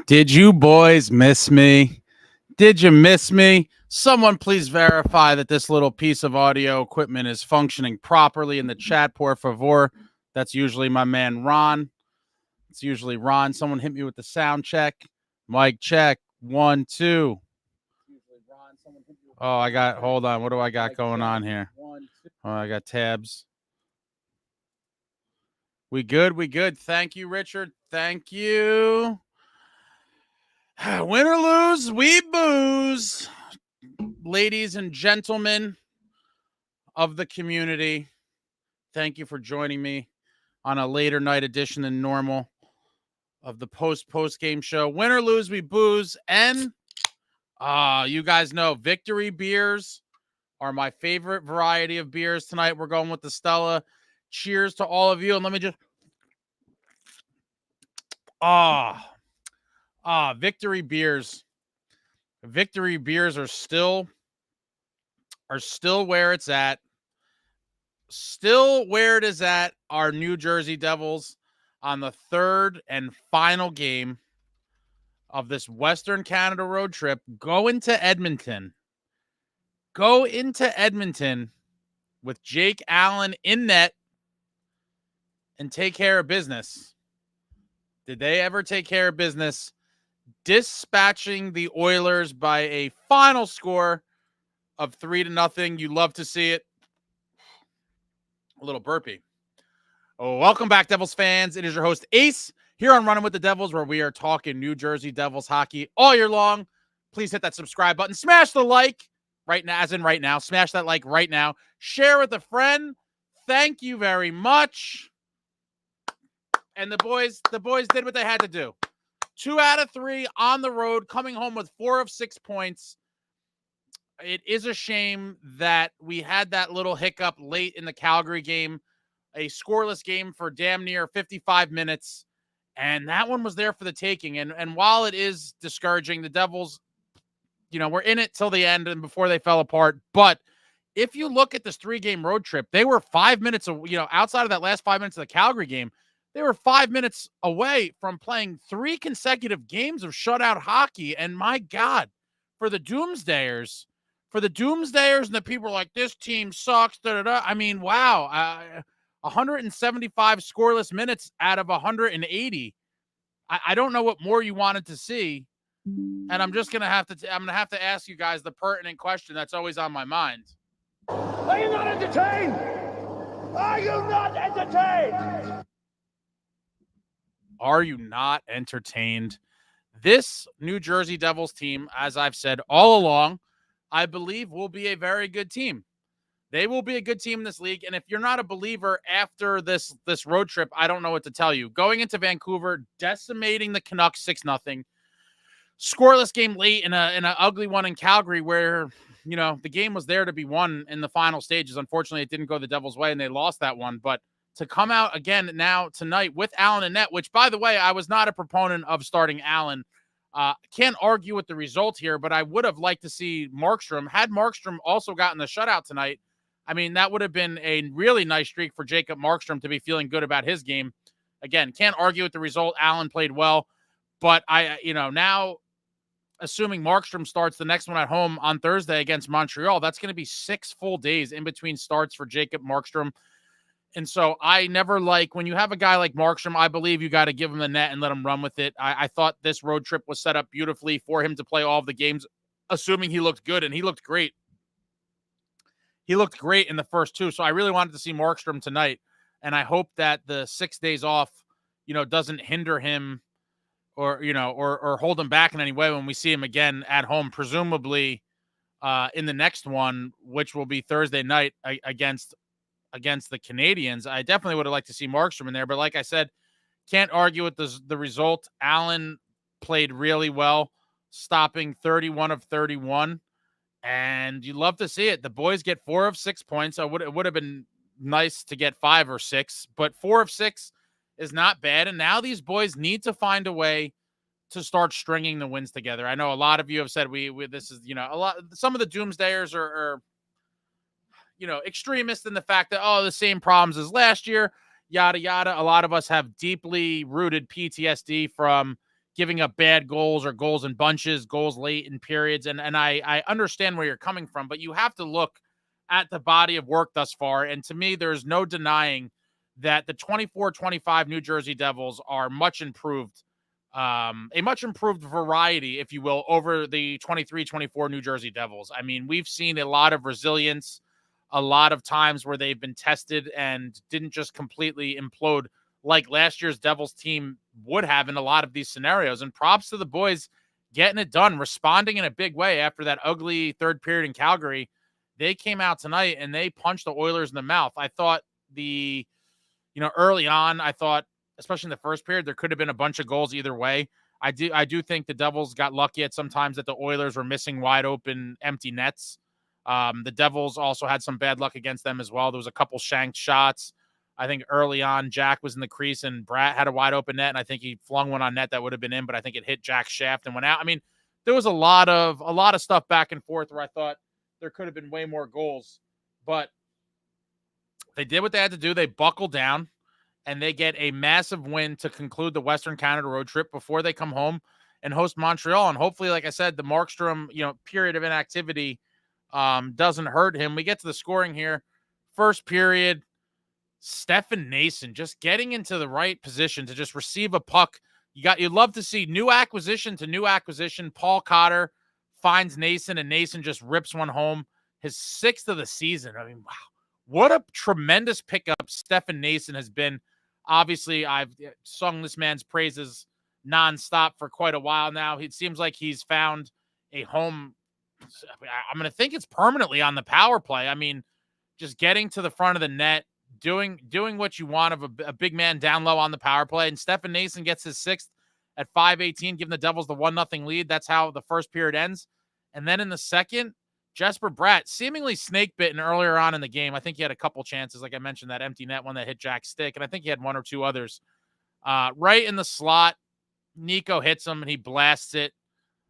Did you boys miss me? Did you miss me? Someone please verify that this little piece of audio equipment is functioning properly in the chat, por favor. That's usually my man Ron. It's usually Ron. Someone hit me with the sound check. Mic check. 1, 2. Oh, hold on. What do I got going on here? Oh, I got tabs. We good. Thank you, Richard. Thank you. Win or lose, we booze. Ladies and gentlemen of the community, thank you for joining me on a later night edition than normal of the Post-Postgame show. Win or lose, we booze. And you guys know Victory beers are my favorite variety of beers tonight. We're going with the Stella. Cheers to all of you. And let me just... Victory beers. Victory beers are still where it's at. Still where it is at our New Jersey Devils on the third and final game of this Western Canada road trip. Go into Edmonton with Jake Allen in net and take care of business. Did they ever take care of business? Dispatching the Oilers by a final score of 3-0. You love to see it. A little burpee. Oh, welcome back, Devils fans. It is your host, Ace, here on Running with the Devils, where we are talking New Jersey Devils hockey all year long. Please hit that subscribe button. Smash the like right now, as in right now. Smash that like right now. Share with a friend. Thank you very much. And the boys did what they had to do. 2 out of 3 on the road, coming home with 4 of 6 points. It is a shame that we had that little hiccup late in the Calgary game, a scoreless game for damn near 55 minutes, and that one was there for the taking. And while it is discouraging, the Devils, were in it till the end and before they fell apart. But if you look at this 3-game road trip, they were 5 minutes, outside of that last 5 minutes of the Calgary game, they were 5 minutes away from playing 3 consecutive games of shutout hockey. And my God, for the Doomsdayers and the people are like, this team sucks. I mean, wow. 175 scoreless minutes out of 180. I don't know what more you wanted to see. And I'm just going to have to ask you guys the pertinent question that's always on my mind. Are you not entertained? Are you not entertained? Are you not entertained? This New Jersey Devils team, as I've said all along, I believe will be a very good team. They will be a good team in this league. And if you're not a believer after this road trip, I don't know what to tell you. Going into Vancouver, decimating the Canucks 6-0, scoreless game late in an ugly one in Calgary where, the game was there to be won in the final stages. Unfortunately, it didn't go the Devils' way and they lost that one. But to come out again now tonight with Allen in net, which, by the way, I was not a proponent of starting Allen. Can't argue with the result here, but I would have liked to see Markstrom. Had Markstrom also gotten the shutout tonight, I mean, that would have been a really nice streak for Jacob Markstrom to be feeling good about his game. Again, can't argue with the result. Allen played well, but now assuming Markstrom starts the next one at home on Thursday against Montreal, that's going to be 6 full days in between starts for Jacob Markstrom. And so I never when you have a guy like Markstrom, I believe you got to give him the net and let him run with it. I thought this road trip was set up beautifully for him to play all of the games, assuming he looked good, and he looked great. He looked great in the first 2. So I really wanted to see Markstrom tonight. And I hope that the 6 days off, doesn't hinder him or hold him back in any way when we see him again at home, presumably in the next one, which will be Thursday night against the Canadians. I definitely would have liked to see Markstrom in there, but like I said, can't argue with the result. Allen played really well, stopping 31 of 31, and you love to see it. The boys get 4 of 6 points. It would have been nice to get 5 or 6, but 4 of 6 is not bad. And now these boys need to find a way to start stringing the wins together. I know a lot of you have said this is a lot. Some of the Doomsdayers are extremists in the fact that, the same problems as last year, yada, yada. A lot of us have deeply rooted PTSD from giving up bad goals or goals in bunches, goals late in periods. And I understand where you're coming from, but you have to look at the body of work thus far. And to me, there's no denying that the 24-25 New Jersey Devils are much improved, a much improved variety, if you will, over the 23-24 New Jersey Devils. I mean, we've seen a lot of resilience, a lot of times where they've been tested and didn't just completely implode like last year's Devils team would have in a lot of these scenarios. And props to the boys getting it done, responding in a big way after that ugly third period in Calgary. They came out tonight and they punched the Oilers in the mouth. I thought early on, I thought, especially in the first period, there could have been a bunch of goals either way. I do think the Devils got lucky at some times that the Oilers were missing wide open empty nets. The Devils also had some bad luck against them as well. There was a couple shanked shots. I think early on, Jack was in the crease and Bratt had a wide open net, and I think he flung one on net that would have been in, but I think it hit Jack's shaft and went out. I mean, there was a lot of stuff back and forth where I thought there could have been way more goals, but they did what they had to do. They buckled down, and they get a massive win to conclude the Western Canada road trip before they come home and host Montreal. And hopefully, like I said, the Markstrom, period of inactivity doesn't hurt him. We get to the scoring here. First period, Stefan Nason just getting into the right position to just receive a puck. You'd love to see new acquisition to new acquisition. Paul Cotter finds Nason, and Nason just rips one home. His 6th of the season. I mean, wow. What a tremendous pickup Stefan Nason has been. Obviously, I've sung this man's praises nonstop for quite a while now. It seems like he's found a home. I'm going to think it's permanently on the power play. I mean, just getting to the front of the net, doing what you want of a big man down low on the power play. And Stefan Nason gets his 6th at 5:18, giving the Devils the 1-0 lead. That's how the first period ends. And then in the second, Jesper Bratt, seemingly snake bitten earlier on in the game. I think he had a couple chances, like I mentioned, that empty net one that hit Jack's stick, and I think he had one or two others. Right in the slot, Nico hits him, and he blasts it.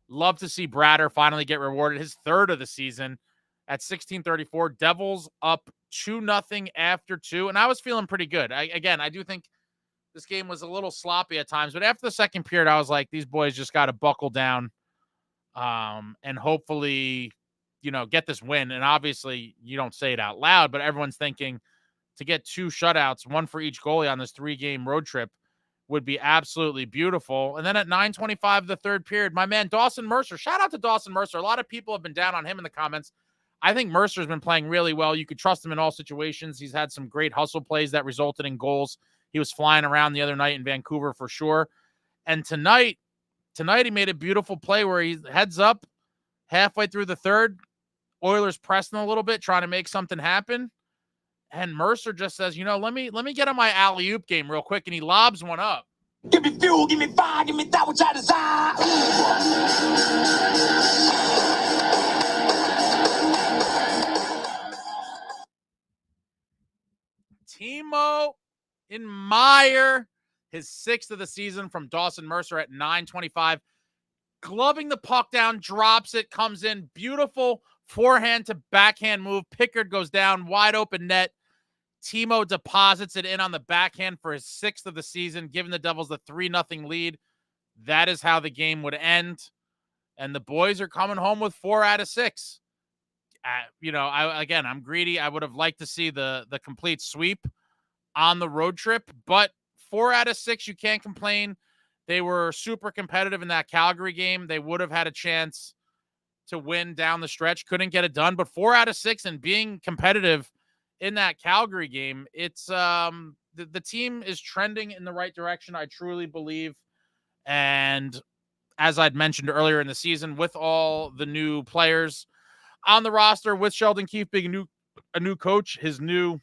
Love to see Bratter finally get rewarded, his 3rd of the season at 16:34. Devils up 2-0 after 2, and I was feeling pretty good. I do think this game was a little sloppy at times, but after the second period, I was like, these boys just got to buckle down and hopefully get this win. And obviously you don't say it out loud, but everyone's thinking to get 2 shutouts, one for each goalie on this 3-game road trip would be absolutely beautiful. And then at 9:25, the third period, my man, Dawson Mercer, shout out to Dawson Mercer. A lot of people have been down on him in the comments. I think Mercer's been playing really well. You could trust him in all situations. He's had some great hustle plays that resulted in goals. He was flying around the other night in Vancouver for sure. And tonight he made a beautiful play where he heads up halfway through the third. Oilers pressing a little bit, trying to make something happen. And Mercer just says, let me get on my alley-oop game real quick. And he lobs one up. Give me fuel, give me fire, give me that which I desire. Timo Meyer, his 6th of the season from Dawson Mercer at 9:25. Gloving the puck down, drops it, comes in. Beautiful forehand to backhand move. Pickard goes down, wide open net. Timo deposits it in on the backhand for his 6th of the season, giving the Devils the 3-0 lead. That is how the game would end. And the boys are coming home with 4 out of 6. I'm greedy. I would have liked to see the complete sweep on the road trip, but 4 out of 6, you can't complain. They were super competitive in that Calgary game. They would have had a chance to win down the stretch, couldn't get it done, but 4 out of 6 and being competitive in that Calgary game, it's the team is trending in the right direction. I truly believe. And as I'd mentioned earlier in the season, with all the new players on the roster, with Sheldon Keefe being a new coach, his new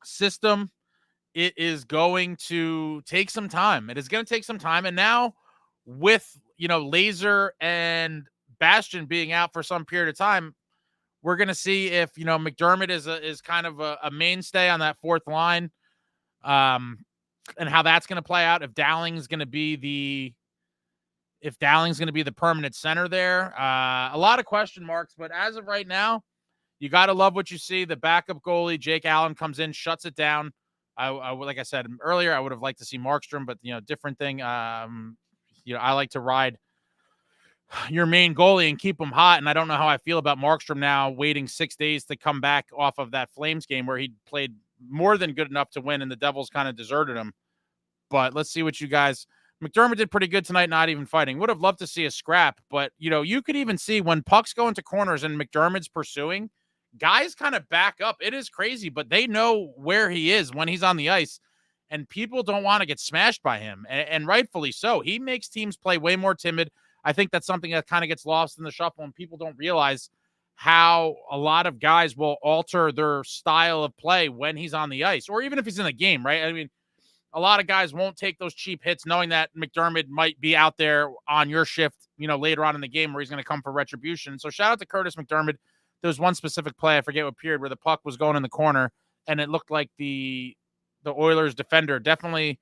system, it is going to take some time. It is going to take some time. And now with, Laser and Bastion being out for some period of time, we're going to see if, MacDermid is kind of a mainstay on that fourth line, and how that's going to play out. If Dowling's going to be the permanent center there. A lot of question marks, but as of right now, you got to love what you see. The backup goalie, Jake Allen, comes in, shuts it down. I like I said earlier, I would have liked to see Markstrom, but different thing. I like to ride your main goalie and keep him hot. And I don't know how I feel about Markstrom now waiting 6 days to come back off of that Flames game where he played more than good enough to win and the Devils kind of deserted him. But let's see what you guys. MacDermid did pretty good tonight, not even fighting. Would have loved to see a scrap, but you could even see when pucks go into corners and MacDermid's pursuing, guys kind of back up. It is crazy, but they know where he is when he's on the ice, and people don't want to get smashed by him, and rightfully so. He makes teams play way more timid. I think that's something that kind of gets lost in the shuffle, and people don't realize how a lot of guys will alter their style of play when he's on the ice, or even if he's in the game, right? I mean, a lot of guys won't take those cheap hits knowing that MacDermid might be out there on your shift, later on in the game where he's going to come for retribution. So shout out to Curtis MacDermid. There was one specific play, I forget what period, where the puck was going in the corner, and it looked like the Oilers defender definitely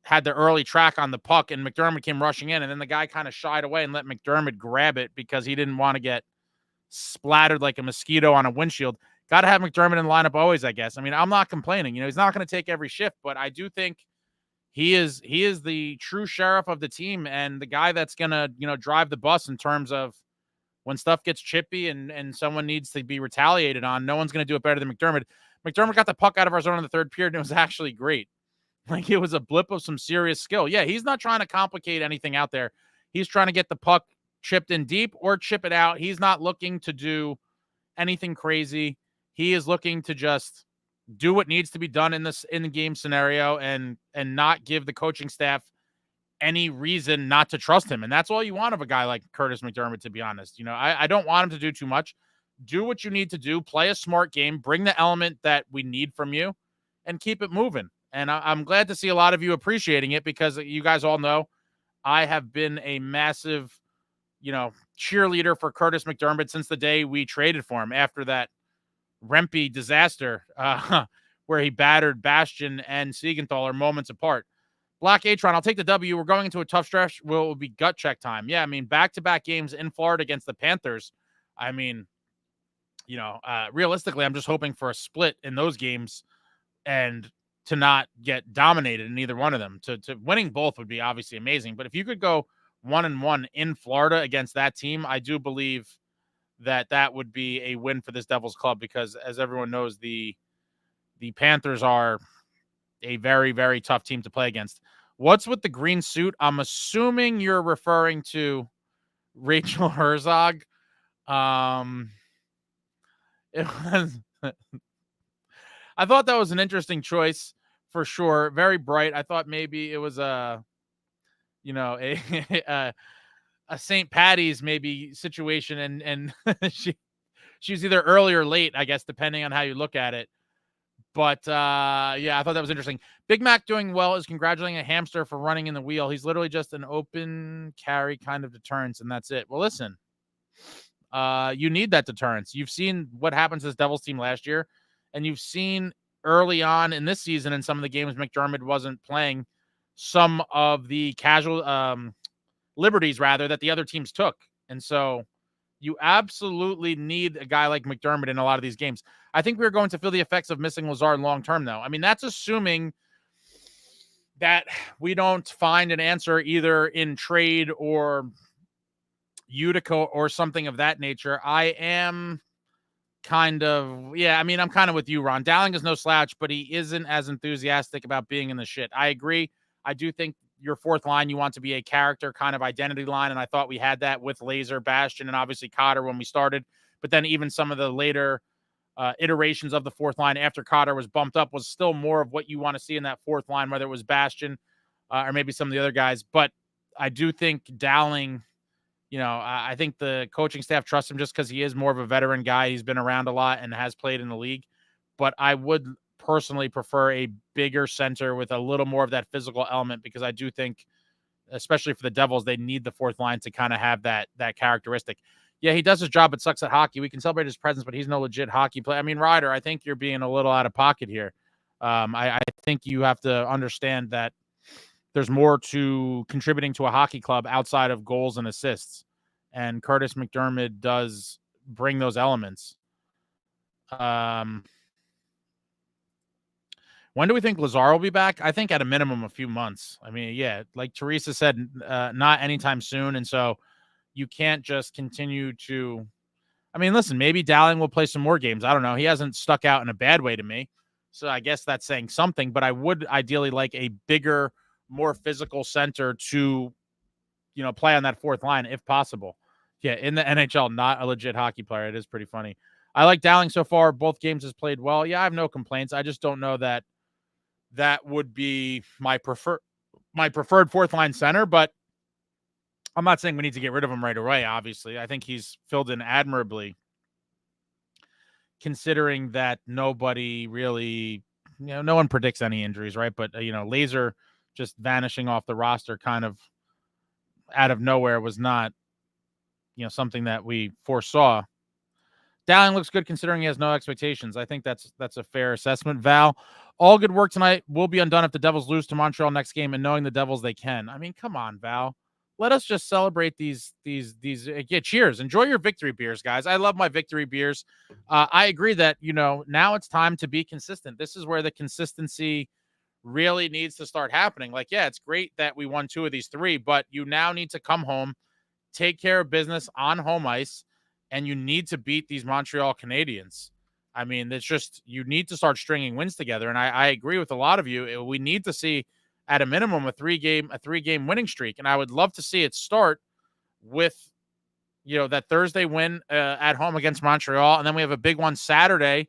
had the early track on the puck, and MacDermid came rushing in, and then the guy kind of shied away and let MacDermid grab it because he didn't want to get splattered like a mosquito on a windshield. Got to have MacDermid in the lineup always, I guess. I mean, I'm not complaining. He's not going to take every shift, but I do think he is the true sheriff of the team and the guy that's going to, drive the bus in terms of when stuff gets chippy and someone needs to be retaliated on. No one's going to do it better than MacDermid. MacDermid got the puck out of our zone in the third period, and it was actually great. Like, it was a blip of some serious skill. Yeah, he's not trying to complicate anything out there. He's trying to get the puck chipped in deep or chip it out. He's not looking to do anything crazy. He is looking to just do what needs to be done in the game scenario and not give the coaching staff any reason not to trust him. And that's all you want of a guy like Curtis MacDermid, to be honest. I don't want him to do too much. Do what you need to do. Play a smart game. Bring the element that we need from you and keep it moving. And I'm glad to see a lot of you appreciating it because you guys all know I have been a massive, cheerleader for Curtis MacDermid since the day we traded for him after that Rempe disaster where he battered Bastion and Siegenthaler moments apart. Black Atron, I'll take the W. We're going into a tough stretch. It will be gut check time. Yeah, I mean, back-to-back games in Florida against the Panthers. I mean, realistically, I'm just hoping for a split in those games and to not get dominated in either one of them. To winning both would be obviously amazing. But if you could go 1-1 in Florida against that team, I do believe that would be a win for this Devils club because, as everyone knows, the Panthers are a very, very tough team to play against. What's with the green suit? I'm assuming you're referring to Rachel Herzog. It was I thought that was an interesting choice for sure. Very bright. I thought maybe it was a St. Patty's maybe situation, and she's either early or late, I guess, depending on how you look at it. But yeah, I thought that was interesting. Big Mac doing well is congratulating a hamster for running in the wheel. He's literally just an open carry kind of deterrence, and that's it. Well, listen, you need that deterrence. You've seen what happens to this Devils team last year. And you've seen early on in this season in some of the games MacDermid wasn't playing some of the casual liberties, rather, that the other teams took. And so you absolutely need a guy like MacDermid in a lot of these games. I think we're going to feel the effects of missing Lazard long-term, though. I mean, that's assuming that we don't find an answer either in trade or Utica or something of that nature. I am I'm kind of with you, Ron. Dowling is no slouch, but he isn't as enthusiastic about being in the shit. I agree. I do think your fourth line, you want to be a character kind of identity line, and I thought we had that with Laser, Bastion, and obviously Cotter when we started. But then even some of the later iterations of the fourth line after Cotter was bumped up was still more of what you want to see in that fourth line, whether it was Bastion or maybe some of the other guys. But I do think Dowling, I think the coaching staff trusts him just because he is more of a veteran guy. He's been around a lot and has played in the league. But I would personally prefer a bigger center with a little more of that physical element because I do think, especially for the Devils, they need the fourth line to kind of have that characteristic. Yeah, he does his job but sucks at hockey. We can celebrate his presence, but he's no legit hockey player. I mean, Ryder, I think you're being a little out of pocket here. I think you have to understand that there's more to contributing to a hockey club outside of goals and assists. And Curtis MacDermid does bring those elements. When do we think Lazar will be back? I think at a minimum a few months. I mean, yeah, like Teresa said, not anytime soon. And so you can't just continue to. I mean, listen, maybe Dowling will play some more games. I don't know. He hasn't stuck out in a bad way to me. So I guess that's saying something. But I would ideally like a bigger, more physical center to, play on that fourth line if possible. Yeah, in the NHL, not a legit hockey player. It is pretty funny. I like Dowling so far. Both games has played well. Yeah, I have no complaints. I just don't know that would be my preferred fourth line center, but I'm not saying we need to get rid of him right away, obviously. I think he's filled in admirably, considering that nobody really, no one predicts any injuries, right? But, Laser just vanishing off the roster kind of out of nowhere was not, something that we foresaw. Dowling looks good considering he has no expectations. I think that's a fair assessment. Val, all good work tonight. Will be undone if the Devils lose to Montreal next game, and knowing the Devils, they can. I mean, come on, Val. Let us just celebrate these. Cheers. Enjoy your victory beers, guys. I love my victory beers. I agree that, now it's time to be consistent. This is where the consistency really needs to start happening. Like, yeah, it's great that we won 2 of these 3, but you now need to come home, take care of business on home ice, and you need to beat these Montreal Canadiens. I mean, it's just, you need to start stringing wins together. And I agree with a lot of you. We need to see at a minimum a 3-game winning streak. And I would love to see it start with, that Thursday win at home against Montreal. And then we have a big one Saturday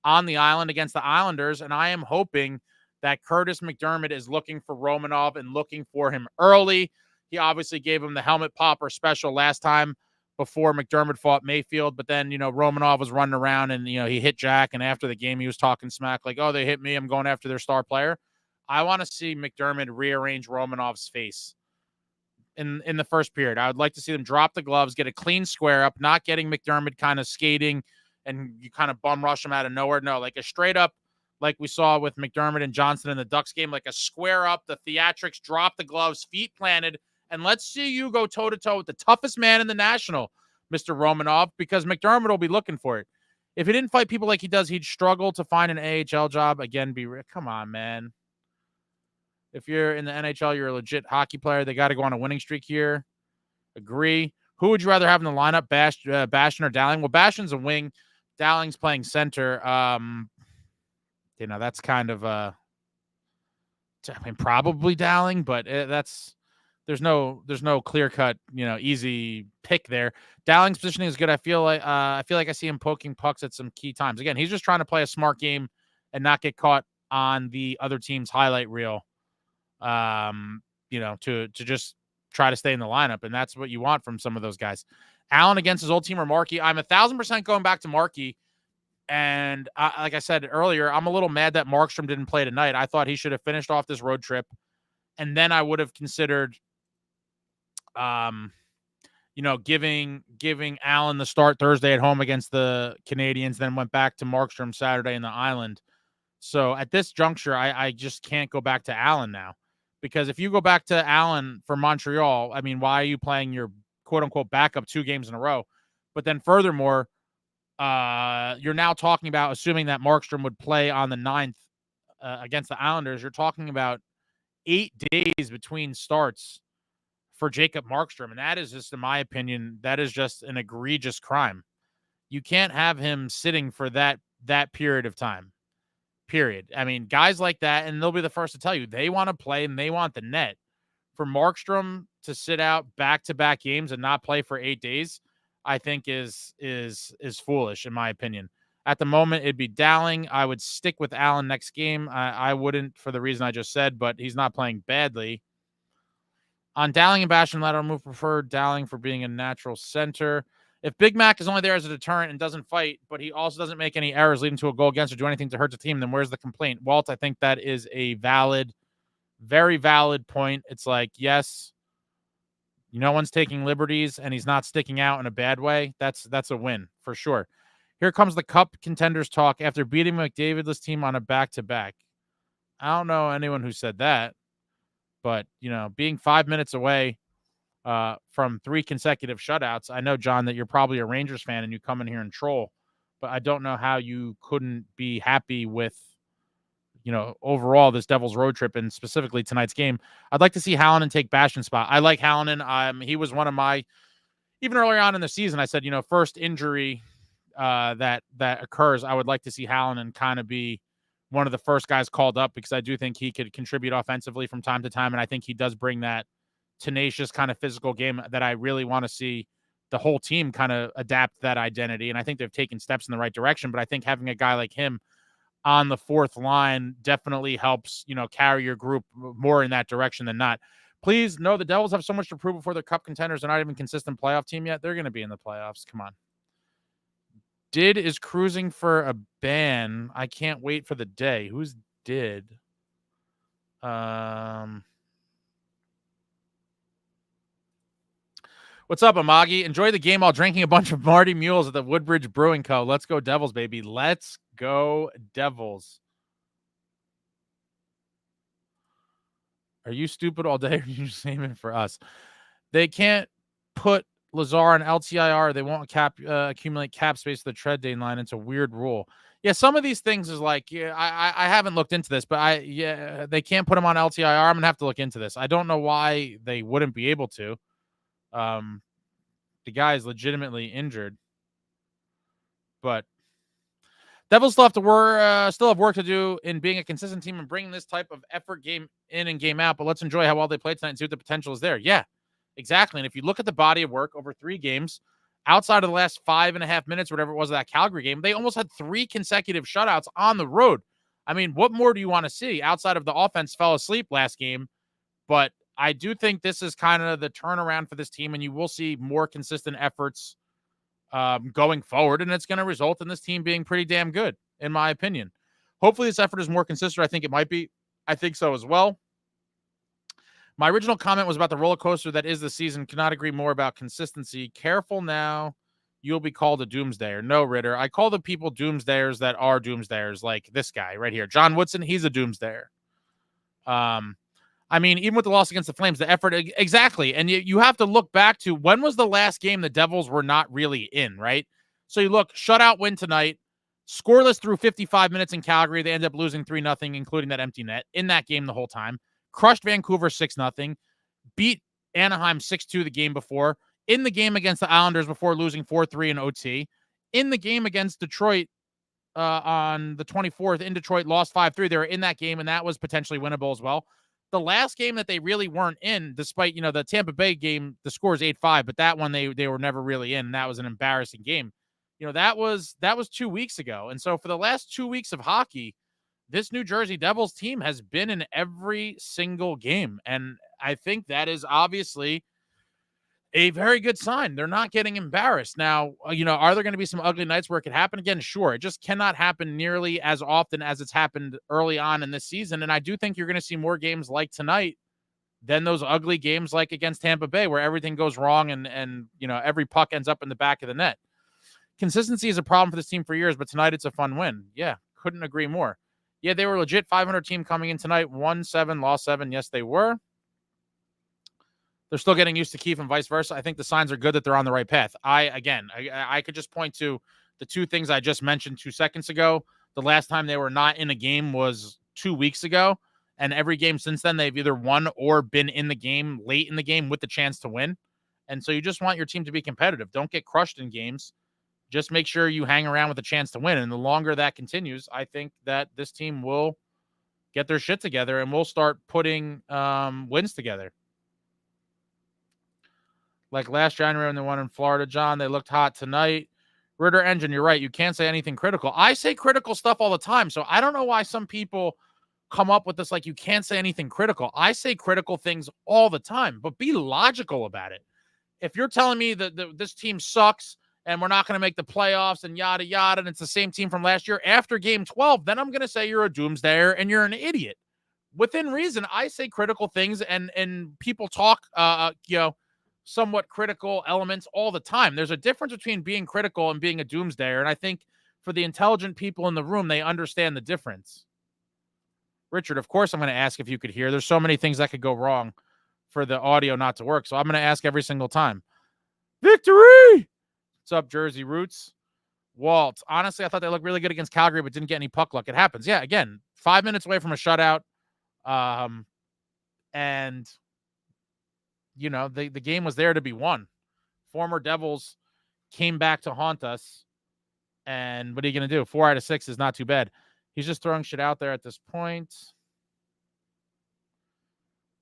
on the island against the Islanders. And I am hoping that Curtis MacDermid is looking for Romanov and looking for him early. He obviously gave him the helmet popper special last time before MacDermid fought Mayfield, but then, Romanov was running around and, he hit Jack, and after the game he was talking smack like, oh, they hit me, I'm going after their star player. I want to see MacDermid rearrange Romanov's face in the first period. I would like to see them drop the gloves, get a clean square up, not getting MacDermid kind of skating and you kind of bum rush him out of nowhere. No, like a straight up, like we saw with MacDermid and Johnson in the Ducks game, like a square up, the theatrics, drop the gloves, feet planted, and let's see you go toe-to-toe with the toughest man in the National, Mr. Romanov, because MacDermid will be looking for it. If he didn't fight people like he does, he'd struggle to find an AHL job. Again, come on, man. If you're in the NHL, you're a legit hockey player. They got to go on a winning streak here. Agree. Who would you rather have in the lineup, Bastian or Dowling? Well, Bastian's a wing. Dowling's playing center. That's kind of probably Dowling, but there's no clear cut, easy pick there. Dowling's positioning is good. I feel like I see him poking pucks at some key times. Again, he's just trying to play a smart game and not get caught on the other team's highlight reel. To just try to stay in the lineup, and that's what you want from some of those guys. Allen against his old teamer Markey. I'm 1,000% going back to Markey. And like I said earlier, I'm a little mad that Markstrom didn't play tonight. I thought he should have finished off this road trip, and then I would have considered, giving Allen the start Thursday at home against the Canadiens, then went back to Markstrom Saturday in the island. So at this juncture, I just can't go back to Allen now, because if you go back to Allen for Montreal, I mean, why are you playing your quote unquote backup 2 games in a row? But then furthermore, you're now talking about assuming that Markstrom would play on the 9th against the Islanders. You're talking about 8 days between starts for Jacob Markstrom. And that is just, in my opinion, that is just an egregious crime. You can't have him sitting for that period of time, period. I mean, guys like that, and they'll be the first to tell you, they want to play and they want the net. For Markstrom to sit out back-to-back games and not play for 8 days, I think is foolish, in my opinion. At the moment, it'd be Dowling. I would stick with Allen next game. I wouldn't for the reason I just said, but he's not playing badly. On Dowling and Bastian, lateral move preferred. Dowling for being a natural center. If Big Mac is only there as a deterrent and doesn't fight, but he also doesn't make any errors leading to a goal against or do anything to hurt the team, then where's the complaint? Walt, I think that is a valid, very valid point. It's like, yes, no one's taking liberties, and he's not sticking out in a bad way. That's a win for sure. Here comes the Cup contenders talk after beating McDavid's team on a back-to-back. I don't know anyone who said that, but, being 5 minutes away from 3 consecutive shutouts, I know, John, that you're probably a Rangers fan and you come in here and troll, but I don't know how you couldn't be happy with, overall this Devils road trip and specifically tonight's game. I'd like to see Hallinan take Bastian's spot. I like Hallinan. He was one of my, even earlier on in the season, I said, first injury that occurs, I would like to see Hallinan kind of be one of the first guys called up because I do think he could contribute offensively from time to time. And I think he does bring that tenacious kind of physical game that I really want to see the whole team kind of adapt that identity. And I think they've taken steps in the right direction, but I think having a guy like him on the fourth line definitely helps, carry your group more in that direction than not. Please know the Devils have so much to prove before they're cup contenders. They're not even consistent playoff team yet. They're going to be in the playoffs. Come on. Did is cruising for a ban. I can't wait for the day. Who's did? What's up, Amagi? Enjoy the game while drinking a bunch of Marty Mules at the Woodbridge Brewing Co. Let's go Devils, baby. Let's go Devils. Are you stupid all day or are you just aiming for us? They can't put Lazar and LTIR. They won't accumulate cap space to the trade deadline. It's a weird rule. Yeah, some of these things is like, I haven't looked into this, but they can't put them on LTIR. I'm going to have to look into this. I don't know why they wouldn't be able to. The guy is legitimately injured, but Devils still have work to do in being a consistent team and bringing this type of effort game in and game out. But let's enjoy how well they play tonight and see what the potential is there. Yeah, exactly. And if you look at the body of work over 3 games, outside of the last 5.5 minutes, whatever it was of that Calgary game, they almost had 3 consecutive shutouts on the road. I mean, what more do you want to see outside of the offense fell asleep last game? But I do think this is kind of the turnaround for this team, and you will see more consistent efforts going forward, and it's going to result in this team being pretty damn good, in my opinion. Hopefully this effort is more consistent. I think it might be. I think so as well. My original comment was about the roller coaster that is the season. Cannot agree more about consistency. Careful now. You'll be called a doomsdayer. No, Ritter. I call the people doomsdayers that are doomsdayers, like this guy right here. John Woodson, he's a doomsdayer. I mean, even with the loss against the Flames, the effort, exactly. And you have to look back to when was the last game the Devils were not really in, right? So you look, shutout win tonight, scoreless through 55 minutes in Calgary. They end up losing 3-0, including that empty net in that game the whole time. Crushed Vancouver 6-0, beat Anaheim 6-2 the game before, in the game against the Islanders before losing 4-3 in OT, in the game against Detroit on the 24th in Detroit, lost 5-3. They were in that game, and that was potentially winnable as well. The last game that they really weren't in, despite, the Tampa Bay game, the score is 8-5, but that one they were never really in. And that was an embarrassing game. That was 2 weeks ago. And so for the last 2 weeks of hockey, this New Jersey Devils team has been in every single game. And I think that is obviously a very good sign. They're not getting embarrassed. Now, are there going to be some ugly nights where it could happen again? Sure. It just cannot happen nearly as often as it's happened early on in this season. And I do think you're going to see more games like tonight than those ugly games like against Tampa Bay where everything goes wrong and every puck ends up in the back of the net. Consistency is a problem for this team for years, but tonight it's a fun win. Yeah, couldn't agree more. Yeah, they were a legit 500 team coming in tonight. 1-7, lost 7. Yes, they were. They're still getting used to Keefe and vice versa. I think the signs are good that they're on the right path. I could just point to the 2 things I just mentioned 2 seconds ago. The last time they were not in a game was 2 weeks ago. And every game since then, they've either won or been in the game, late in the game with the chance to win. And so you just want your team to be competitive. Don't get crushed in games. Just make sure you hang around with a chance to win. And the longer that continues, I think that this team will get their shit together and we'll start putting wins together. Like last January when they won in Florida, John, they looked hot tonight. Ritter Engine, you're right. You can't say anything critical. I say critical stuff all the time. So I don't know why some people come up with this like you can't say anything critical. I say critical things all the time, but be logical about it. If you're telling me that this team sucks and we're not going to make the playoffs and yada, yada, and it's the same team from last year after game 12, then I'm going to say you're a doomsdayer and you're an idiot. Within reason, I say critical things and people talk, somewhat critical elements all the time. There's a difference between being critical and being a doomsdayer. And I think for the intelligent people in the room, they understand the difference. Richard, of course, I'm going to ask if you could hear. There's so many things that could go wrong for the audio not to work. So I'm going to ask every single time. Victory! What's up, Jersey Roots? Walt, honestly, I thought they looked really good against Calgary, but didn't get any puck luck. It happens. Yeah, again, 5 minutes away from a shutout. And, the game was there to be won. Former Devils came back to haunt us. And what are you going to do? 4 out of 6 is not too bad. He's just throwing shit out there at this point.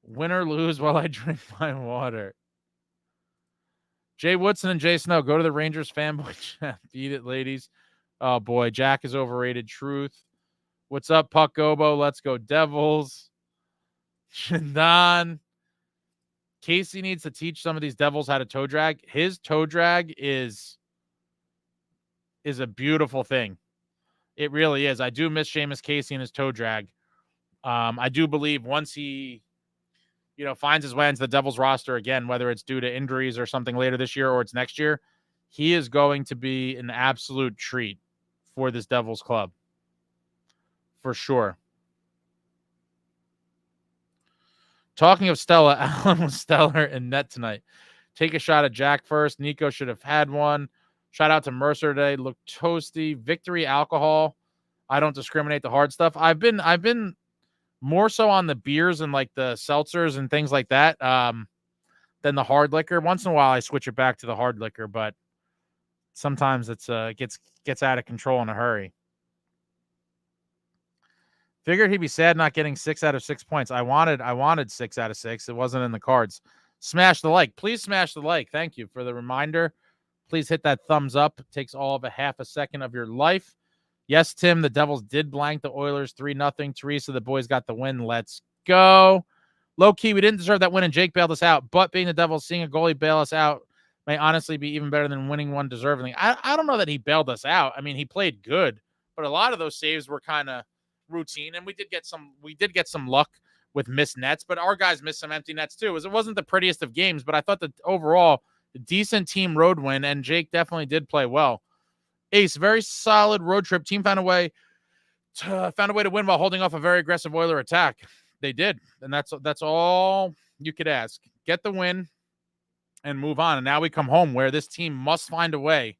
Win or lose while I drink my water. Jay Woodson and Jay Snow, go to the Rangers fanboy chat. Beat it, ladies. Oh, boy. Jack is overrated. Truth. What's up, Puck Gobo? Let's go, Devils. Shandan. Casey needs to teach some of these Devils how to toe drag. His toe drag is a beautiful thing. It really is. I do miss Seamus Casey and his toe drag. I do believe once he, finds his way into the Devils roster again, whether it's due to injuries or something later this year or it's next year, he is going to be an absolute treat for this Devils club. For sure. Talking of Stella, Allen was stellar in net tonight. Take a shot at Jack first. Nico should have had one. Shout out to Mercer today. Looked toasty. Victory alcohol. I don't discriminate the hard stuff. I've been more so on the beers and like the seltzers and things like that than the hard liquor. Once in a while I switch it back to the hard liquor, but sometimes it's gets out of control in a hurry. Figured he'd be sad not getting 6 out of 6 points. I wanted 6 out of 6. It wasn't in the cards. Smash the like. Please smash the like. Thank you for the reminder. Please hit that thumbs up. It takes all of a half a second of your life. Yes, Tim, the Devils did blank the Oilers 3-0. Teresa, the boys got the win. Let's go. Low-key, we didn't deserve that win, and Jake bailed us out. But being the Devils, seeing a goalie bail us out may honestly be even better than winning one deservingly. I don't know that he bailed us out. I mean, he played good, but a lot of those saves were kind of routine, and we did get some luck with missed nets, but our guys missed some empty nets too. It wasn't the prettiest of games, but I thought that overall a decent team road win, and Jake definitely did play well. Ace, very solid road trip. Team found a way to win while holding off a very aggressive Oiler attack. They did, and that's all you could ask. Get the win and move on. And now we come home where this team must find a way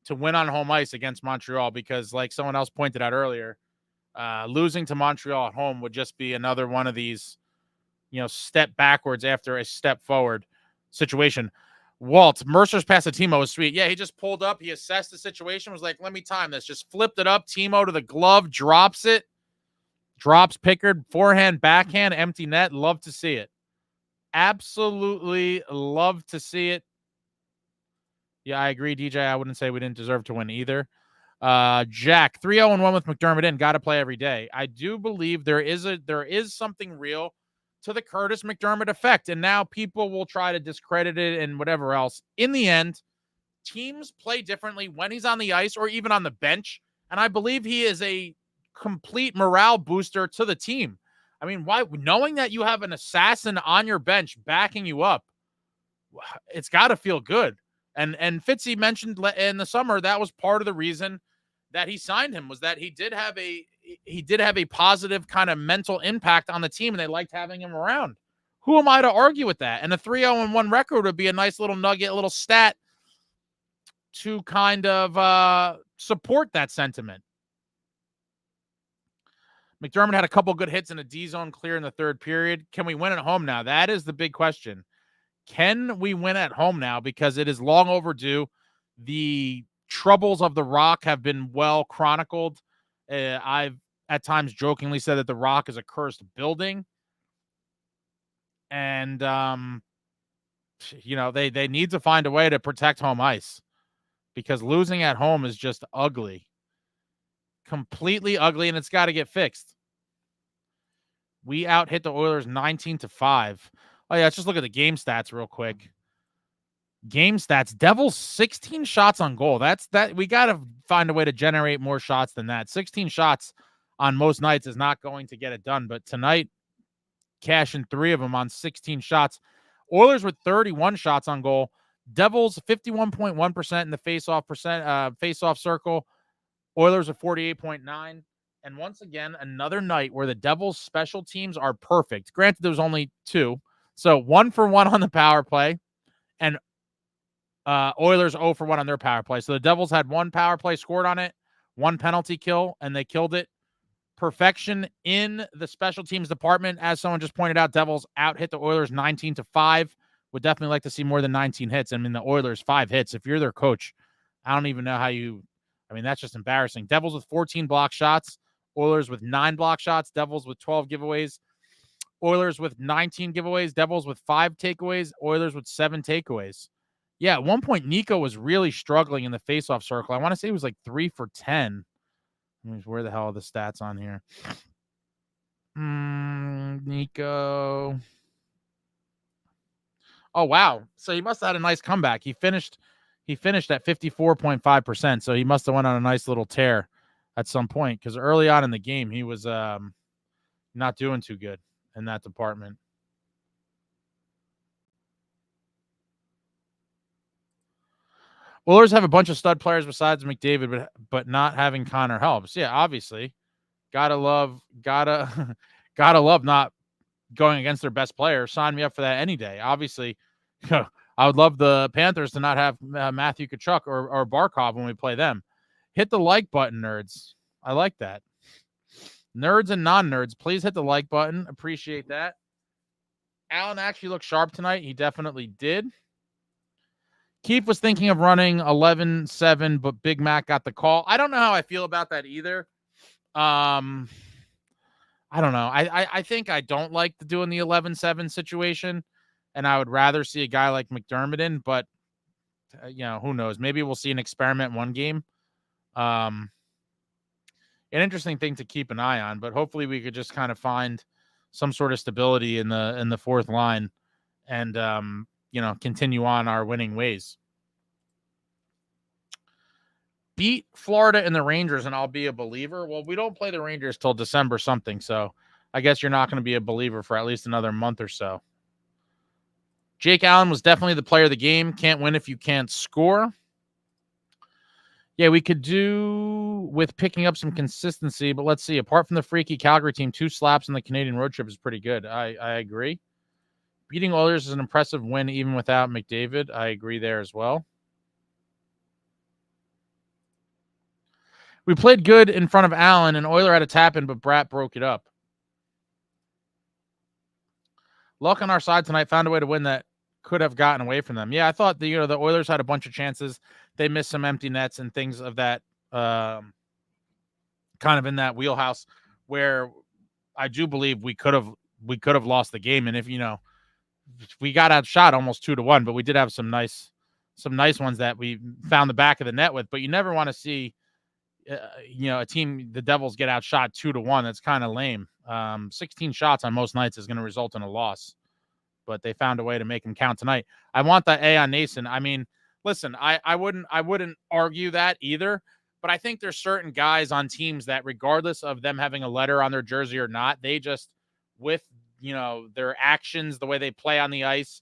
to win on home ice against Montreal, because like someone else pointed out earlier, losing to Montreal at home would just be another one of these, step backwards after a step forward situation. Walt, Mercer's pass to Timo was sweet. Yeah, he just pulled up. He assessed the situation, was like, let me time this. Just flipped it up. Timo to the glove, drops it. Drops Pickard, forehand, backhand, empty net. Love to see it. Absolutely love to see it. Yeah, I agree, DJ. I wouldn't say we didn't deserve to win either. Jack, 3-0-1 with MacDermid in. Got to play every day. I do believe there is something real to the Curtis MacDermid effect, and now people will try to discredit it and whatever else. In the end, teams play differently when he's on the ice or even on the bench, and I believe he is a complete morale booster to the team. I mean, why, knowing that you have an assassin on your bench backing you up, it's got to feel good. And Fitzy mentioned in the summer that was part of the reason that he signed him, was that he did have a positive kind of mental impact on the team, and they liked having him around. Who am I to argue with that? And a 3-0-1 record would be a nice little nugget, a little stat to kind of support that sentiment. MacDermid had a couple good hits in a D-zone clear in the third period. Can we win at home now? That is the big question. Can we win at home now? Because it is long overdue. The troubles of the Rock have been well chronicled. I've at times jokingly said that the Rock is a cursed building. And, they need to find a way to protect home ice, because losing at home is just ugly. Completely ugly, and it's got to get fixed. We out-hit the Oilers 19-5. Oh, yeah, let's just look at the game stats real quick. Game stats. Devils, 16 shots on goal. We got to find a way to generate more shots than that. 16 shots on most nights is not going to get it done, but tonight, cashing 3 of them on 16 shots. Oilers with 31 shots on goal. Devils, 51.1% in the face-off circle. Oilers are 48.9. And once again, another night where the Devils' special teams are perfect. Granted, there was only 2. So 1 for 1 on the power play. And Oilers 0 for 1 on their power play. So the Devils had 1 power play scored on it, 1 penalty kill, and they killed it. Perfection in the special teams department. As someone just pointed out, Devils out hit the Oilers 19-5. Would definitely like to see more than 19 hits. I mean, the Oilers 5 hits. If you're their coach, I don't even know how you. I mean, that's just embarrassing. Devils with 14 block shots. Oilers with 9 block shots. Devils with 12 giveaways. Oilers with 19 giveaways. Devils with 5 takeaways. Oilers with 7 takeaways. Yeah, at one point, Nico was really struggling in the faceoff circle. I want to say he was like 3 for 10. Where the hell are the stats on here? Nico. Oh, wow. So he must have had a nice comeback. He finished at 54.5%. So he must have went on a nice little tear at some point, because early on in the game, he was not doing too good in that department. Oilers have a bunch of stud players besides McDavid, but not having Connor helps. Yeah, obviously. Gotta love not going against their best player. Sign me up for that any day. Obviously, I would love the Panthers to not have Matthew Tkachuk or Barkov when we play them. Hit the like button, nerds. I like that. Nerds and non-nerds, please hit the like button. Appreciate that. Allen actually looked sharp tonight. He definitely did. Keith was thinking of running 11-7, but Big Mac got the call. I don't know how I feel about that either. I don't know. I think I don't like doing the 11-7 situation, and I would rather see a guy like MacDermid in, but, who knows? Maybe we'll see an experiment one game. An interesting thing to keep an eye on, but hopefully we could just kind of find some sort of stability in the fourth line and, continue on our winning ways. Beat Florida and the Rangers, and I'll be a believer. Well, we don't play the Rangers till December something, so I guess you're not going to be a believer for at least another month or so. Jake Allen was definitely the player of the game. Can't win if you can't score. Yeah, we could do with picking up some consistency, but let's see. Apart from the freaky Calgary team, 2 slaps on the Canadian road trip is pretty good. I agree. Beating Oilers is an impressive win even without McDavid. I agree there as well. We played good in front of Allen, and Oiler had a tap-in, but Bratt broke it up. Luck on our side tonight, found a way to win that could have gotten away from them. Yeah, I thought the Oilers had a bunch of chances. They missed some empty nets and things of that kind of in that wheelhouse where I do believe we could have lost the game. And if we got outshot almost 2-1, but we did have some nice ones that we found the back of the net with. But you never want to see a team, the Devils, get outshot 2-1. That's kind of lame. 16 shots on most nights is going to result in a loss, but they found a way to make them count tonight. I want the A on Nason. I mean, listen, I wouldn't argue that either, but I think there's certain guys on teams that, regardless of them having a letter on their jersey or not, they just, with their actions, the way they play on the ice,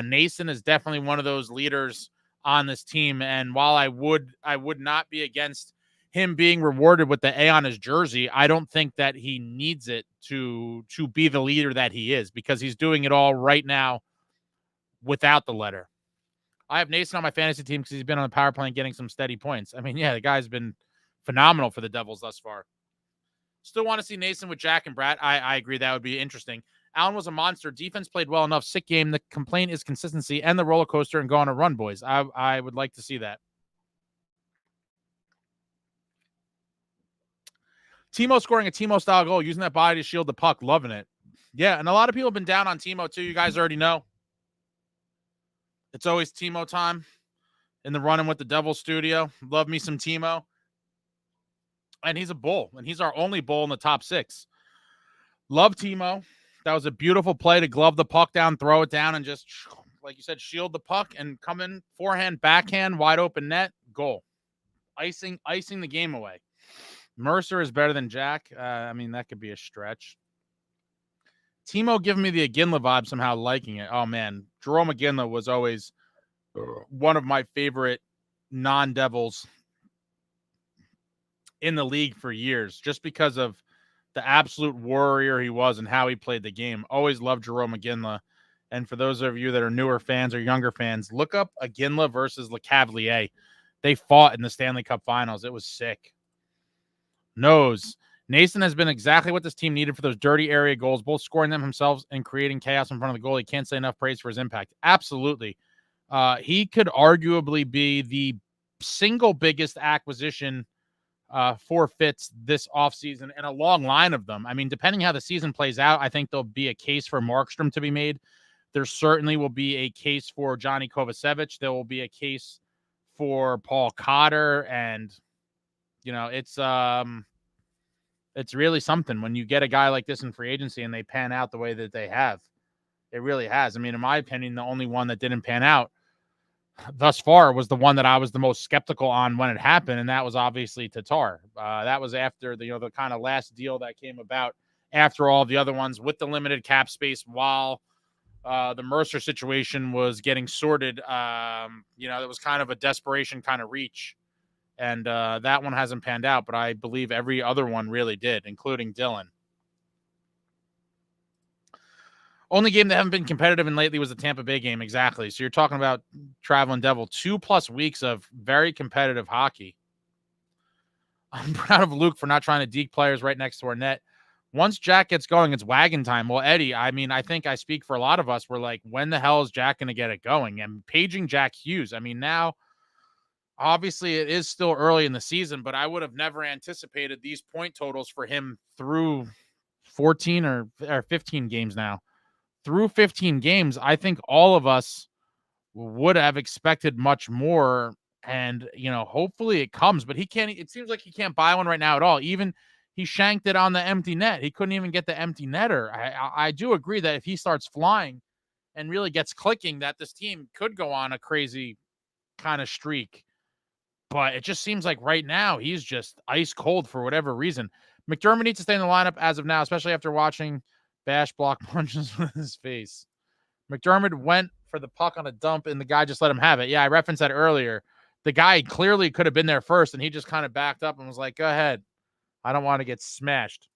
Nason is definitely one of those leaders on this team. And while I would not be against him being rewarded with the A on his jersey, I don't think that he needs it to be the leader that he is, because he's doing it all right now without the letter. I have Nason on my fantasy team because he's been on the power play and getting some steady points. I mean, yeah, the guy's been phenomenal for the Devils thus far. Still want to see Nason with Jack and Bratt. I agree. That would be interesting. Allen was a monster. Defense played well enough. Sick game. The complaint is consistency and the roller coaster and go on a run, boys. I would like to see that. Timo scoring a Timo-style goal, using that body to shield the puck. Loving it. Yeah, and a lot of people have been down on Timo, too. You guys already know. It's always Timo time in the Running with the Devil studio. Love me some Timo. And he's a bull, and he's our only bull in the top 6. Love Timo. That was a beautiful play to glove the puck down, throw it down, and just, like you said, shield the puck and come in forehand, backhand, wide open net, goal. Icing the game away. Mercer is better than Jack. I mean, that could be a stretch. Timo giving me the Iginla vibe, somehow liking it. Oh, man. Jerome Iginla was always one of my favorite non-Devils in the league for years, just because of the absolute warrior he was and how he played the game. Always loved Jerome Iginla. And for those of you that are newer fans or younger fans, look up Iginla versus LeCavalier. They fought in the Stanley Cup Finals. It was sick. Nose. Nason has been exactly what this team needed for those dirty area goals, both scoring them himself and creating chaos in front of the goal. He can't say enough praise for his impact. Absolutely. He could arguably be the single biggest acquisition for Fitz this offseason, and a long line of them. I mean, depending how the season plays out, I think there'll be a case for Markstrom to be made. There certainly will be a case for Johnny Kovacevic. There will be a case for Paul Cotter, and it's really something when you get a guy like this in free agency and they pan out the way that they have. It really has. I mean, in my opinion, the only one that didn't pan out thus far was the one that I was the most skeptical on when it happened, and that was obviously Tatar. That was after the kind of last deal that came about after all the other ones with the limited cap space while the Mercer situation was getting sorted. It was kind of a desperation kind of reach, and that one hasn't panned out, but I believe every other one really did, including Dylan. Only game that haven't been competitive in lately was the Tampa Bay game. Exactly. So you're talking about Traveling Devil, 2+ weeks of very competitive hockey. I'm proud of Luke for not trying to deke players right next to our net. Once Jack gets going, it's wagon time. Well, Eddie, I mean, I think I speak for a lot of us. We're like, when the hell is Jack going to get it going? And paging Jack Hughes. I mean, now, obviously, it is still early in the season, but I would have never anticipated these point totals for him through 14 or 15 games now. Through 15 games, I think all of us would have expected much more. And, hopefully it comes, but it seems like he can't buy one right now at all. Even he shanked it on the empty net. He couldn't even get the empty netter. I do agree that if he starts flying and really gets clicking, that this team could go on a crazy kind of streak. But it just seems like right now he's just ice cold for whatever reason. MacDermid needs to stay in the lineup as of now, especially after watching Bash block punches with his face. MacDermid went for the puck on a dump, and the guy just let him have it. Yeah, I referenced that earlier. The guy clearly could have been there first, and he just kind of backed up and was like, go ahead. I don't want to get smashed.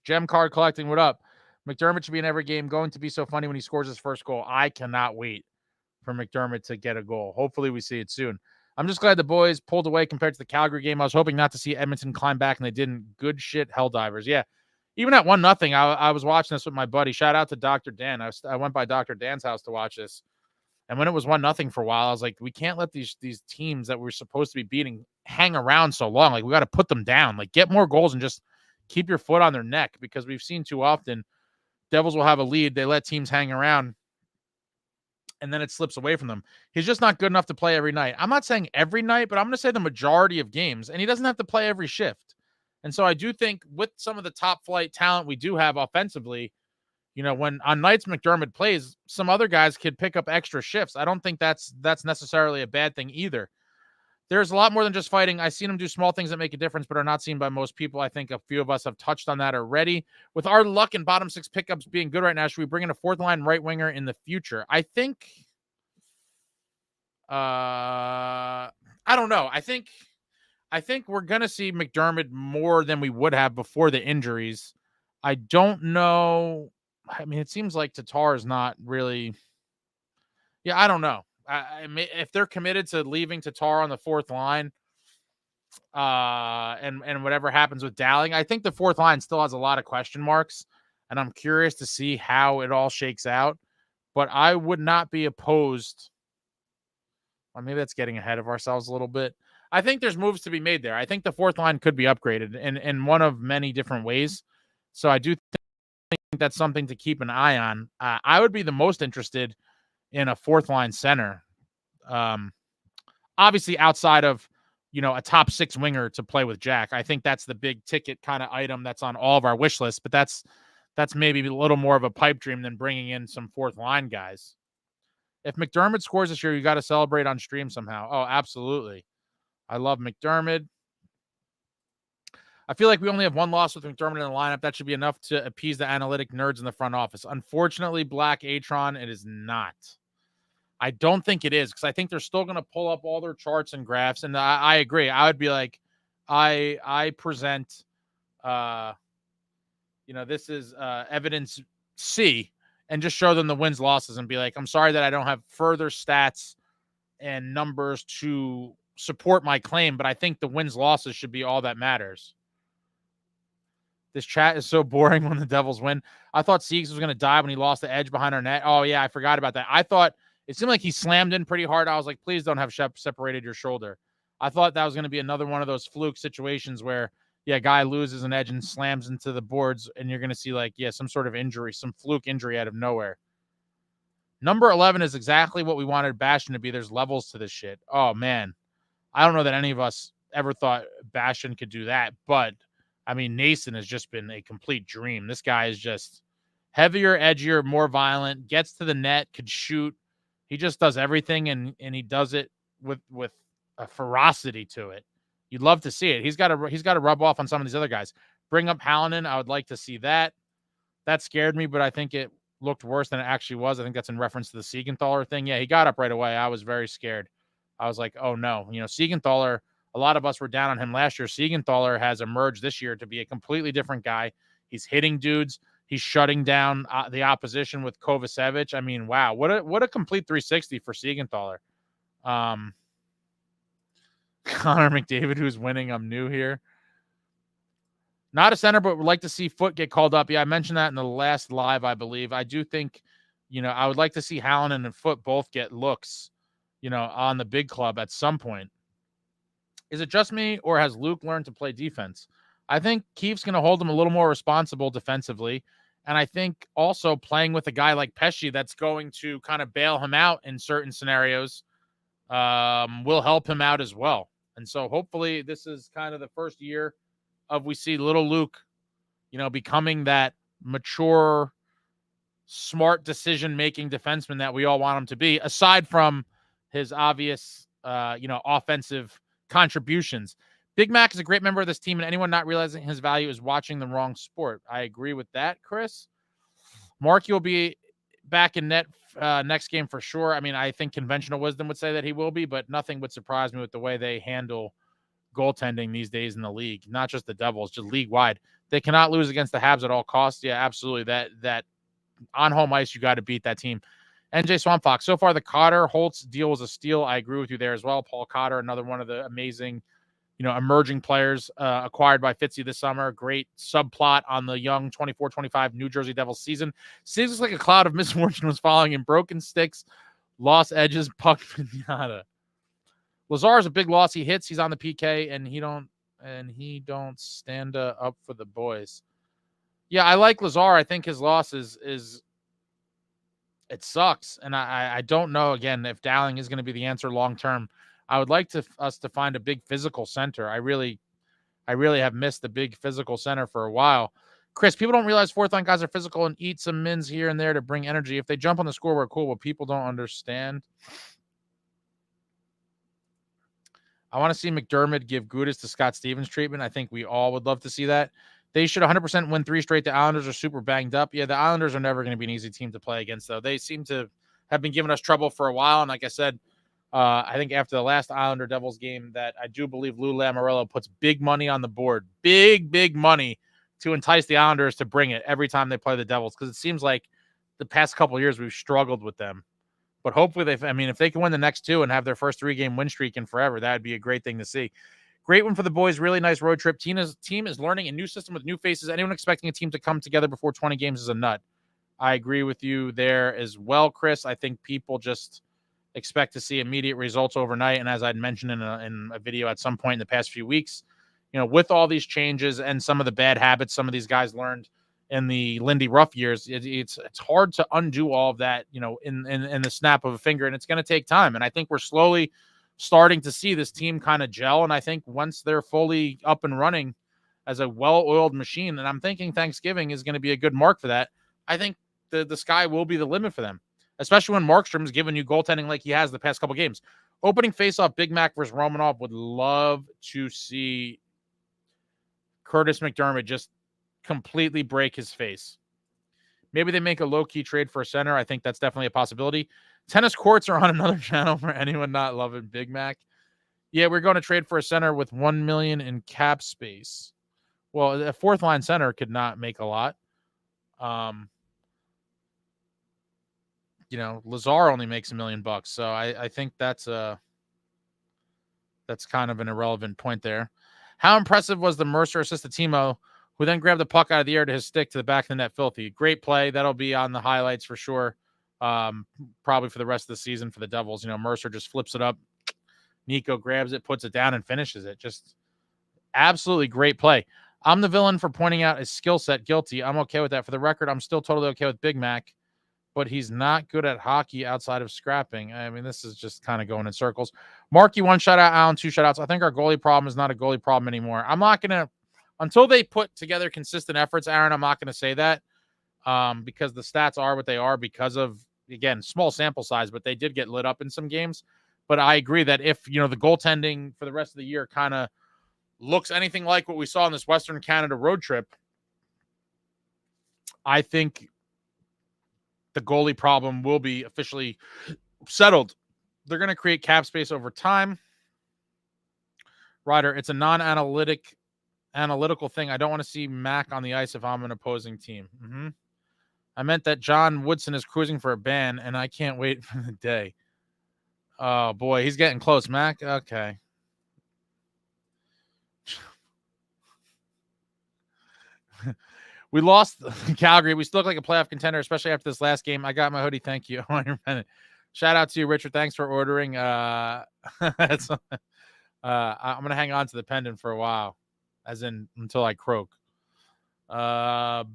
Gem card collecting, what up? MacDermid should be in every game. Going to be so funny when he scores his first goal. I cannot wait for MacDermid to get a goal. Hopefully we see it soon. I'm just glad the boys pulled away compared to the Calgary game. I was hoping not to see Edmonton climb back, and they didn't. Good shit, Helldivers. Yeah. Even at 1-0, I was watching this with my buddy. Shout out to Dr. Dan. I went by Dr. Dan's house to watch this. And when it was 1-0 for a while, I was like, we can't let these teams that we're supposed to be beating hang around so long. Like, we got to put them down. Like, get more goals and just keep your foot on their neck, because we've seen too often Devils will have a lead. They let teams hang around, and then it slips away from them. He's just not good enough to play every night. I'm not saying every night, but I'm going to say the majority of games. And he doesn't have to play every shift. And so I do think with some of the top flight talent we do have offensively, when on nights MacDermid plays, some other guys could pick up extra shifts. I don't think that's necessarily a bad thing either. There's a lot more than just fighting. I've seen him do small things that make a difference, but are not seen by most people. I think a few of us have touched on that already. With our luck and bottom six pickups being good right now, should we bring in a fourth line right winger in the future? I think, I don't know. I think we're going to see MacDermid more than we would have before the injuries. I don't know. I mean, it seems like Tatar is not really. Yeah, I don't know. If they're committed to leaving Tatar on the fourth line, and whatever happens with Dowling, I think the fourth line still has a lot of question marks, and I'm curious to see how it all shakes out. But I would not be opposed. Well, maybe that's getting ahead of ourselves a little bit. I think there's moves to be made there. I think the fourth line could be upgraded in one of many different ways. So I do think that's something to keep an eye on. I would be the most interested in a fourth line center. Obviously outside of, a top six winger to play with Jack. I think that's the big ticket kind of item that's on all of our wish lists, but that's maybe a little more of a pipe dream than bringing in some fourth line guys. If MacDermid scores this year, you got to celebrate on stream somehow. Oh, absolutely. I love MacDermid. I feel like we only have one loss with MacDermid in the lineup. That should be enough to appease the analytic nerds in the front office. Unfortunately, Black Atron, it is not. I don't think it is, because I think they're still going to pull up all their charts and graphs. And I agree. I would be like, I present, this is evidence C. and just show them the wins, losses, and be like, I'm sorry that I don't have further stats and numbers to support my claim, but I think the wins, losses should be all that matters. This chat is so boring when the Devils win. I thought Siegs was going to die when he lost the edge behind our net. Oh, yeah, I forgot about that. I thought it seemed like he slammed in pretty hard. I was like, please don't have separated your shoulder. I thought that was going to be another one of those fluke situations where, yeah, guy loses an edge and slams into the boards, and you're going to see, like, yeah, some sort of injury, some fluke injury out of nowhere. Number 11 is exactly what we wanted Bastion to be. There's levels to this shit. Oh, man. I don't know that any of us ever thought Bastion could do that, but I mean, Nason has just been a complete dream. This guy is just heavier, edgier, more violent, gets to the net, could shoot. He just does everything, and he does it with a ferocity to it. You'd love to see it. He's got to rub off on some of these other guys. Bring up Hallinan. I would like to see that. That scared me, but I think it looked worse than it actually was. I think that's in reference to the Siegenthaler thing. Yeah, he got up right away. I was very scared. I was like, oh, no. You know, Siegenthaler, a lot of us were down on him last year. Siegenthaler has emerged this year to be a completely different guy. He's hitting dudes. He's shutting down the opposition with Kovacevic. I mean, wow, what a complete 360 for Siegenthaler. Connor McDavid, who's winning. I'm new here. Not a center, but would like to see Foote get called up. Yeah, I mentioned that in the last live, I believe. I do think, you know, I would like to see Hallinan and Foote both get looks, you know, on the big club at some point. Is it just me, or has Luke learned to play defense? I think Keefe's going to hold him a little more responsible defensively. And I think also playing with a guy like Pesce that's going to kind of bail him out in certain scenarios will help him out as well. And so hopefully this is kind of the first year of we see little Luke, you know, becoming that mature, smart decision-making defenseman that we all want him to be, aside from his obvious, you know, offensive contributions. Big Mac is a great member of this team, and anyone not realizing his value is watching the wrong sport. I agree with that, Chris. Markey will be back in net next game for sure. I mean, I think conventional wisdom would say that he will be, but nothing would surprise me with the way they handle goaltending these days in the league. Not just the Devils, just league-wide. They cannot lose against the Habs at all costs. Yeah, absolutely. That on home ice, you got to beat that team. NJ Swamp Fox. So far, the Cotter Holtz deal was a steal. I agree with you there as well. Paul Cotter, another one of the amazing, you know, emerging players acquired by Fitzy this summer. Great subplot on the young 24-25 New Jersey Devils season. Seems like a cloud of misfortune was following in broken sticks, lost edges, puck pinata. Lazar is a big loss. He hits. He's on the PK, and he don't stand up for the boys. Yeah, I like Lazar. I think his loss is it sucks, and I don't know again if Dowling is going to be the answer long term. I would like us to find a big physical center. I really have missed the big physical center for a while. Chris, people don't realize fourth line guys are physical and eat some mins here and there to bring energy. If they jump on the scoreboard, cool, but people don't understand. I want to see MacDermid give Gudas to Scott Stevens treatment. I think we all would love to see that. They should 100% win 3 straight. The Islanders are super banged up. Yeah, the Islanders are never going to be an easy team to play against, though. They seem to have been giving us trouble for a while. And like I said, I think after the last Islander Devils game that I do believe Lou Lamoriello puts big money on the board. Big money to entice the Islanders to bring it every time they play the Devils, because it seems like the past couple of years we've struggled with them. But hopefully, if they can win the next 2 and have their first 3-game win streak in forever, that would be a great thing to see. Great one for the boys. Really nice road trip. Tina's team is learning a new system with new faces. Anyone expecting a team to come together before 20 games is a nut. I agree with you there as well, Chris. I think people just expect to see immediate results overnight. And as I'd mentioned in a video at some point in the past few weeks, you know, with all these changes and some of the bad habits some of these guys learned in the Lindy Ruff years, it's hard to undo all of that, you know, in the snap of a finger, and it's going to take time. And I think we're slowly starting to see this team kind of gel. And I think once they're fully up and running as a well-oiled machine, and I'm thinking Thanksgiving is going to be a good mark for that, I think the sky will be the limit for them, especially when Markstrom's giving you goaltending like he has the past couple games. Opening faceoff, Big Mac versus Romanov. Would love to see Curtis MacDermid just completely break his face. Maybe they make a low-key trade for a center. I think that's definitely a possibility. Tennis courts are on another channel for anyone not loving Big Mac. Yeah, we're going to trade for a center with $1 million in cap space. Well, a fourth line center could not make a lot. Lazar only makes $1 million. So I think that's kind of an irrelevant point there. How impressive was the Mercer assist to Timo, who then grabbed the puck out of the air to his stick to the back of the net? Filthy. Great play. That'll be on the highlights for sure. Probably for the rest of the season for the Devils. Mercer just flips it up. Nico grabs it, puts it down, and finishes it. Just absolutely great play. I'm the villain for pointing out his skill set. Guilty. I'm okay with that. For the record, I'm still totally okay with Big Mac, but he's not good at hockey outside of scrapping. I mean, this is just kind of going in circles. Marky, 1 shutout. Allen, 2 shutouts. I think our goalie problem is not a goalie problem anymore. I'm not going to, until they put together consistent efforts, Aaron, I'm not going to say that because the stats are what they are because of, again, small sample size, but they did get lit up in some games. But I agree that if, the goaltending for the rest of the year kind of looks anything like what we saw in this Western Canada road trip, I think the goalie problem will be officially settled. They're going to create cap space over time. Ryder, it's a non-analytical thing. I don't want to see Mac on the ice if I'm an opposing team. I meant that John Woodson is cruising for a ban, and I can't wait for the day. Oh, boy, he's getting close, Mac. Okay. We lost Calgary. We still look like a playoff contender, especially after this last game. I got my hoodie. Thank you. Shout out to you, Richard. Thanks for ordering. I'm going to hang on to the pendant for a while, as in until I croak. John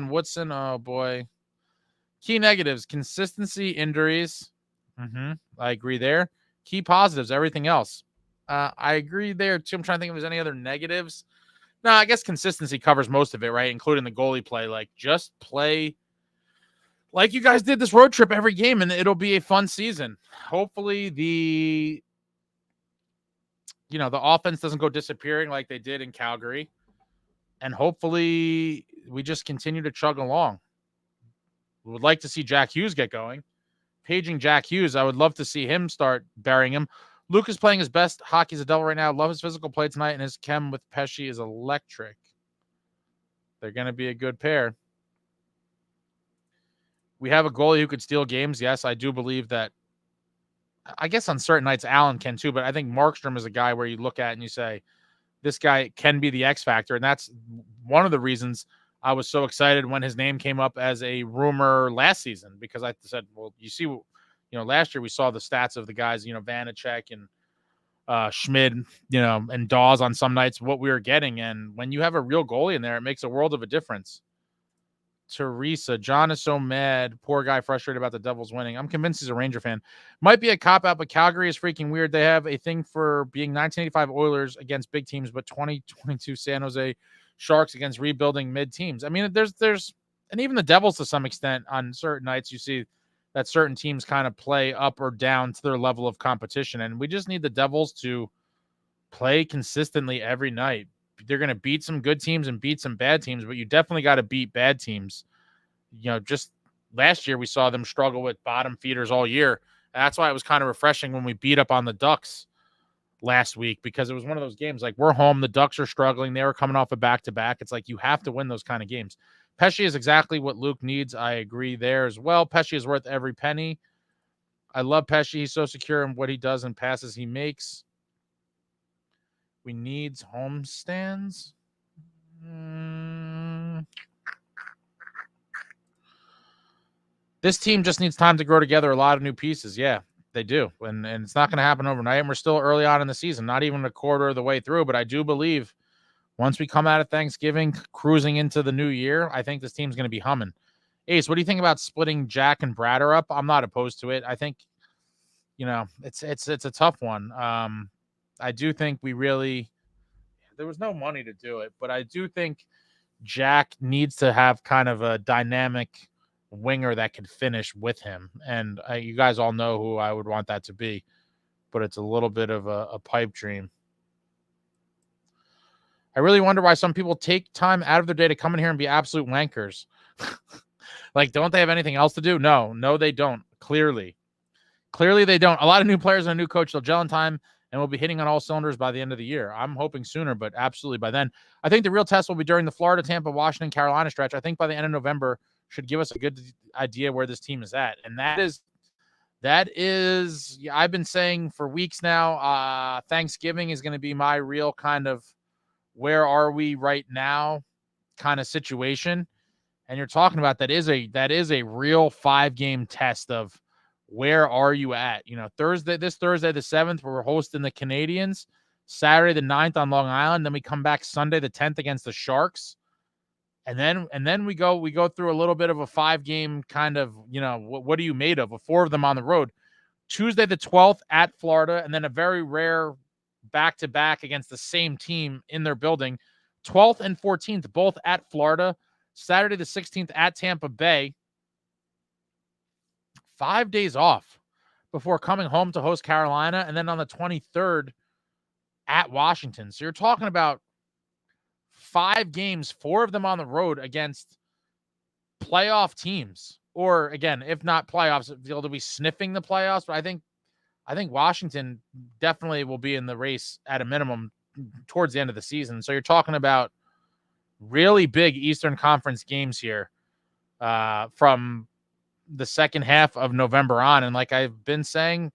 Woodson. Oh, boy. Key negatives, consistency, injuries. I agree there. Key positives, everything else. I agree there, too. I'm trying to think if there's any other negatives. No, I guess consistency covers most of it, right? Including the goalie play. Like, just play like you guys did this road trip every game, and it'll be a fun season. Hopefully the offense doesn't go disappearing like they did in Calgary. And hopefully we just continue to chug along. We would like to see Jack Hughes get going. Paging Jack Hughes, I would love to see him start burying him. Luke is playing his best hockey as a Devil right now. Love his physical play tonight, and his chem with Pesci is electric. They're going to be a good pair. We have a goalie who could steal games. Yes, I do believe that. I guess on certain nights, Allen can too, but I think Markstrom is a guy where you look at and you say, this guy can be the X factor. And that's one of the reasons I was so excited when his name came up as a rumor last season, because I said, well, you see, last year we saw the stats of the guys, Vanacek and Schmid, and Dawes on some nights, what we were getting. And when you have a real goalie in there, it makes a world of a difference. Teresa, John is so mad. Poor guy, frustrated about the Devils winning. I'm convinced he's a Ranger fan. Might be a cop-out, but Calgary is freaking weird. They have a thing for being 1985 Oilers against big teams, but 2022 San Jose Sharks against rebuilding mid teams. I mean, there's, and even the Devils to some extent on certain nights, you see that certain teams kind of play up or down to their level of competition. And we just need the Devils to play consistently every night. They're going to beat some good teams and beat some bad teams, but you definitely got to beat bad teams. Just last year we saw them struggle with bottom feeders all year. And that's why it was kind of refreshing when we beat up on the Ducks last week, because it was one of those games like, we're home, the Ducks are struggling, they were coming off a back-to-back. It's like you have to win those kind of games. Pesci is exactly what Luke needs. I agree there as well. Pesci is worth every penny. I love Pesci. He's so secure in what he does and passes he makes. We need homestands. This team just needs time to grow together. A lot of new pieces. Yeah, they do. And it's not going to happen overnight. And we're still early on in the season, not even a quarter of the way through. But I do believe once we come out of Thanksgiving, cruising into the new year, I think this team's going to be humming. Ace, what do you think about splitting Jack and Bratter up? I'm not opposed to it. I think, it's a tough one. I do think there was no money to do it, but I do think Jack needs to have kind of a dynamic winger that can finish with him. And you guys all know who I would want that to be, but it's a little bit of a pipe dream. I really wonder why some people take time out of their day to come in here and be absolute wankers. Like, don't they have anything else to do? No, they don't. Clearly they don't. A lot of new players and a new coach, they'll gel in time and we'll be hitting on all cylinders by the end of the year. I'm hoping sooner, but absolutely by then. I think the real test will be during the Florida, Tampa, Washington, Carolina stretch. I think by the end of November, should give us a good idea where this team is at. And that is, I've been saying for weeks now, Thanksgiving is going to be my real kind of where are we right now kind of situation. And you're talking about that is a real 5-game test of where are you at? This Thursday, the 7th, we're hosting the Canadians. Saturday, the 9th on Long Island. Then we come back Sunday, the 10th against the Sharks. And then we go through a little bit of a 5-game kind of, what are you made of? 4 of them on the road. Tuesday, the 12th at Florida, and then a very rare back-to-back against the same team in their building. 12th and 14th, both at Florida. Saturday, the 16th at Tampa Bay. 5 days off before coming home to host Carolina, and then on the 23rd at Washington. So you're talking about 5 games, 4 of them on the road against playoff teams. Or again, if not playoffs, they'll be sniffing the playoffs. But I think Washington definitely will be in the race at a minimum towards the end of the season. So you're talking about really big Eastern Conference games here from the second half of November on. And like I've been saying,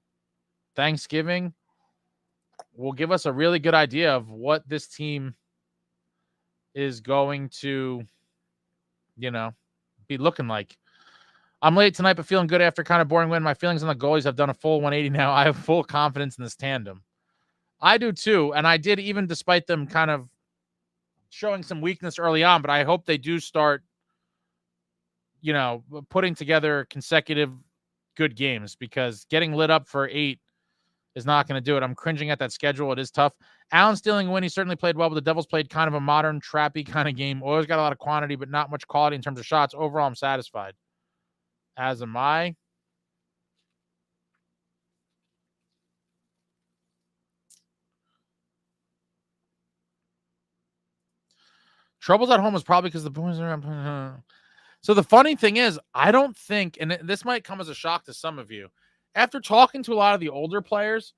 Thanksgiving will give us a really good idea of what this team is going to, be looking like. I'm late tonight, but feeling good after kind of boring win. My feelings on the goalies have done a full 180 now. I have full confidence in this tandem. I do too, and I did even despite them kind of showing some weakness early on, but I hope they do start, putting together consecutive good games, because getting lit up for 8 is not going to do it. I'm cringing at that schedule. It is tough. Allen stealing a win. He certainly played well, but the Devils played kind of a modern, trappy kind of game. Oilers got a lot of quantity, but not much quality in terms of shots. Overall, I'm satisfied. As am I. Troubles at home is probably because the boys are. So the funny thing is, I don't think, and this might come as a shock to some of you, after talking to a lot of the older players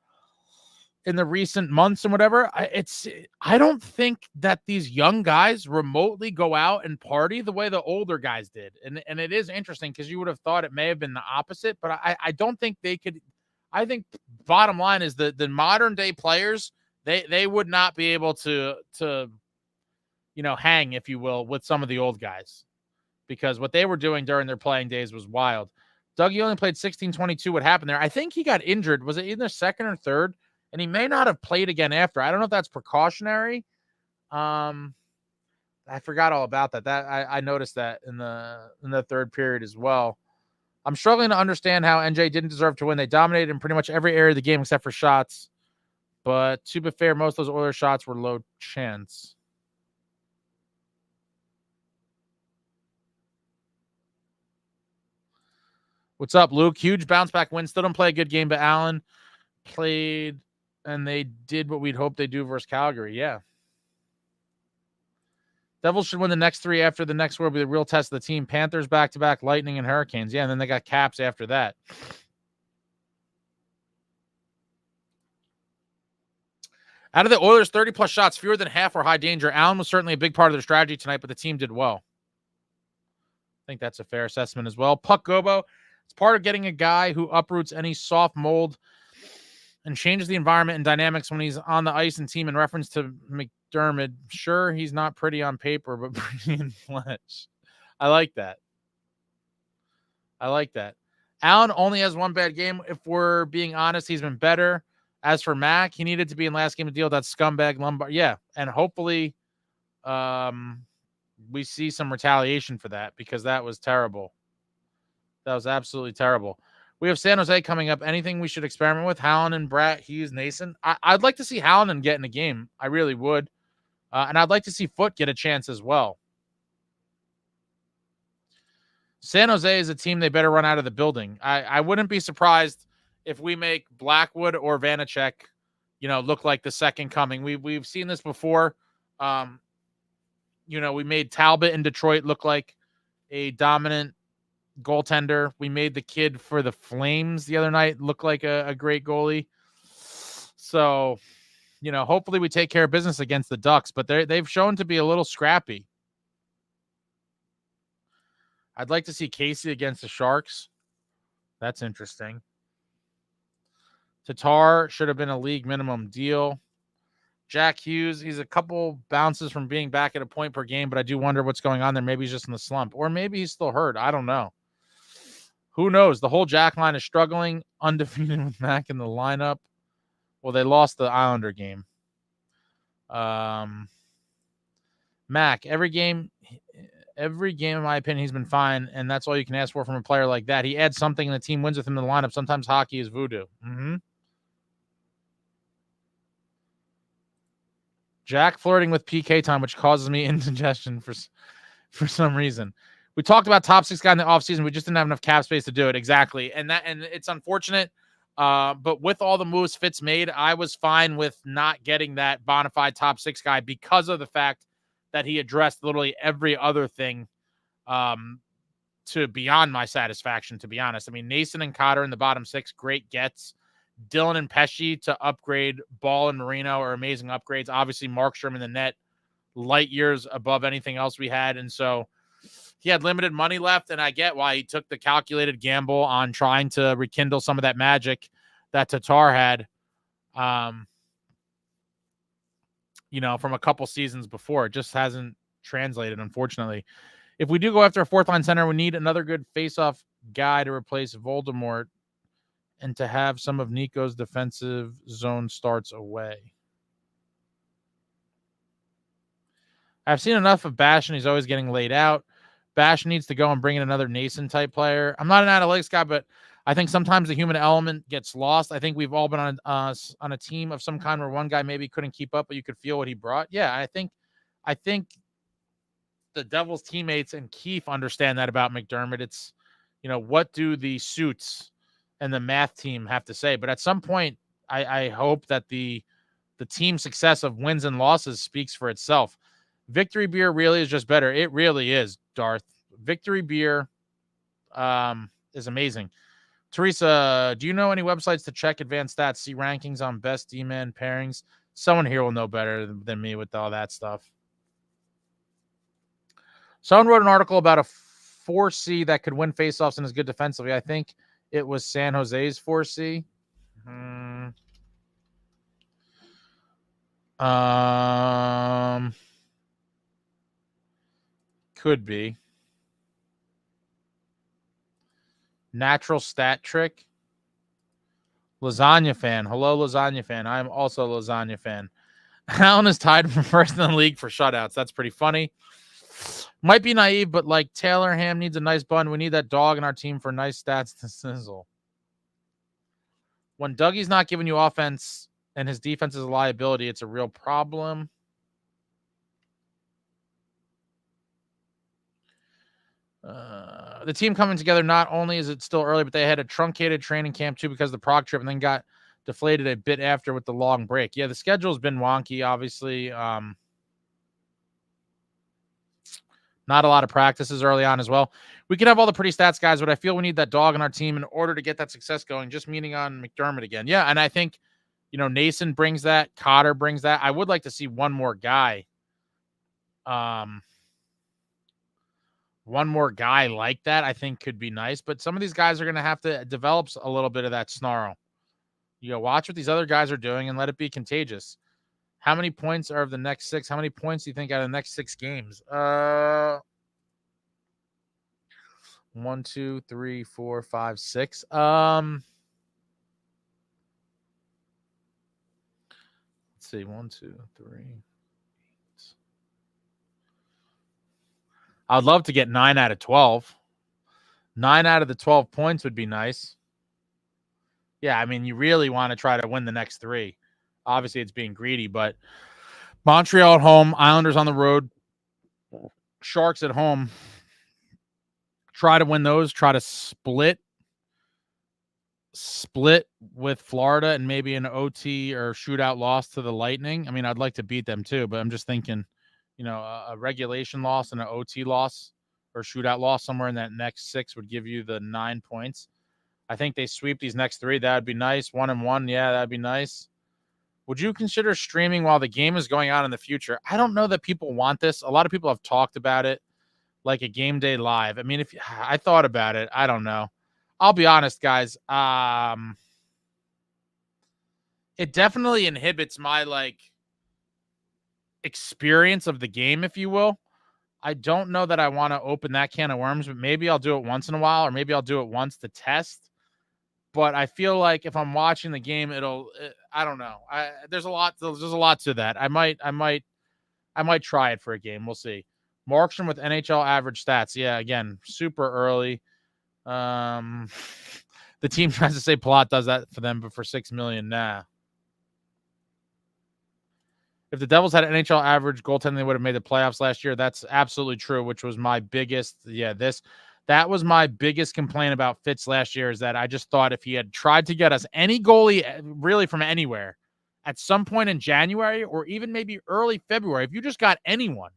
in the recent months and whatever, I don't think that these young guys remotely go out and party the way the older guys did. And it is interesting because you would have thought it may have been the opposite, but I don't think they could. I think bottom line is the modern day players, they would not be able to hang, if you will, with some of the old guys, because what they were doing during their playing days was wild. Dougie only played 16-22. What happened there? I think he got injured. Was it either second or third? And he may not have played again after. I don't know if that's precautionary. I forgot all about that. I noticed that in the third period as well. I'm struggling to understand how NJ didn't deserve to win. They dominated in pretty much every area of the game except for shots. But to be fair, most of those Oilers shots were low chance. What's up, Luke? Huge bounce back win. Still don't play a good game, but Allen played, and they did what we'd hope they do versus Calgary. Yeah. Devils should win the next 3 after the next will be the real test of the team. Panthers back-to-back, Lightning and Hurricanes. Yeah, and then they got Caps after that. Out of the Oilers' 30-plus shots, fewer than half were high danger. Allen was certainly a big part of their strategy tonight, but the team did well. I think that's a fair assessment as well. Puck Gobo, it's part of getting a guy who uproots any soft mold and changes the environment and dynamics when he's on the ice and team. In reference to MacDermid, sure, he's not pretty on paper, but pretty in flesh. I like that. Allen only has 1 bad game. If we're being honest, he's been better. As for Mac, he needed to be in last game to deal with that scumbag Lombard. Yeah, and hopefully we see some retaliation for that, because that was terrible. That was absolutely terrible. We have San Jose coming up. Anything we should experiment with? Hallinan, Bratt, Hughes, Nason. I'd like to see Hallinan get in a game. I really would. And I'd like to see Foote get a chance as well. San Jose is a team they better run out of the building. I wouldn't be surprised if we make Blackwood or Vanacek, look like the second coming. We've seen this before. We made Talbot in Detroit look like a dominant goaltender. We made the kid for the Flames the other night look like a great goalie. So, hopefully we take care of business against the Ducks, but they've shown to be a little scrappy. I'd like to see Casey against the Sharks. That's interesting. Tatar should have been a league minimum deal. Jack Hughes, he's a couple bounces from being back at a point per game, but I do wonder what's going on there. Maybe he's just in the slump, or maybe he's still hurt. I don't know. Who knows? The whole Jack line is struggling, undefeated with Mac in the lineup. Well, they lost the Islander game. Mac, every game, in my opinion, he's been fine, and that's all you can ask for from a player like that. He adds something, and the team wins with him in the lineup. Sometimes hockey is voodoo. Jack flirting with PK time, which causes me indigestion for some reason. We talked about top 6 guy in the offseason. We just didn't have enough cap space to do it. Exactly. And it's unfortunate. But with all the moves Fitz made, I was fine with not getting that bona fide top 6 guy because of the fact that he addressed literally every other thing to beyond my satisfaction, to be honest. I mean, Nason and Cotter in the bottom 6, great gets. Dylan and Pesci to upgrade. Ball and Marino are amazing upgrades. Obviously, Markstrom in the net, light years above anything else we had. And so he had limited money left, and I get why he took the calculated gamble on trying to rekindle some of that magic that Tatar had, from a couple seasons before. It just hasn't translated, unfortunately. If we do go after a fourth-line center, we need another good face-off guy to replace Voldemort and to have some of Nico's defensive zone starts away. I've seen enough of Bash, and he's always getting laid out. Bash needs to go and bring in another Nason-type player. I'm not an analytics guy, but I think sometimes the human element gets lost. I think we've all been on a team of some kind where one guy maybe couldn't keep up, but you could feel what he brought. Yeah, I think the Devils teammates and Keefe understand that about MacDermid. It's, what do the suits and the math team have to say? But at some point, I hope that the team success of wins and losses speaks for itself. Victory beer really is just better. It really is, Darth. Victory beer is amazing. Teresa, do you know any websites to check advanced stats, see rankings on best D-man pairings? Someone here will know better than me with all that stuff. Someone wrote an article about a 4C that could win faceoffs and is good defensively. I think it was San Jose's 4C. Could be. Natural stat trick. Lasagna fan. Hello, lasagna fan. I'm also a lasagna fan. Allen is tied for first in the league for shutouts. That's pretty funny. Might be naive, but like Taylor Ham needs a nice bun. We need that dog in our team for nice stats to sizzle. When Dougie's not giving you offense and his defense is a liability, it's a real problem. The team coming together, not only is it still early, but they had a truncated training camp too because of the Prague trip and then got deflated a bit after with the long break. Yeah, the schedule's been wonky, obviously. Not a lot of practices early on as well. We could have all the pretty stats, guys, but I feel we need that dog in our team in order to get that success going. Just meaning on MacDermid again. Yeah, and I think, Nason brings that. Cotter brings that. I would like to see one more guy. One more guy like that, I think, could be nice. But some of these guys are going to have to develop a little bit of that snarl. Watch what these other guys are doing and let it be contagious. How many points are of the next 6? How many points do you think out of the next 6 games? 1, 2, 3, 4, 5, 6. Let's see. 1, 2, 3. I'd love to get 9 out of 12. 9 out of the 12 points would be nice. Yeah, I mean, you really want to try to win the next 3. Obviously, it's being greedy, but Montreal at home, Islanders on the road, Sharks at home. Try to win those. Try to split with Florida and maybe an OT or shootout loss to the Lightning. I mean, I'd like to beat them too, but I'm just thinking, a regulation loss and an OT loss or shootout loss somewhere in that next 6 would give you the 9 points. I think they sweep these next 3. That'd be nice. 1-1. Yeah, that'd be nice. Would you consider streaming while the game is going on in the future? I don't know that people want this. A lot of people have talked about it. like a game day live. I mean, if I thought about it, I don't know. I'll be honest, guys. It definitely inhibits my like experience of the game, if you will. I don't know that I want to open that can of worms, but maybe I'll do it once in a while, or maybe I'll do it once to test. But I feel like if I'm watching the game, I don't know. There's a lot to that. I might try it for a game. We'll see. Markstrom with NHL average stats. Yeah, again, super early. The team tries to say Palat does that for them, but for $6 million, nah. If the Devils had an NHL average goaltending, they would have made the playoffs last year. That's absolutely true, which was my biggest. That was my biggest complaint about Fitz last year, is that I just thought if he had tried to get us any goalie really from anywhere at some point in January or even maybe early February, if you just got anyone,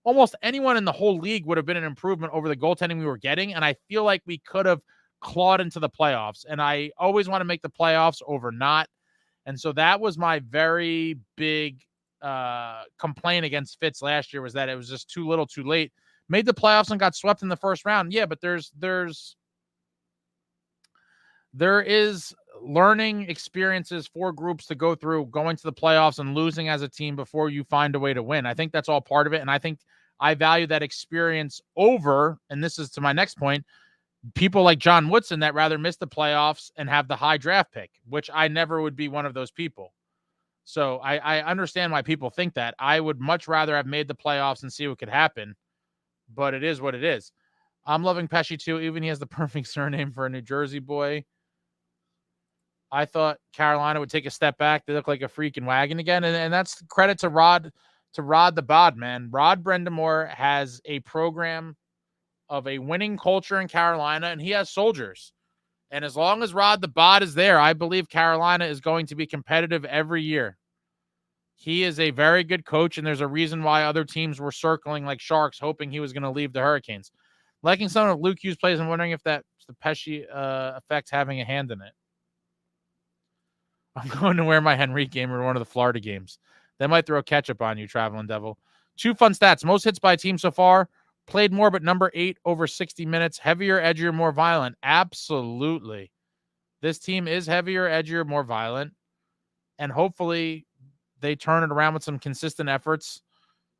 almost anyone in the whole league would have been an improvement over the goaltending we were getting. And I feel like we could have clawed into the playoffs. And I always want to make the playoffs over not. And so that was my very big complaint against Fitz last year, was that it was just too little too late. Made the playoffs and got swept in the first round. Yeah, but there is learning experiences for groups to go through, going to the playoffs and losing as a team before you find a way to win. I think that's all part of it. And I think I value that experience over, and this is to my next point, people like John Woodson that rather miss the playoffs and have the high draft pick, which I never would be one of those people. So I understand why people think that. I would much rather have made the playoffs and see what could happen, but it is what it is. I'm loving Pesci too. Even he has the perfect surname for a New Jersey boy. I thought Carolina would take a step back. They look like a freaking wagon again. And that's credit to Rod the Bod, man. Rod Brendamore has a program of a winning culture in Carolina, and he has soldiers. And as long as Rod the Bod is there, I believe Carolina is going to be competitive every year. He is a very good coach, and there's a reason why other teams were circling like sharks, hoping he was going to leave the Hurricanes. Liking some of Luke Hughes plays and wondering if that's the Pesci effect having a hand in it. I'm going to wear my Henrique game or one of the Florida games. They might throw ketchup on you, Traveling Devil. 2 fun stats. Most hits by a team so far. Played more, but number 8 over 60 minutes. Heavier, edgier, more violent. Absolutely. This team is heavier, edgier, more violent. And hopefully they turn it around with some consistent efforts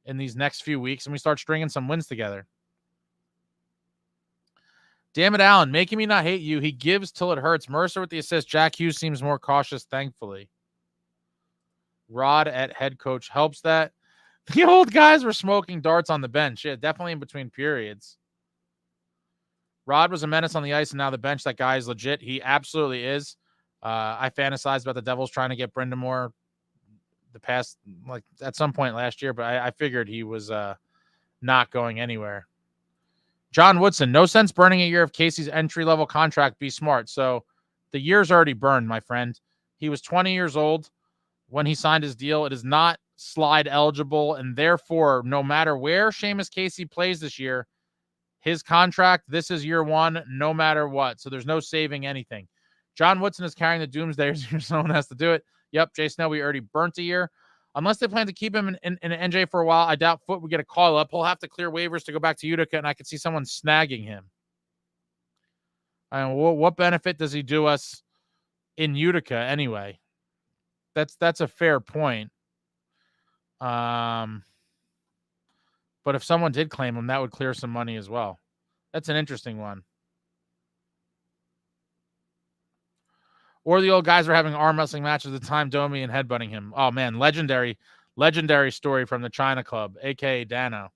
in these next few weeks and we start stringing some wins together. Damn it, Allen, making me not hate you. He gives till it hurts. Mercer with the assist. Jack Hughes seems more cautious, thankfully. Rod at head coach helps that. The old guys were smoking darts on the bench. Yeah, definitely in between periods. Rod was a menace on the ice, and now the bench, that guy is legit. He absolutely is. I fantasized about the Devils trying to get Brendamore the past, like at some point last year, but I figured he was not going anywhere. John Woodson, no sense burning a year of Casey's entry-level contract. Be smart. So the year's already burned, my friend. He was 20 years old when he signed his deal. It is not slide eligible, and therefore, no matter where Seamus Casey plays this year, his contract, this is year one, no matter what. So there's no saving anything. John Woodson is carrying the doomsdayers. Someone has to do it. Yep, Jay Snell, we already burnt a year. Unless they plan to keep him in NJ for a while, I doubt Foote would get a call up. He'll have to clear waivers to go back to Utica, and I could see someone snagging him. And what benefit does he do us in Utica anyway? That's a fair point. But if someone did claim him, that would clear some money as well. That's an interesting one. Or the old guys were having arm wrestling matches at the time, Domi and headbutting him. Oh, man, legendary story from the China Club, a.k.a. Dano.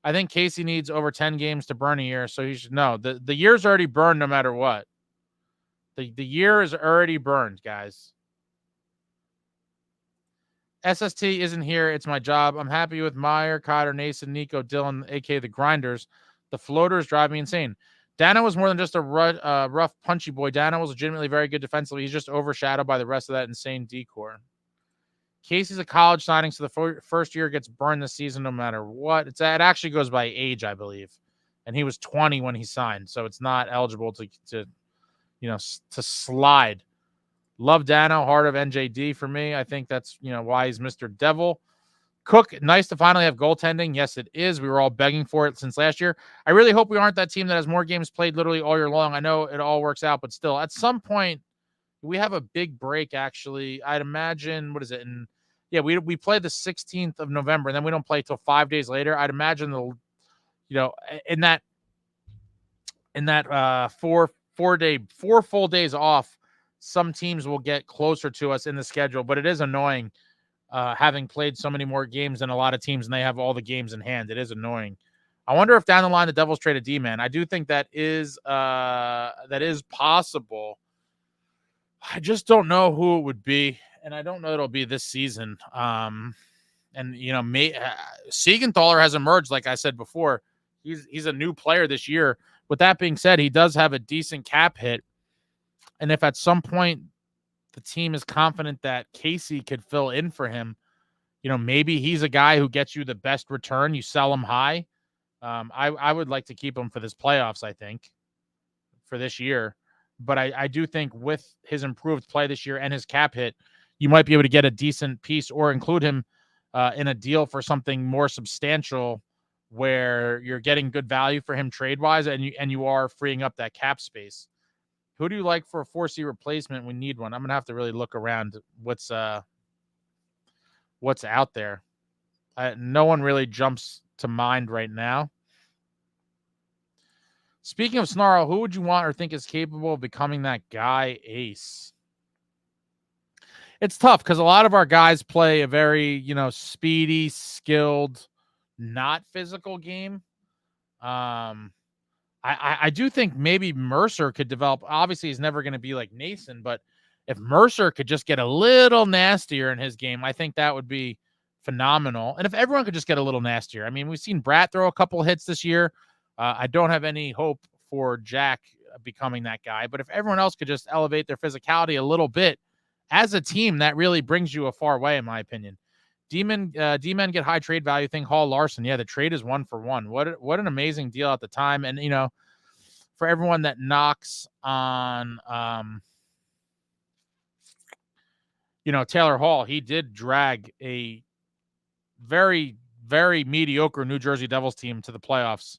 I think Casey needs over 10 games to burn a year, so he should know. The year's already burned no matter what. The year is already burned, guys. SST isn't here. It's my job. I'm happy with Meyer, Cotter, Nason, Nico, Dylan, a.k.a. the Grinders. The floaters drive me insane. Dano was more than just a rough, punchy boy. Dano was legitimately very good defensively. He's just overshadowed by the rest of that insane decor. Casey's a college signing, so the first year gets burned this season no matter what. It actually goes by age, I believe. And he was 20 when he signed, so it's not eligible to slide. Love Dano, heart of NJD for me. I think that's why he's Mr. Devil. Cook, nice to finally have goaltending. Yes, it is. We were all begging for it since last year. I really hope we aren't that team that has more games played literally all year long. I know it all works out, but still, at some point, we have a big break, actually. I'd imagine, what is it? And yeah, we play the 16th of November, and then we don't play till 5 days later. I'd imagine in that 4 full days off, some teams will get closer to us in the schedule, but it is annoying having played so many more games than a lot of teams and they have all the games in hand. It is annoying. I wonder if down the line the Devils trade a D-man. I do think that is possible. I just don't know who it would be, and I don't know it'll be this season. Siegenthaler has emerged, like I said before. He's a new player this year. With that being said, he does have a decent cap hit, and if at some point the team is confident that Casey could fill in for him, maybe he's a guy who gets you the best return. You sell him high. I would like to keep him for this playoffs, I think, for this year. But I do think with his improved play this year and his cap hit, you might be able to get a decent piece or include him in a deal for something more substantial where you're getting good value for him trade-wise and you are freeing up that cap space. Who do you like for a 4C replacement? We need one. I'm going to have to really look around what's out there. No one really jumps to mind right now. Speaking of Snarl, who would you want or think is capable of becoming that guy ace? It's tough because a lot of our guys play a very, speedy, skilled, not physical game. I do think maybe Mercer could develop. Obviously, he's never going to be like Nason, but if Mercer could just get a little nastier in his game, I think that would be phenomenal. And if everyone could just get a little nastier. I mean, we've seen Bratt throw a couple hits this year. I don't have any hope for Jack becoming that guy, but if everyone else could just elevate their physicality a little bit as a team, that really brings you a far way, in my opinion. D-men get high trade value thing. Hall Larson. Yeah, the trade is 1-for-1. What an amazing deal at the time. And, for everyone that knocks on, Taylor Hall, he did drag a very, very mediocre New Jersey Devils team to the playoffs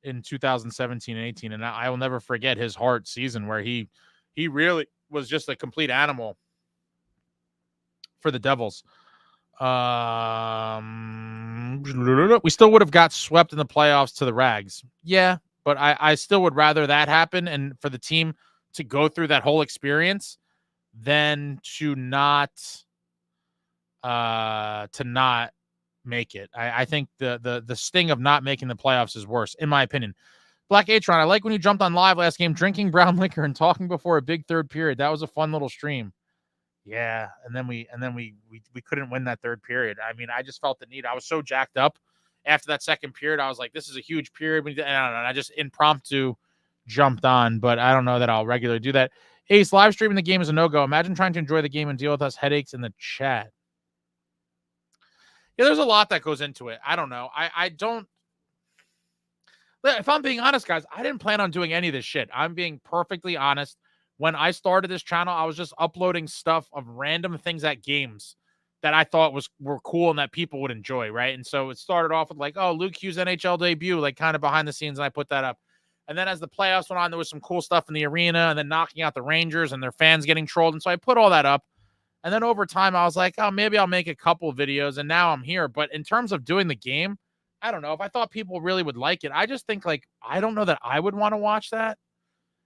in 2017 and 18. And I will never forget his Hart season where he really was just a complete animal for the Devils. We still would have got swept in the playoffs to the Rags. Yeah, but I still would rather that happen and for the team to go through that whole experience than to not make it. I think the sting of not making the playoffs is worse, in my opinion. Black Atron, I like when you jumped on live last game, drinking brown liquor and talking before a big third period. That was a fun little stream. Yeah, and then we couldn't win that third period. I mean, I just felt the need. I was so jacked up after that second period. I was like, this is a huge period. And I just impromptu jumped on, but I don't know that I'll regularly do that. Ace, live streaming the game is a no-go. Imagine trying to enjoy the game and deal with us headaches in the chat. Yeah, there's a lot that goes into it. I don't know. I don't. If I'm being honest, guys, I didn't plan on doing any of this shit. I'm being perfectly honest. When I started this channel, I was just uploading stuff of random things at games that I thought were cool and that people would enjoy, right? And so it started off with like, oh, Luke Hughes NHL debut, like kind of behind the scenes, and I put that up. And then as the playoffs went on, there was some cool stuff in the arena and then knocking out the Rangers and their fans getting trolled. And so I put all that up. And then over time, I was like, oh, maybe I'll make a couple of videos. And now I'm here. But in terms of doing the game, I don't know. If I thought people really would like it, I just think like, I don't know that I would want to watch that.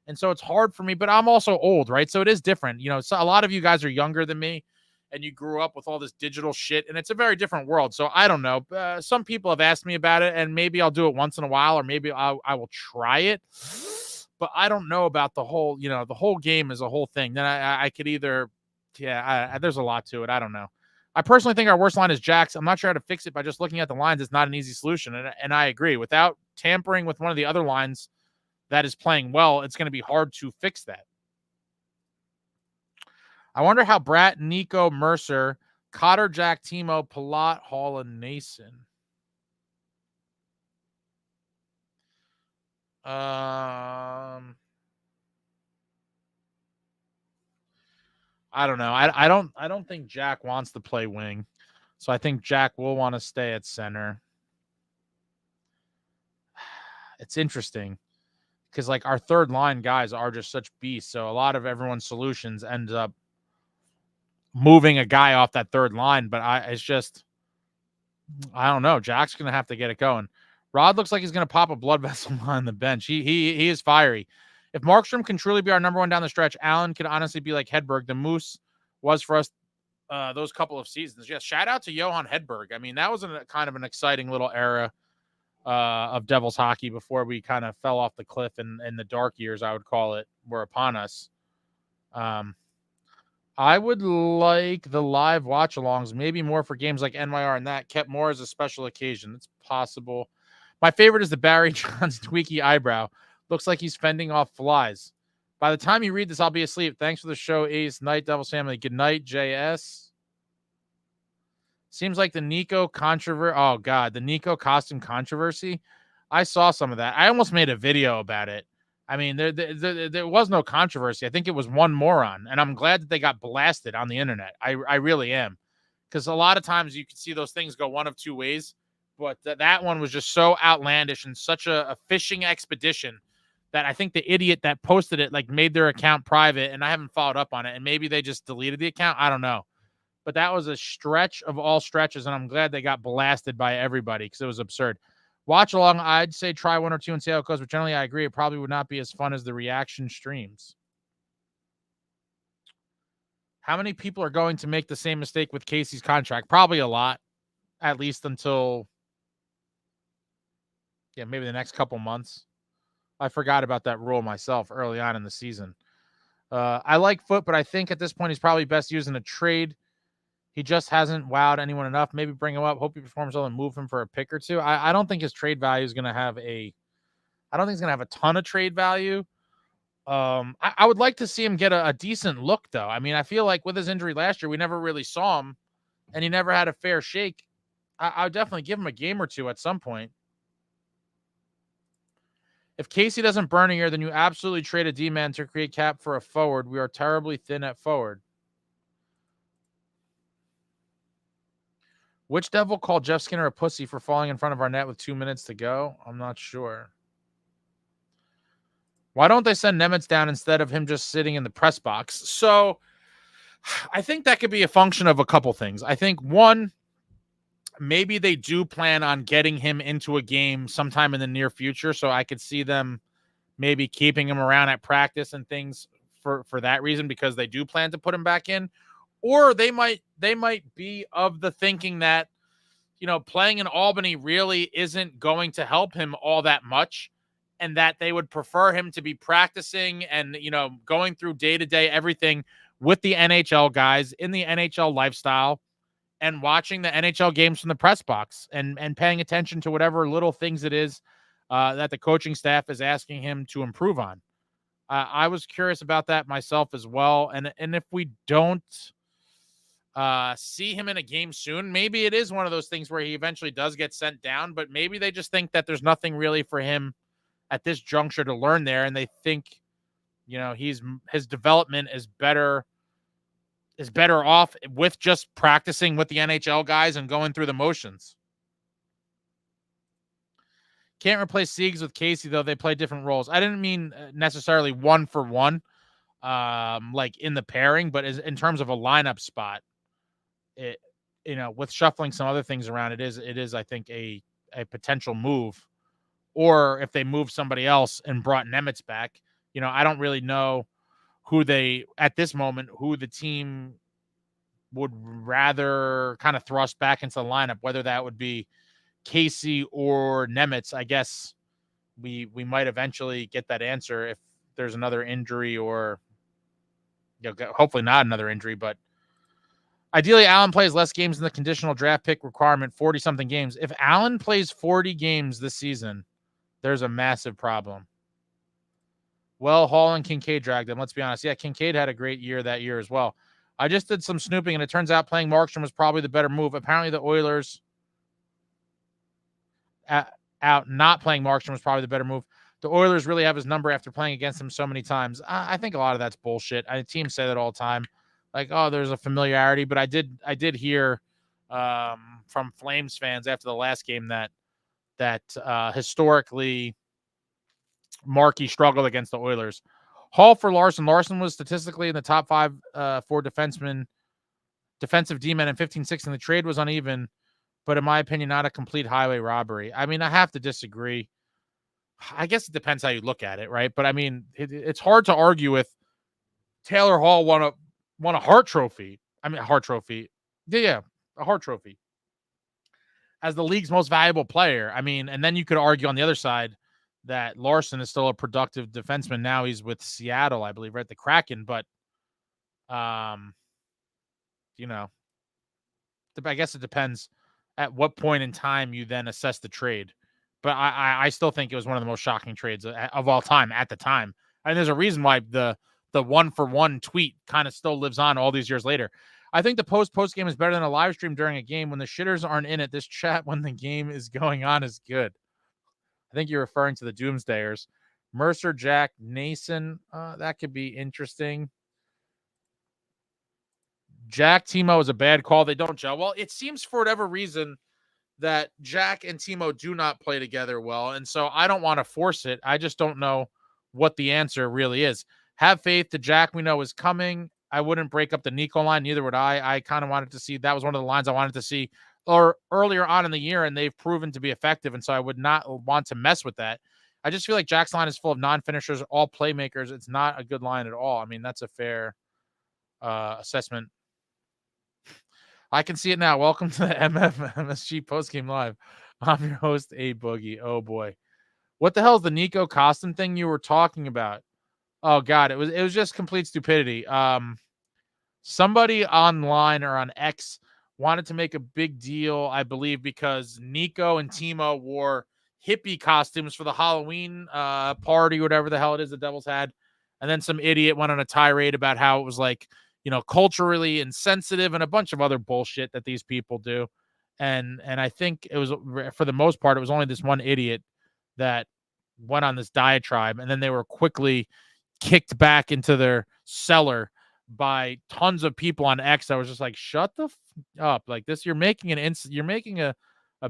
And so it's hard for me, but I'm also old, right? So it is different. So a lot of you guys are younger than me and you grew up with all this digital shit and it's a very different world. So I don't know. Some people have asked me about it and maybe I'll do it once in a while or maybe I will try it. But I don't know about the whole, the whole game is a whole thing. Then I could either, there's a lot to it. I don't know. I personally think our worst line is Jack's. I'm not sure how to fix it by just looking at the lines. It's not an easy solution. And I agree. Without tampering with one of the other lines that is playing well, it's going to be hard to fix that. I wonder how Bratt, Nico, Mercer, Cotter, Jack, Timo, Palat, Hall, and Nason. I don't know. I don't think Jack wants to play wing. So I think Jack will want to stay at center. It's interesting because like our third line guys are just such beasts. So a lot of everyone's solutions ends up moving a guy off that third line. But I don't know. Jack's going to have to get it going. Rod looks like he's going to pop a blood vessel on the bench. He is fiery. If Markstrom can truly be our number one down the stretch, Allen could honestly be like Hedberg. The Moose was for us those couple of seasons. Yeah, shout out to Johan Hedberg. I mean, that was kind of an exciting little era of Devils hockey before we kind of fell off the cliff and the dark years, I would call it, were upon us. I would like the live watch-alongs, maybe more for games like NYR and that, kept more as a special occasion. It's possible. My favorite is the Barry Johns tweaky eyebrow. Looks like he's fending off flies. By the time you read this, I'll be asleep. Thanks for the show, Ace. Night, Devils family. Good night, JS. Seems like the Nico controversy. Oh, God. The Nico costume controversy. I saw some of that. I almost made a video about it. I mean, there was no controversy. I think it was one moron. And I'm glad that they got blasted on the internet. I really am. Because a lot of times you can see those things go one of two ways. But that one was just so outlandish and such a fishing expedition that I think the idiot that posted it like made their account private, and I haven't followed up on it. And maybe they just deleted the account. I don't know. But that was a stretch of all stretches, and I'm glad they got blasted by everybody because it was absurd. Watch along, I'd say try one or two and see how it goes, but generally I agree it probably would not be as fun as the reaction streams. How many people are going to make the same mistake with Casey's contract? Probably a lot, at least until, maybe the next couple months. I forgot about that rule myself early on in the season. I like Foote, but I think at this point he's probably best used in a trade. He just hasn't wowed anyone enough. Maybe bring him up. Hope he performs well and move him for a pick or two. I don't think his trade value is going to have I don't think he's going to have a ton of trade value. I would like to see him get a decent look, though. I mean, I feel like with his injury last year, we never really saw him, and he never had a fair shake. I would definitely give him a game or two at some point. If Casey doesn't burn a year, then you absolutely trade a D-man to create cap for a forward. We are terribly thin at forward. Which Devil called Jeff Skinner a pussy for falling in front of our net with 2 minutes to go? I'm not sure. Why don't they send Nemitz down instead of him just sitting in the press box? So I think that could be a function of a couple things. I think, one, maybe they do plan on getting him into a game sometime in the near future. So I could see them maybe keeping him around at practice and things for that reason, because they do plan to put him back in. Or they might be of the thinking that, playing in Albany really isn't going to help him all that much, and that they would prefer him to be practicing and, going through day-to-day everything with the NHL guys in the NHL lifestyle and watching the NHL games from the press box and paying attention to whatever little things it is that the coaching staff is asking him to improve on. I was curious about that myself as well. And if we don't see him in a game soon, maybe it is one of those things where he eventually does get sent down, but maybe they just think that there's nothing really for him at this juncture to learn there. And they think, his development is better off with just practicing with the NHL guys and going through the motions. Can't replace Siegs with Casey, though. They play different roles. I didn't mean necessarily one for one, like in the pairing, but in terms of a lineup spot, with shuffling some other things around, it is, I think, a potential move. Or if they move somebody else and brought Nemitz back, I don't really know who the team would rather kind of thrust back into the lineup, whether that would be Casey or Nemitz. I guess we might eventually get that answer if there's another injury, or hopefully not another injury, but ideally Allen plays less games than the conditional draft pick requirement, 40-something games. If Allen plays 40 games this season, there's a massive problem. Well, Hall and Kincaid dragged him. Let's be honest. Yeah, Kincaid had a great year that year as well. I just did some snooping, and it turns out playing Markstrom was probably the better move. Apparently, the Oilers not playing Markstrom was probably the better move. The Oilers really have his number after playing against him so many times. I think a lot of that's bullshit. Teams say that all the time. Like, oh, there's a familiarity. But I did hear from Flames fans after the last game that historically Markey struggled against the Oilers. Hall for Larson. Larson was statistically in the top 5 for defensive D-men in 15-16. The trade was uneven, but in my opinion, not a complete highway robbery. I mean, I have to disagree. I guess it depends how you look at it, right? But I mean, it's hard to argue with Taylor Hall won a Hart Trophy. I mean, a Hart Trophy. Yeah, a Hart Trophy as the league's most valuable player. I mean, and then you could argue on the other side that Larson is still a productive defenseman. Now he's with Seattle, I believe, right? The Kraken. But, you know, I guess it depends at what point in time you then assess the trade. But I still think it was one of the most shocking trades of all time at the time. And there's a reason why the 1-for-1 tweet kind of still lives on all these years later. I think the post-game is better than a live stream during a game. When the shitters aren't in it, this chat when the game is going on is good. I think you're referring to the Doomsdayers. Mercer, Jack, Nason. That could be interesting. Jack, Timo is a bad call. They don't gel. Well, it seems for whatever reason that Jack and Timo do not play together well. And so I don't want to force it. I just don't know what the answer really is. Have faith to Jack. We know is coming. I wouldn't break up the Nico line. Neither would I. I kind of wanted to see. That was one of the lines I wanted to see or earlier on in the year, and they've proven to be effective. And so I would not want to mess with that. I just feel like Jack's line is full of non-finishers, all playmakers. It's not a good line at all. I mean, that's a fair assessment. I can see it now. Welcome to the MSG postgame live. I'm your host, A Boogie. Oh boy, what the hell is the Nico costume thing you were talking about? Oh god, it was just complete stupidity. Somebody online or on X wanted to make a big deal, I believe, because Nico and Timo wore hippie costumes for the Halloween party, whatever the hell it is the Devils had, and then some idiot went on a tirade about how it was like, culturally insensitive and a bunch of other bullshit that these people do. And I think it was, for the most part, it was only this one idiot that went on this diatribe, and then they were quickly kicked back into their cellar by tons of people on X that was just like, shut the up. Like this, you're making a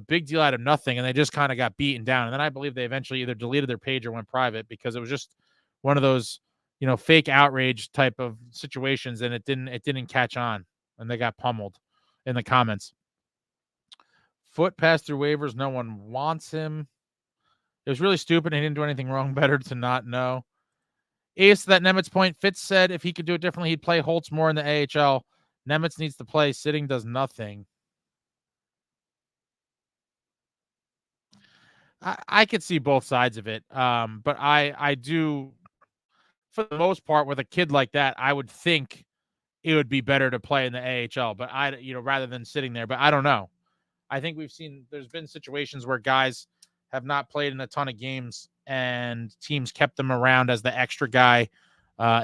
big deal out of nothing. And they just kind of got beaten down. And then I believe they eventually either deleted their page or went private because it was just one of those, fake outrage type of situations. And it didn't catch on, and they got pummeled in the comments. Foot passed through waivers. No one wants him. It was really stupid. He didn't do anything wrong. Better to not know. Ace, that Nemitz point, Fitz said if he could do it differently, he'd play Holtz more in the AHL. Nemitz needs to play. Sitting does nothing. I could see both sides of it. But I do, for the most part, with a kid like that, I would think it would be better to play in the AHL, but rather than sitting there. But I don't know. I think there's been situations where guys have not played in a ton of games and teams kept them around as the extra guy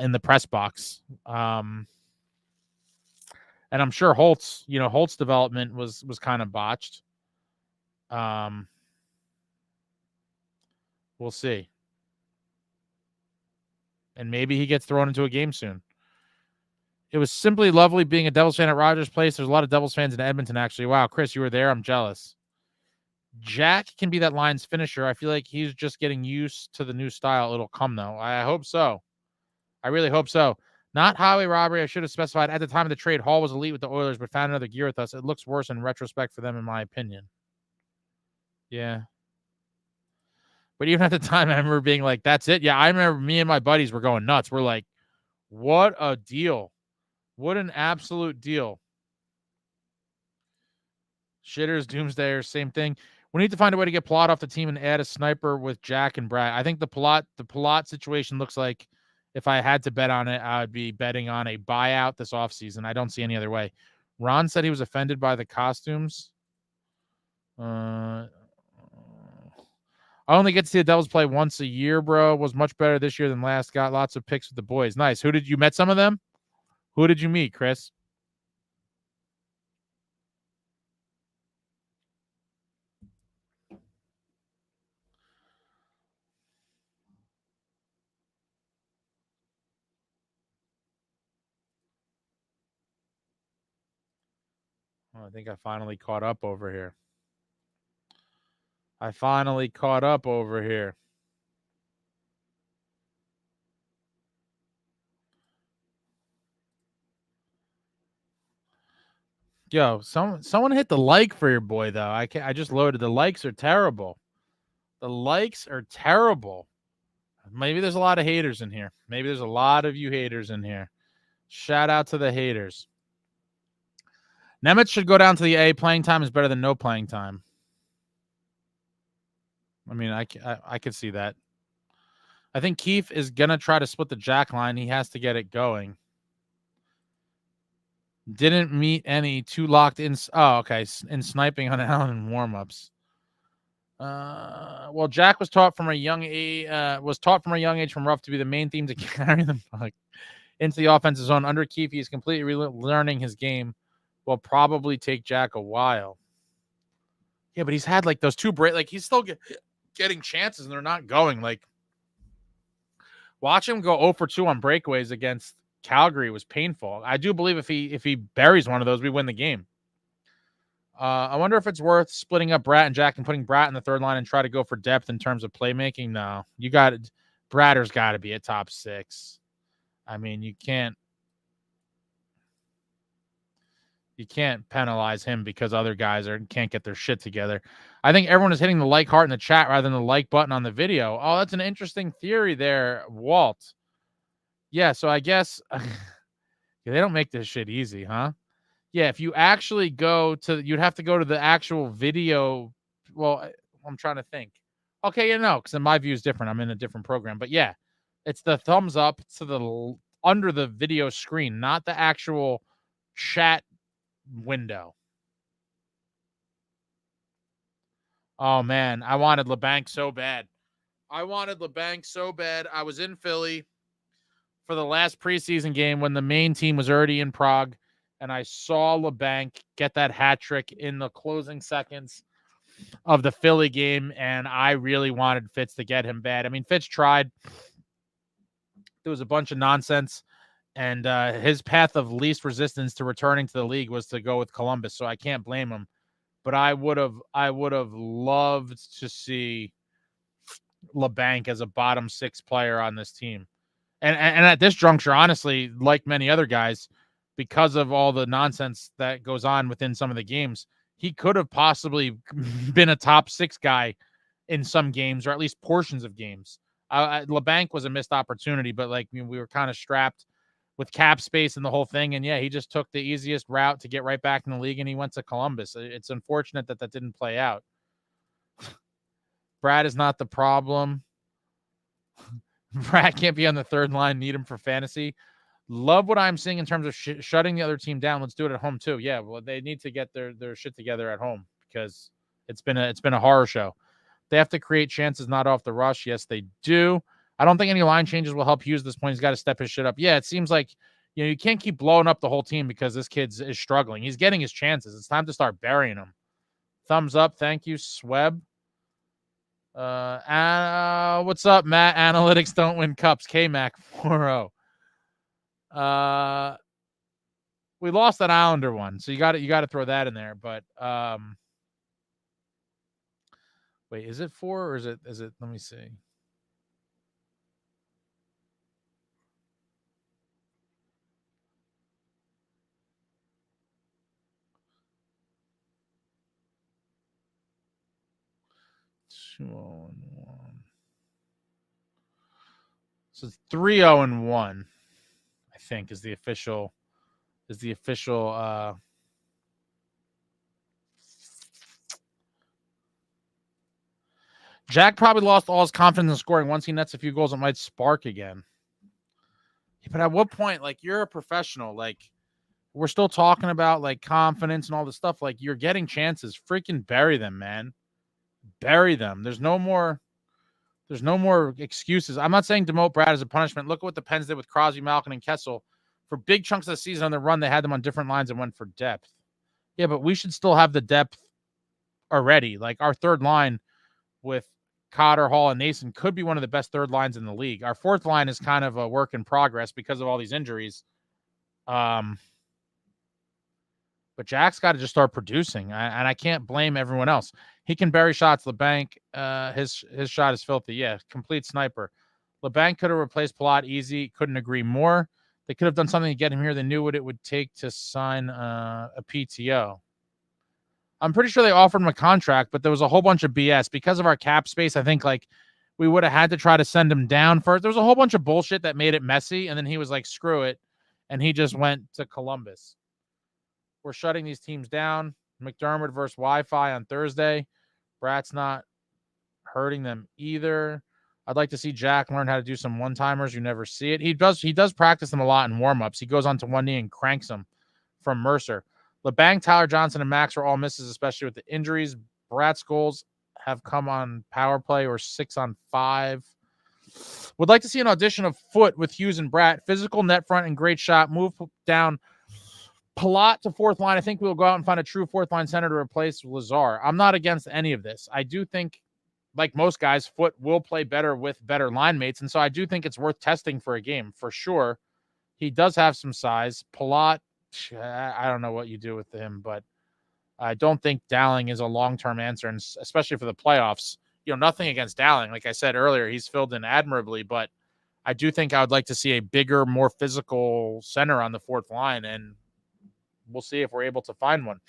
in the press box. And I'm sure Holt's development was kind of botched. We'll see. And maybe he gets thrown into a game soon. It was simply lovely being a Devils fan at Rogers Place. There's a lot of Devils fans in Edmonton, actually. Wow, Chris, you were there. I'm jealous. Jack can be that line's finisher. I feel like he's just getting used to the new style. It'll come, though. I hope so. I really hope so. Not highway robbery. I should have specified at the time of the trade. Hall was elite with the Oilers, but found another gear with us. It looks worse in retrospect for them, in my opinion. Yeah. But even at the time, I remember being like, that's it. Yeah, I remember me and my buddies were going nuts. We're like, what a deal. What an absolute deal. Shitters, Doomsdayers, same thing. We need to find a way to get Plot off the team and add a sniper with Jack and Brad. I think the Plot situation looks like, if I had to bet on it, I would be betting on a buyout this offseason. I don't see any other way. Ron said he was offended by the costumes. I only get to see the Devils play once a year, bro. Was much better this year than last. Got lots of picks with the boys. Nice. You met some of them? Who did you meet, Chris? Oh, I think I finally caught up over here. I finally caught up over here. Yo, someone hit the like for your boy though. I just loaded. The likes are terrible. The likes are terrible. Maybe there's a lot of haters in here. Maybe there's a lot of you haters in here. Shout out to the haters. Nemeth should go down to the A. Playing time is better than no playing time. I mean, I could see that. I think Keefe is going to try to split the jack line. He has to get it going. Didn't meet any too locked in. Oh, okay. In sniping on Allen in warmups. Well, Jack was taught from a young age from Ruff to be the main theme to carry the puck into the offensive zone. Under Keefe, he's completely relearning his game. Will probably take Jack a while. Yeah, but he's had like those two he's still getting chances and they're not going. Like, watch him go 0 for 2 on breakaways against Calgary was painful. I do believe if he buries one of those, we win the game. I wonder if it's worth splitting up Bratt and Jack and putting Bratt in the third line and try to go for depth in terms of playmaking. No, you got it. Bratter's got to be a top 6. I mean, you can't penalize him because other guys can't get their shit together. I think everyone is hitting the like heart in the chat rather than the like button on the video. Oh, that's an interesting theory there, Walt. Yeah, so I guess they don't make this shit easy, huh? Yeah, if you actually you'd have to go to the actual video. Well, I'm trying to think. Okay, because in my view is different. I'm in a different program. But yeah, it's the thumbs up to under the video screen, not the actual chat window. Oh, man, I wanted LeBanc so bad. I was in Philly for the last preseason game when the main team was already in Prague. And I saw LeBanc get that hat trick in the closing seconds of the Philly game, and I really wanted Fitz to get him bad. I mean, Fitz tried. There was a bunch of nonsense, and his path of least resistance to returning to the league was to go with Columbus, so I can't blame him. But I would have loved to see LeBanc as a bottom 6 player on this team. And at this juncture, honestly, like many other guys, because of all the nonsense that goes on within some of the games, he could have possibly been a top 6 guy in some games, or at least portions of games. LeBanc was a missed opportunity, but we were kind of strapped with cap space and the whole thing. And yeah, he just took the easiest route to get right back in the league, and he went to Columbus. It's unfortunate that didn't play out. Brad is not the problem. Brad can't be on the third line. Need him for fantasy. Love what I'm seeing in terms of shutting the other team down. Let's do it at home too. Yeah, well, they need to get their shit together at home because it's been a horror show. They have to create chances, not off the rush. Yes, they do. I don't think any line changes will help Hughes at this point. He's got to step his shit up. Yeah, it seems like you can't keep blowing up the whole team because this kid is struggling. He's getting his chances. It's time to start burying him. Thumbs up. Thank you, Sweb. What's up, Matt? Analytics don't win cups. K-Mac 4-0. We lost that Islander one, so you got to throw that in there. But wait, is it 4 or is it? Let me see. $2-0-1. So it's 3-0-1. I think is the official. Jack probably lost all his confidence in scoring. Once he nets a few goals, it might spark again. But at what point, you're a professional, we're still talking about confidence and all this stuff. You're getting chances. Freaking bury them, man. Bury them. There's no more excuses. I'm not saying demote Brad as a punishment. Look at what the Pens did with Crosby, Malkin, and Kessel. For big chunks of the season on the run, they had them on different lines and went for depth. Yeah, but we should still have the depth already. Our third line with Cotter, Hall, and Nason could be one of the best third lines in the league. Our fourth line is kind of a work in progress because of all these injuries. But Jack's got to just start producing, and I can't blame everyone else. He can bury shots. LeBanc, his shot is filthy. Yeah, complete sniper. LeBanc could have replaced Palat easy. Couldn't agree more. They could have done something to get him here. They knew what it would take to sign a PTO. I'm pretty sure they offered him a contract, but there was a whole bunch of BS. Because of our cap space, I think like we would have had to try to send him down first. There was a whole bunch of bullshit that made it messy, and then he was like, screw it, and he just went to Columbus. We're shutting these teams down. MacDermid versus Wi-Fi on Thursday. Brat's not hurting them either. I'd like to see Jack learn how to do some one-timers. You never see it. He does practice them a lot in warm-ups. He goes onto one knee and cranks them from Mercer. LeBanc, Tyler Johnson, and Max are all misses, especially with the injuries. Brat's goals have come on power play or 6-on-5. Would like to see an audition of Foot with Hughes and Bratt. Physical, net front, and great shot. Move down Palat to fourth line. I think we'll go out and find a true fourth line center to replace Lazar. I'm not against any of this. I do think, like most guys, Foot will play better with better line mates, and so I do think it's worth testing for a game for sure. He does have some size. Palat, I don't know what you do with him, but I don't think Dowling is a long-term answer, and especially for the playoffs. You know, nothing against Dowling. Like I said earlier, he's filled in admirably, but I do think I would like to see a bigger, more physical center on the fourth line, and we'll see if we're able to find one.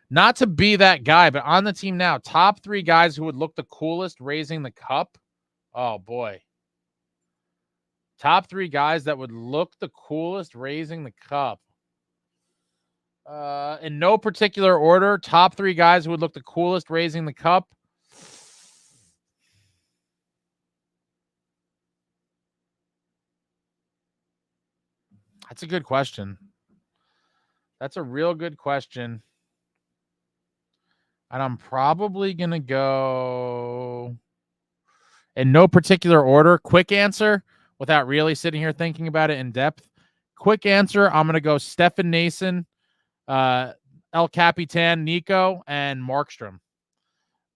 Not to be that guy, but on the team now, top 3 guys who would look the coolest raising the cup. Oh, boy. Top 3 guys that would look the coolest raising the cup. In no particular order, top 3 guys who would look the coolest raising the cup. That's a good question. That's a real good question. And I'm probably going to go in no particular order. Quick answer without really sitting here thinking about it in depth. Quick answer, I'm going to go Stefan Nason, El Capitan, Nico, and Markstrom.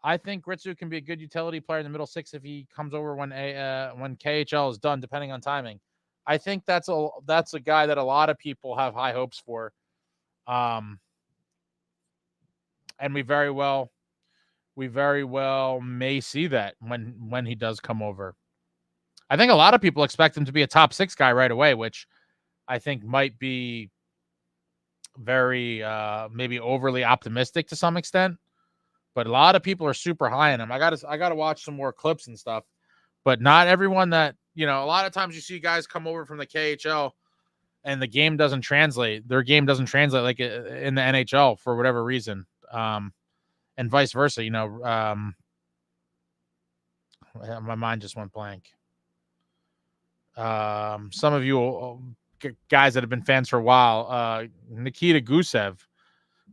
I think Gritsu can be a good utility player in the middle 6 if he comes over when KHL is done, depending on timing. I think that's a guy that a lot of people have high hopes for. And we very well may see that when he does come over. I think a lot of people expect him to be a top 6 guy right away, which I think might be very maybe overly optimistic to some extent. But a lot of people are super high on him. I gotta watch some more clips and stuff. But not everyone that, you know, a lot of times you see guys come over from the KHL and the game doesn't translate. Their game doesn't translate like in the NHL for whatever reason. And vice versa, you know. My mind just went blank. Some of you guys that have been fans for a while, Nikita Gusev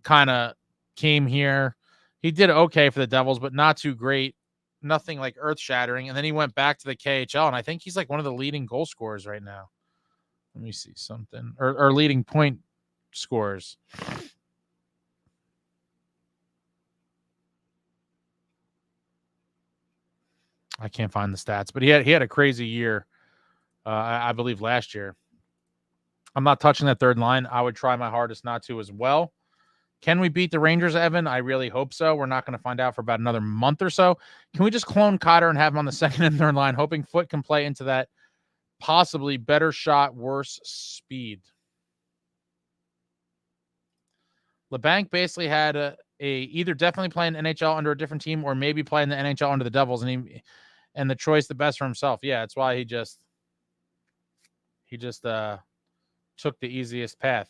kind of came here. He did okay for the Devils, but not too great. Nothing like earth-shattering. And then he went back to the KHL, and I think he's like one of the leading goal scorers right now. Let me see something. Or leading point scorers. I can't find the stats, but he had a crazy year, I believe, last year. I'm not touching that third line. I would try my hardest not to as well. Can we beat the Rangers, Evan? I really hope so. We're not going to find out for about another month or so. Can we just clone Cotter and have him on the second and third line, hoping Foot can play into that possibly better shot, worse speed? LeBanc basically had a either definitely playing NHL under a different team or maybe playing the NHL under the Devils, and the choice the best for himself. Yeah, that's why he just took the easiest path.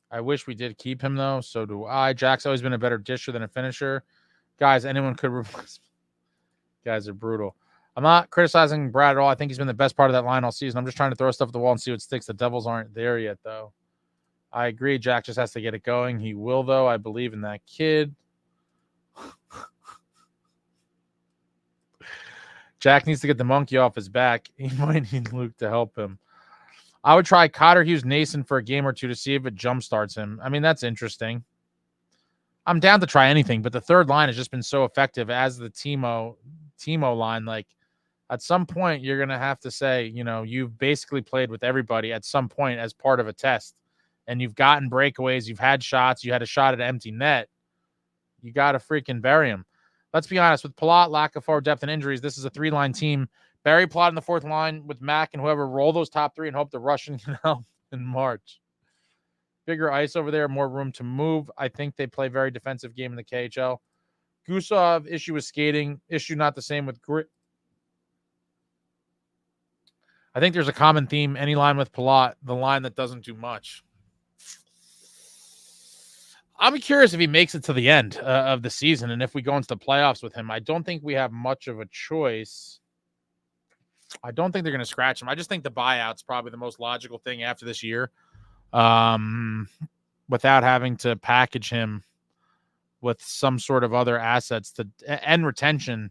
I wish we did keep him, though. So do I. Jack's always been a better disher than a finisher. Guys, anyone could replace. Guys are brutal. I'm not criticizing Brad at all. I think he's been the best part of that line all season. I'm just trying to throw stuff at the wall and see what sticks. The Devils aren't there yet, though. I agree. Jack just has to get it going. He will, though. I believe in that kid. Jack needs to get the monkey off his back. He might need Luke to help him. I would try Cotter, Hughes, Nason for a game or two to see if it jumpstarts him. I mean, that's interesting. I'm down to try anything, but the third line has just been so effective as the Timo line. Like, at some point, you're going to have to say, you know, you've basically played with everybody at some point as part of a test. and you've gotten breakaways, you've had shots, you had a shot at an empty net, you got to freaking bury him. Let's be honest, with Palat, lack of forward depth and injuries, this is a 3-line team. Bury Palat in the 4th line with Mac and whoever, roll those top 3 and hope the Russian can help in March. Bigger ice over there, more room to move. I think they play very defensive game in the KHL. Gusov, issue with skating, issue not the same with grit. I think there's a common theme. Any line with Palat, the line that doesn't do much. I'm curious if he makes it to the end of the season and if we go into the playoffs with him. I don't think we have much of a choice. I don't think they're going to scratch him. I just think the buyout's probably the most logical thing after this year, without having to package him with some sort of other assets to and retention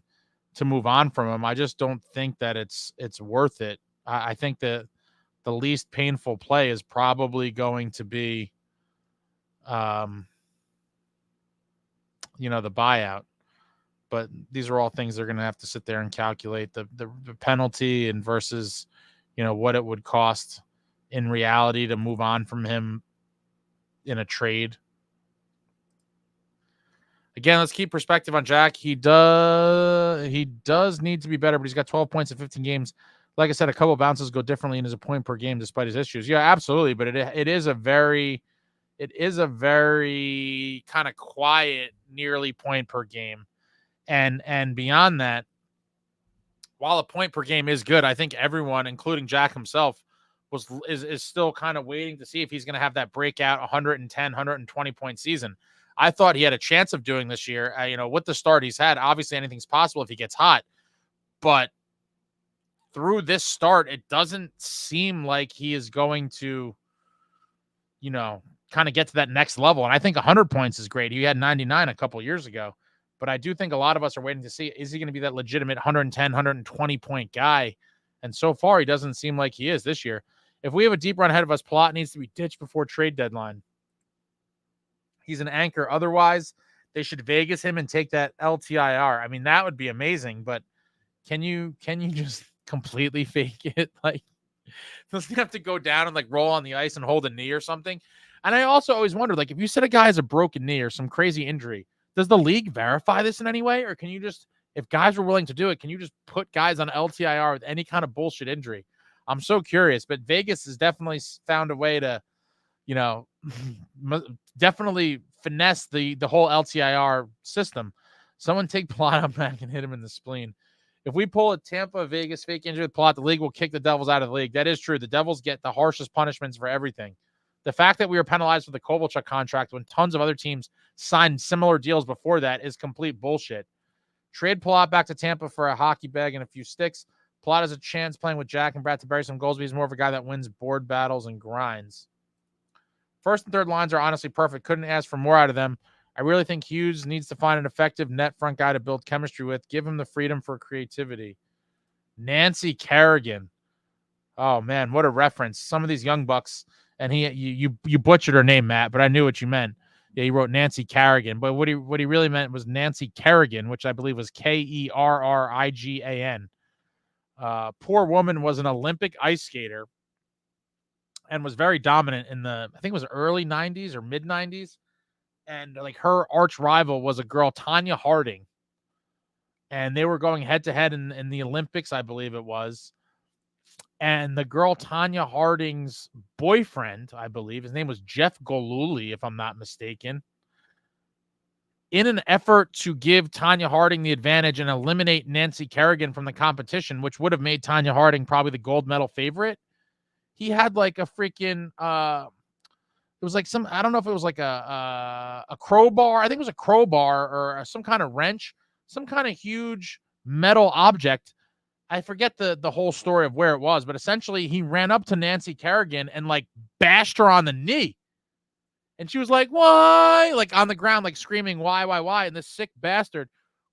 to move on from him. I just don't think that it's worth it. I think that the least painful play is probably going to be, the buyout. But these are all things they're going to have to sit there and calculate the penalty and versus, what it would cost in reality to move on from him in a trade. Again, let's keep perspective on Jack. He does need to be better, but he's got 12 points in 15 games. Like I said, a couple of bounces go differently and is a point per game despite his issues. Yeah, absolutely. But it is a very kind of quiet, nearly point per game. And beyond that, while a point per game is good, I think everyone, including Jack himself, is still kind of waiting to see if he's going to have that breakout 110, 120 point season. I thought he had a chance of doing this year. With the start he's had, obviously anything's possible if he gets hot. But through this start, it doesn't seem like he is going to, kind of get to that next level. And I think 100 points is great. He had 99 a couple years ago. But I do think a lot of us are waiting to see, is he going to be that legitimate 110, 120 point guy? And so far, he doesn't seem like he is this year. If we have a deep run ahead of us, Palat needs to be ditched before trade deadline. He's an anchor. Otherwise, they should Vegas him and take that LTIR. I mean, that would be amazing. But can you just completely fake it? Like, doesn't he have to go down and like roll on the ice and hold a knee or something? And I also always wondered, like, if you said a guy has a broken knee or some crazy injury, does the league verify this in any way? Or can you just, if guys were willing to do it, can you just put guys on LTIR with any kind of bullshit injury? I'm so curious. But Vegas has definitely found a way to, definitely finesse the whole LTIR system. Someone take Palat up back and hit him in the spleen. If we pull a Tampa Vegas fake injury with Palat, the league will kick the Devils out of the league. That is true. The Devils get the harshest punishments for everything. The fact that we were penalized with the Kovalchuk contract when tons of other teams signed similar deals before that is complete bullshit. Trade Palat back to Tampa for a hockey bag and a few sticks. Palat has a chance playing with Jack and Brad to bury some goals, but he's more of a guy that wins board battles and grinds. First and third lines are honestly perfect. Couldn't ask for more out of them. I really think Hughes needs to find an effective net front guy to build chemistry with. Give him the freedom for creativity. Nancy Kerrigan. Oh, man, what a reference. Some of these young bucks, and you butchered her name, Matt, but I knew what you meant. Yeah, he wrote Nancy Kerrigan, but what he really meant was Nancy Kerrigan, which I believe was Kerrigan. Poor woman was an Olympic ice skater and was very dominant in the, I think it was early 90s or mid 90s. And like her arch rival was a girl, Tanya Harding. And they were going head to head in the Olympics, I believe it was. And the girl, Tanya Harding's boyfriend, I believe, his name was Jeff Goluli, if I'm not mistaken. In an effort to give Tanya Harding the advantage and eliminate Nancy Kerrigan from the competition, which would have made Tanya Harding probably the gold medal favorite, he had like a freaking, it was like some, I don't know if it was like a crowbar. I think it was a crowbar or some kind of wrench, some kind of huge metal object. I forget the whole story of where it was, but essentially he ran up to Nancy Kerrigan and like bashed her on the knee. And she was like, why? Like on the ground, like screaming, why? And this sick bastard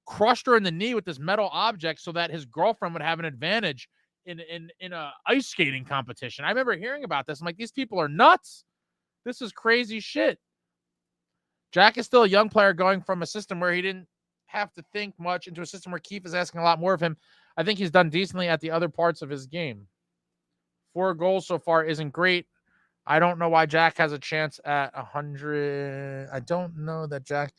crushed her in the knee with this metal object so that his girlfriend would have an advantage in a ice skating competition. I remember hearing about this. I'm like, these people are nuts. This is crazy shit. Jack is still a young player going from a system where he didn't have to think much into a system where Keefe is asking a lot more of him. I think he's done decently at the other parts of his game. 4 goals so far isn't great. I don't know why Jack has a chance at 100. I don't know that Jack.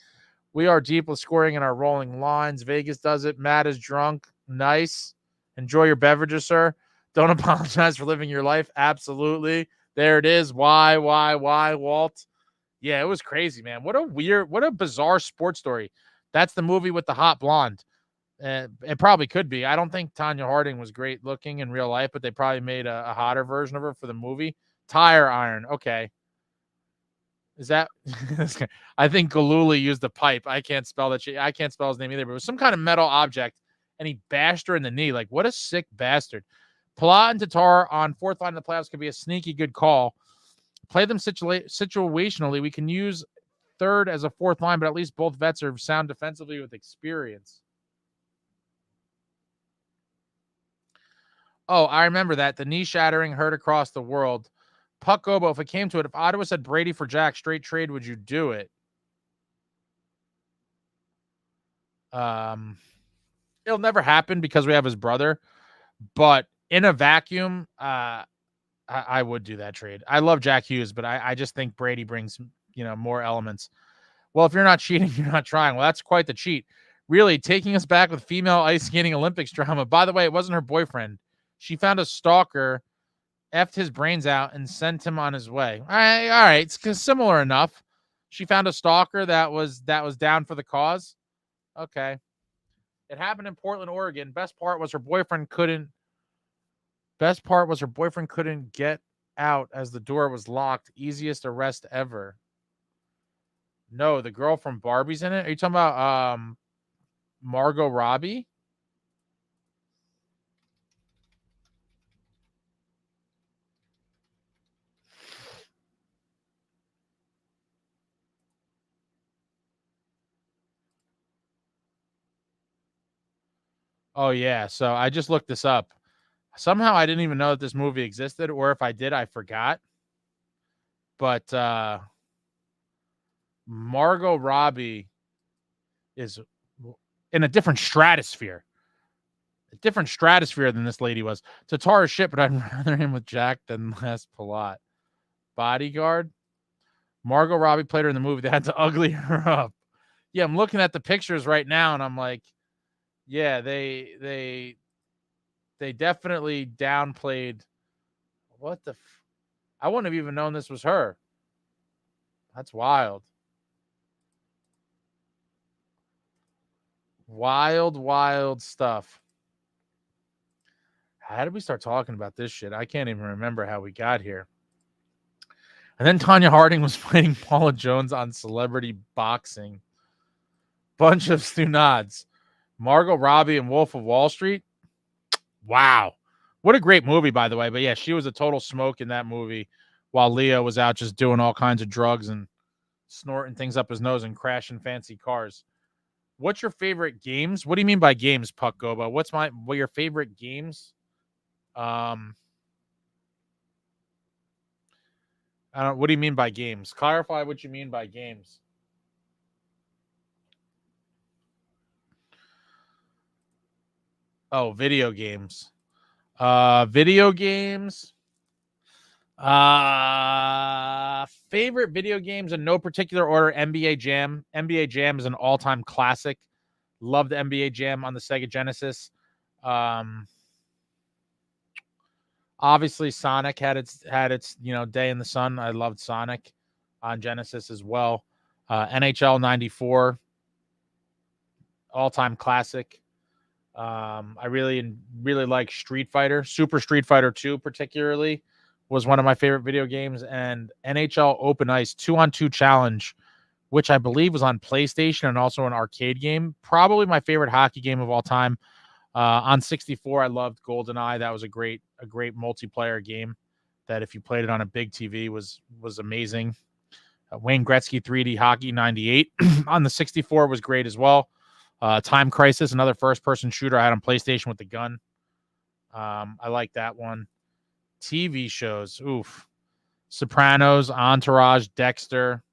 We are deep with scoring in our rolling lines. Vegas does it. Matt is drunk. Nice. Enjoy your beverages, sir. Don't apologize for living your life. Absolutely. There it is. Why, Walt? Yeah, it was crazy, man. What a bizarre sports story. That's the movie with the hot blonde. It probably could be. I don't think Tanya Harding was great looking in real life, but they probably made a hotter version of her for the movie. Tire iron. Okay. Is that? I think Galuli used the pipe. I can't spell that shit. I can't spell his name either, but it was some kind of metal object, and he bashed her in the knee. Like, what a sick bastard. Palat and Tatar on fourth line of the playoffs could be a sneaky good call. Play them situationally. We can use third as a fourth line, but at least both vets are sound defensively with experience. Oh, I remember that. The knee shattering hurt across the world. Puck Gobo, if it came to it, if Ottawa said Brady for Jack, straight trade, would you do it? It'll never happen because we have his brother, but in a vacuum, I would do that trade. I love Jack Hughes, but I just think Brady brings, more elements. Well, if you're not cheating, you're not trying. Well, that's quite the cheat. Really, taking us back with female ice skating Olympics drama. By the way, it wasn't her boyfriend. She found a stalker, effed his brains out, and sent him on his way. All right. It's similar enough. She found a stalker that was down for the cause. Okay. It happened in Portland, Oregon. Best part was her boyfriend couldn't get out as the door was locked. Easiest arrest ever. No, the girl from Barbie's in it. Are you talking about Margot Robbie? Oh yeah. So I just looked this up. Somehow I didn't even know that this movie existed, or if I did, I forgot. But Margot Robbie is in a different stratosphere than this lady was. Tatar is shit, but I'd rather him with Jack than less Palat. Bodyguard. Margot Robbie played her in the movie. They had to ugly her up. Yeah, I'm looking at the pictures right now, and I'm like, yeah, they definitely downplayed. What the? I wouldn't have even known this was her. That's wild. Wild stuff. How did we start talking about this shit? I can't even remember how we got here. And then Tanya Harding was fighting Paula Jones on Celebrity Boxing. Bunch of nods. Margot Robbie and Wolf of Wall Street. Wow. What a great movie, by the way. But yeah, she was a total smoke in that movie while Leo was out just doing all kinds of drugs and snorting things up his nose and crashing fancy cars. What's your favorite games? What do you mean by games, Puck Goba? What your favorite games? I don't. What do you mean by games? Clarify what you mean by games. Oh, video games. Video games. Favorite video games in no particular order. NBA Jam. NBA Jam is an all-time classic. Love the NBA Jam on the Sega Genesis. Obviously Sonic had its day in the sun. I loved Sonic on Genesis as well. NHL 94, all-time classic. I really like Street Fighter. Super Street Fighter 2 particularly was one of my favorite video games, and NHL Open Ice 2-on-2 Challenge, which I believe was on PlayStation and also an arcade game. Probably my favorite hockey game of all time. On 64, I loved GoldenEye. That was a great multiplayer game that if you played it on a big TV was amazing. Wayne Gretzky 3D Hockey 98 on the 64 was great as well. Time Crisis, another first-person shooter I had on PlayStation with the gun. I like that one. TV shows, oof. Sopranos, Entourage, Dexter,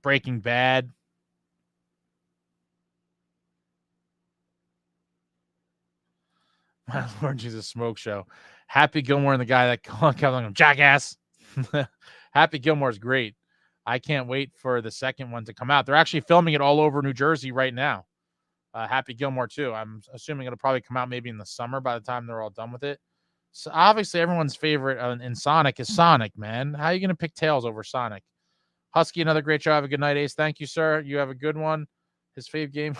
Breaking Bad. My Lord Jesus Smoke Show. Happy Gilmore and the guy that kept on him, jackass. Happy Gilmore's great. I can't wait for the second one to come out. They're actually filming it all over New Jersey right now. Happy Gilmore too. I'm assuming it'll probably come out maybe in the summer by the time they're all done with it. So obviously everyone's favorite in Sonic is Sonic, man. How are you going to pick Tails over Sonic? Husky, another great show. Have a good night, Ace. Thank you, sir. You have a good one. His fave game,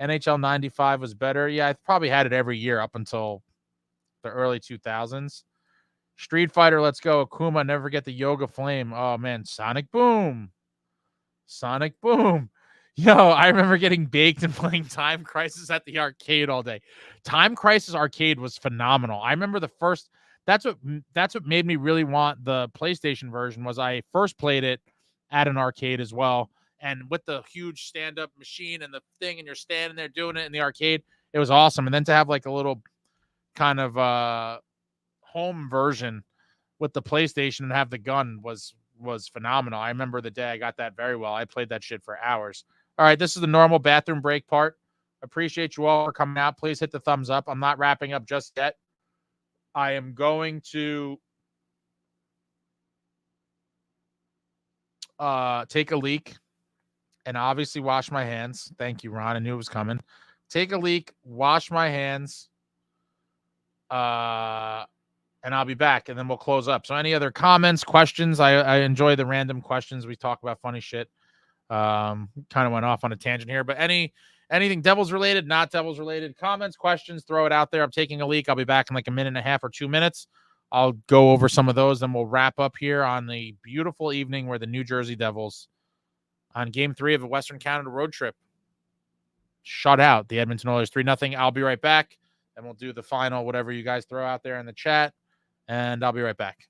NHL 95 was better. Yeah, I probably had it every year up until the early 2000s. Street Fighter, let's go. Akuma, never get the Yoga Flame. Oh, man. Sonic Boom. Sonic Boom. Yo, I remember getting baked and playing Time Crisis at the arcade all day. Time Crisis Arcade was phenomenal. I remember the first. That's what made me really want the PlayStation version. Was I first played it at an arcade as well, and with the huge stand-up machine and the thing, and you're standing there doing it in the arcade. It was awesome. And then to have like a little kind of home version with the PlayStation and have the gun was phenomenal. I remember the day I got that very well. I played that shit for hours. All right, this is the normal bathroom break part. Appreciate you all for coming out. Please hit the thumbs up. I'm not wrapping up just yet. I am going to take a leak and obviously wash my hands. Thank you, Ron. I knew it was coming. Take a leak, wash my hands, and I'll be back, and then we'll close up. So any other comments, questions? I enjoy the random questions. We talk about funny shit. Kind of went off on a tangent here, but anything Devils related, not Devils related, comments, questions, throw it out there. I'm taking a leak. I'll be back in like a minute and a half or 2 minutes. I'll go over some of those, then we'll wrap up here on the beautiful evening where the New Jersey Devils on game 3 of a Western Canada road trip shut out the Edmonton Oilers 3-0. I'll be right back, and we'll do the final, whatever you guys throw out there in the chat, and I'll be right back.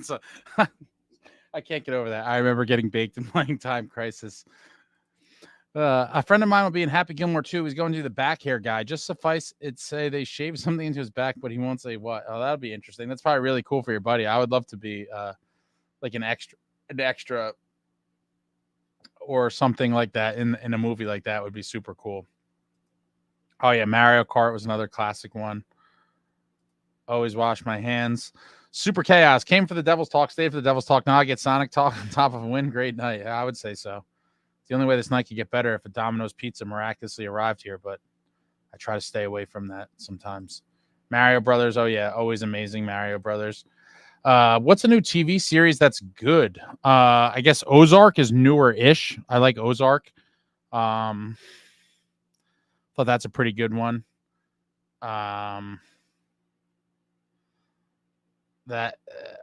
So, I can't get over that. I remember getting baked and playing Time Crisis. A friend of mine will be in Happy Gilmore too. He's going to do the back hair guy. Just suffice it say they shave something into his back, but he won't say what. Oh, that'll be interesting. That's probably really cool for your buddy. I would love to be like an extra or something like that in a movie like that. Would be super cool. Oh yeah, Mario Kart was another classic one. Always wash my hands. Super Chaos came for the Devils Talk, stayed for the Devils Talk. Now I get Sonic Talk on top of a win. Great night. Yeah, I would say so. It's the only way this night could get better if a Domino's pizza miraculously arrived here, but I try to stay away from that sometimes. Mario Brothers. Oh yeah, always amazing. Mario Brothers. What's a new TV series that's good? I guess Ozark is newer-ish. I like Ozark. Thought that's a pretty good one. That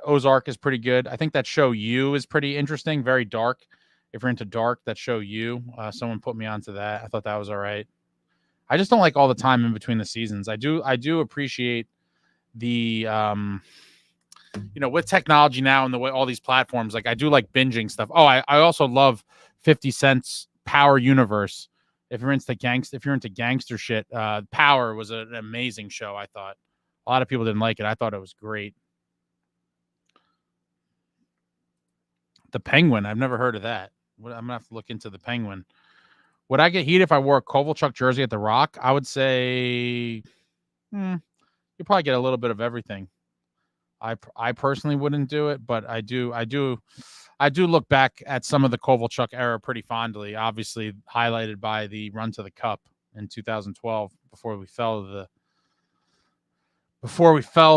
Ozark is pretty good. I think that show You is pretty interesting, very dark. If you're into dark, that show You, someone put me onto that. I thought that was all right. I just don't like all the time in between the seasons. I do appreciate the with technology now and the way all these platforms, like I do like binging stuff. Oh, I also love 50 Cent's Power Universe. If you're into gangster shit, Power was an amazing show. I thought a lot of people didn't like it. I thought it was great. The Penguin, I've never heard of that. I'm gonna have to look into the Penguin. Would I get heat if I wore a Kovalchuk jersey at the Rock? I would say, you probably get a little bit of everything. I personally wouldn't do it, but I do look back at some of the Kovalchuk era pretty fondly. Obviously, highlighted by the run to the Cup in 2012 before we fell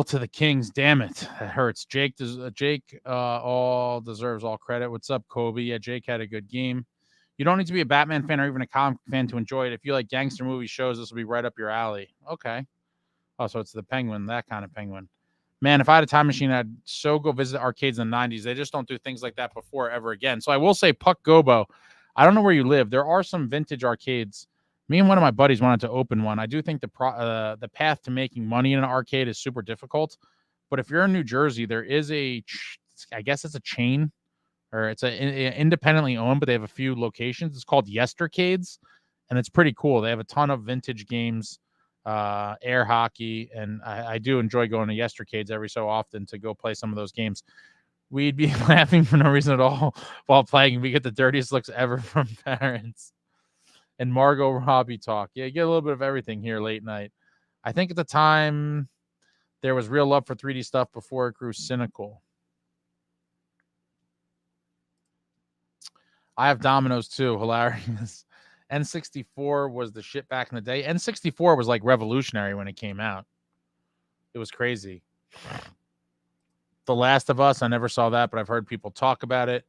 to the Kings. Damn it, that hurts. Jake all deserves all credit. What's up, Kobe? Yeah, Jake had a good game. You don't need to be a Batman fan or even a comic fan to enjoy it. If you like gangster movie shows, this will be right up your alley. Okay. Oh, so it's the Penguin, that kind of Penguin. Man, if I had a time machine, I'd so go visit arcades in the 90s. They just don't do things like that before ever again. So I will say, Puck Gobo, I don't know where you live. There are some vintage arcades. Me and one of my buddies wanted to open one. I do think the path to making money in an arcade is super difficult. But if you're in New Jersey, there is I guess it's a chain, or it's independently owned, but they have a few locations. It's called Yestercades, and it's pretty cool. They have a ton of vintage games, air hockey, and I do enjoy going to Yestercades every so often to go play some of those games. We'd be laughing for no reason at all while playing. We get the dirtiest looks ever from parents. And Margot Robbie talk. Yeah, you get a little bit of everything here late night. I think at the time there was real love for 3D stuff before it grew cynical. I have Dominoes too. Hilarious. N64 was the shit back in the day. N64 was like revolutionary when it came out. It was crazy. The Last of Us, I never saw that, but I've heard people talk about it.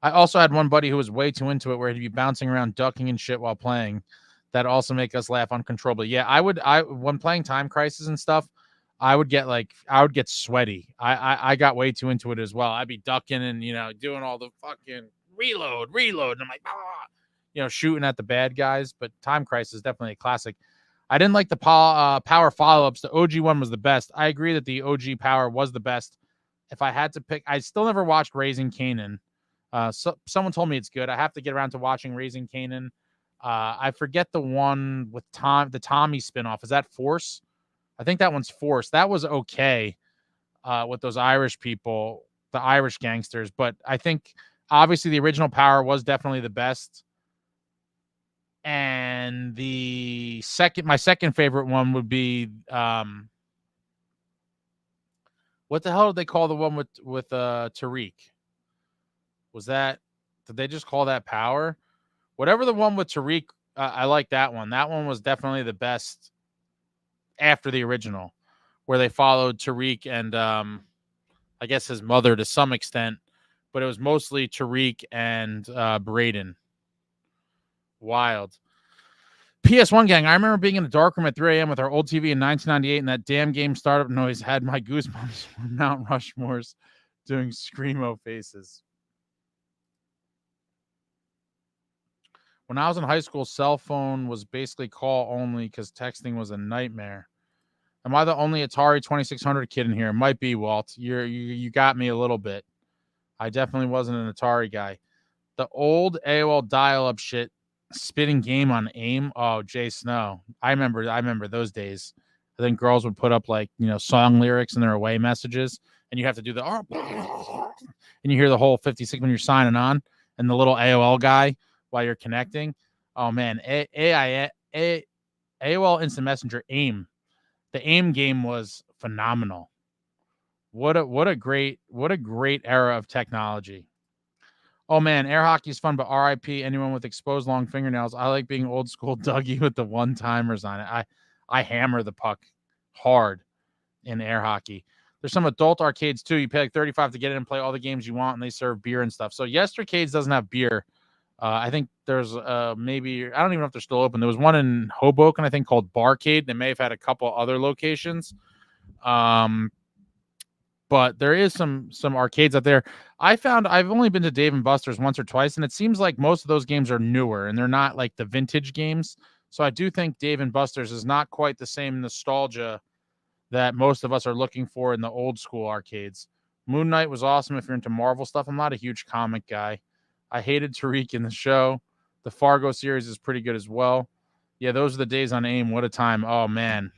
I also had one buddy who was way too into it, where he'd be bouncing around, ducking and shit while playing. That also make us laugh uncontrollably. Yeah, when playing Time Crisis and stuff, I would get sweaty. I got way too into it as well. I'd be ducking and doing all the fucking reload, and I'm like, shooting at the bad guys. But Time Crisis is definitely a classic. I didn't like the Power follow-ups. The OG one was the best. I agree that the OG Power was the best. If I had to pick, I still never watched Raising Kanan. So someone told me it's good. I have to get around to watching Raising Kanan. I forget the one with the Tommy spinoff. Is that Force? I think that one's Force. That was okay with those Irish people, the Irish gangsters. But I think obviously the original Power was definitely the best. And my second favorite one would be what the hell did they call the one with Tariq? Did they just call that Power? Whatever the one with Tariq, I like that one. That one was definitely the best after the original, where they followed Tariq and I guess his mother to some extent, but it was mostly Tariq and Braden. Wild. PS1 gang, I remember being in a dark room at 3 a.m. with our old TV in 1998, and that damn game startup noise had my goosebumps from Mount Rushmore's doing screamo faces. When I was in high school, cell phone was basically call only because texting was a nightmare. Am I the only Atari 2600 kid in here? Might be, Walt. You got me a little bit. I definitely wasn't an Atari guy. The old AOL dial-up shit, spitting game on AIM. Oh, Jay Snow. I remember those days. I think girls would put up song lyrics in their away messages, and you have to do the and you hear the whole 56 when you're signing on, and the little AOL guy while you're connecting. Oh man, AOL Instant Messenger AIM. The AIM game was phenomenal. What a great era of technology. Oh man, air hockey is fun, but RIP anyone with exposed long fingernails. I like being old school Dougie with the one-timers on it. I hammer the puck hard in air hockey. There's some adult arcades too. You pay like $35 to get in and play all the games you want, and they serve beer and stuff. So Yestercades doesn't have beer. I think there's maybe, I don't even know if they're still open. There was one in Hoboken, I think, called Barcade. They may have had a couple other locations. but there is some arcades out there. I've only been to Dave and Buster's once or twice, and it seems like most of those games are newer and they're not like the vintage games. So I do think Dave and Buster's is not quite the same nostalgia that most of us are looking for in the old school arcades. Moon Knight was awesome if you're into Marvel stuff. I'm not a huge comic guy. I hated Tariq in the show. The Fargo series is pretty good as well. Yeah, those are the days on AIM. What a time. Oh, man.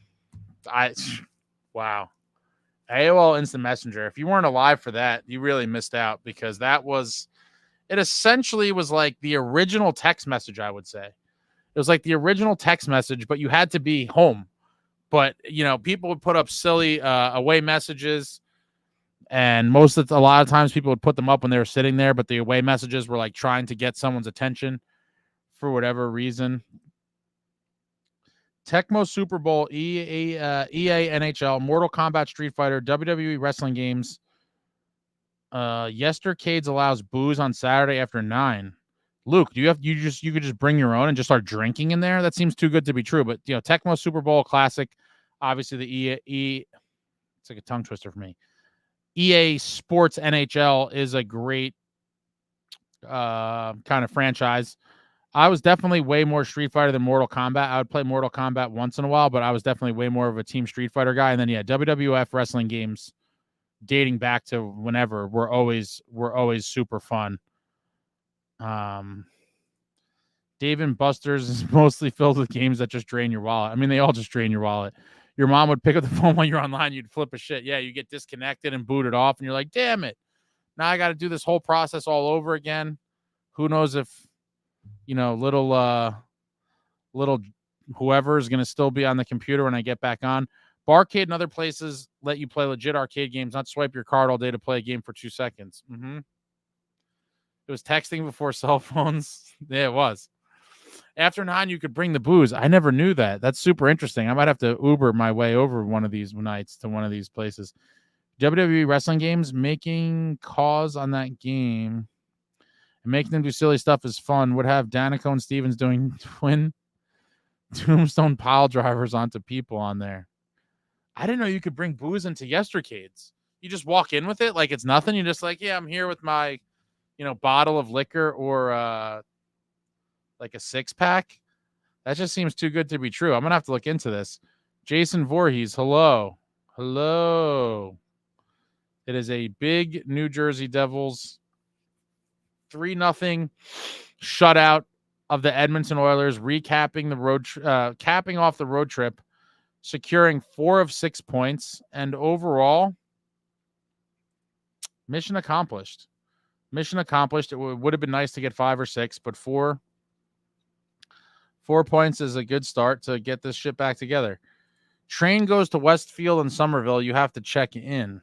Wow. AOL Instant Messenger. If you weren't alive for that, you really missed out, because it essentially was like the original text message, I would say. It was like the original text message, but you had to be home. But, people would put up silly away messages, and a lot of times people would put them up when they were sitting there, but the away messages were like trying to get someone's attention for whatever reason. Tecmo Super Bowl, EA NHL, Mortal Kombat, Street Fighter, WWE wrestling games. Yestercades allows booze on Saturday after 9. Luke, you could just bring your own and just start drinking in there? That seems too good to be true. But Tecmo Super Bowl Classic, obviously the it's like a tongue twister for me. EA Sports NHL is a great kind of franchise. I was definitely way more Street Fighter than Mortal Kombat. I would play Mortal Kombat once in a while, but I was definitely way more of a Team Street Fighter guy. And then WWF wrestling games dating back to whenever were always super fun. Dave and Buster's is mostly filled with games that just drain your wallet. I mean, they all just drain your wallet. Your mom would pick up the phone while you're online. You'd flip a shit. Yeah, you get disconnected and booted off, and you're like, damn it. Now I got to do this whole process all over again. Who knows if, little whoever is going to still be on the computer when I get back on. Barcade and other places let you play legit arcade games, not swipe your card all day to play a game for 2 seconds. It was texting before cell phones. Yeah, it was. After 9, you could bring the booze. I never knew that. That's super interesting. I might have to Uber my way over one of these nights to one of these places. WWE wrestling games, making calls on that game and making them do silly stuff is fun. Would have Danica and Stevens doing twin tombstone pile drivers onto people on there. I didn't know you could bring booze into yestercades. You just walk in with it like it's nothing. You're just like, yeah, I'm here with my, bottle of liquor or like a 6-pack. That just seems too good to be true. I'm going to have to look into this. Jason Voorhees, hello. Hello. It is a big New Jersey Devils 3-0 shutout of the Edmonton Oilers, recapping the capping off the road trip, securing 4 of 6 points, and overall, mission accomplished. Mission accomplished. It would have been nice to get 5 or 6, but 4 points is a good start to get this shit back together. Train goes to Westfield and Somerville. You have to check in.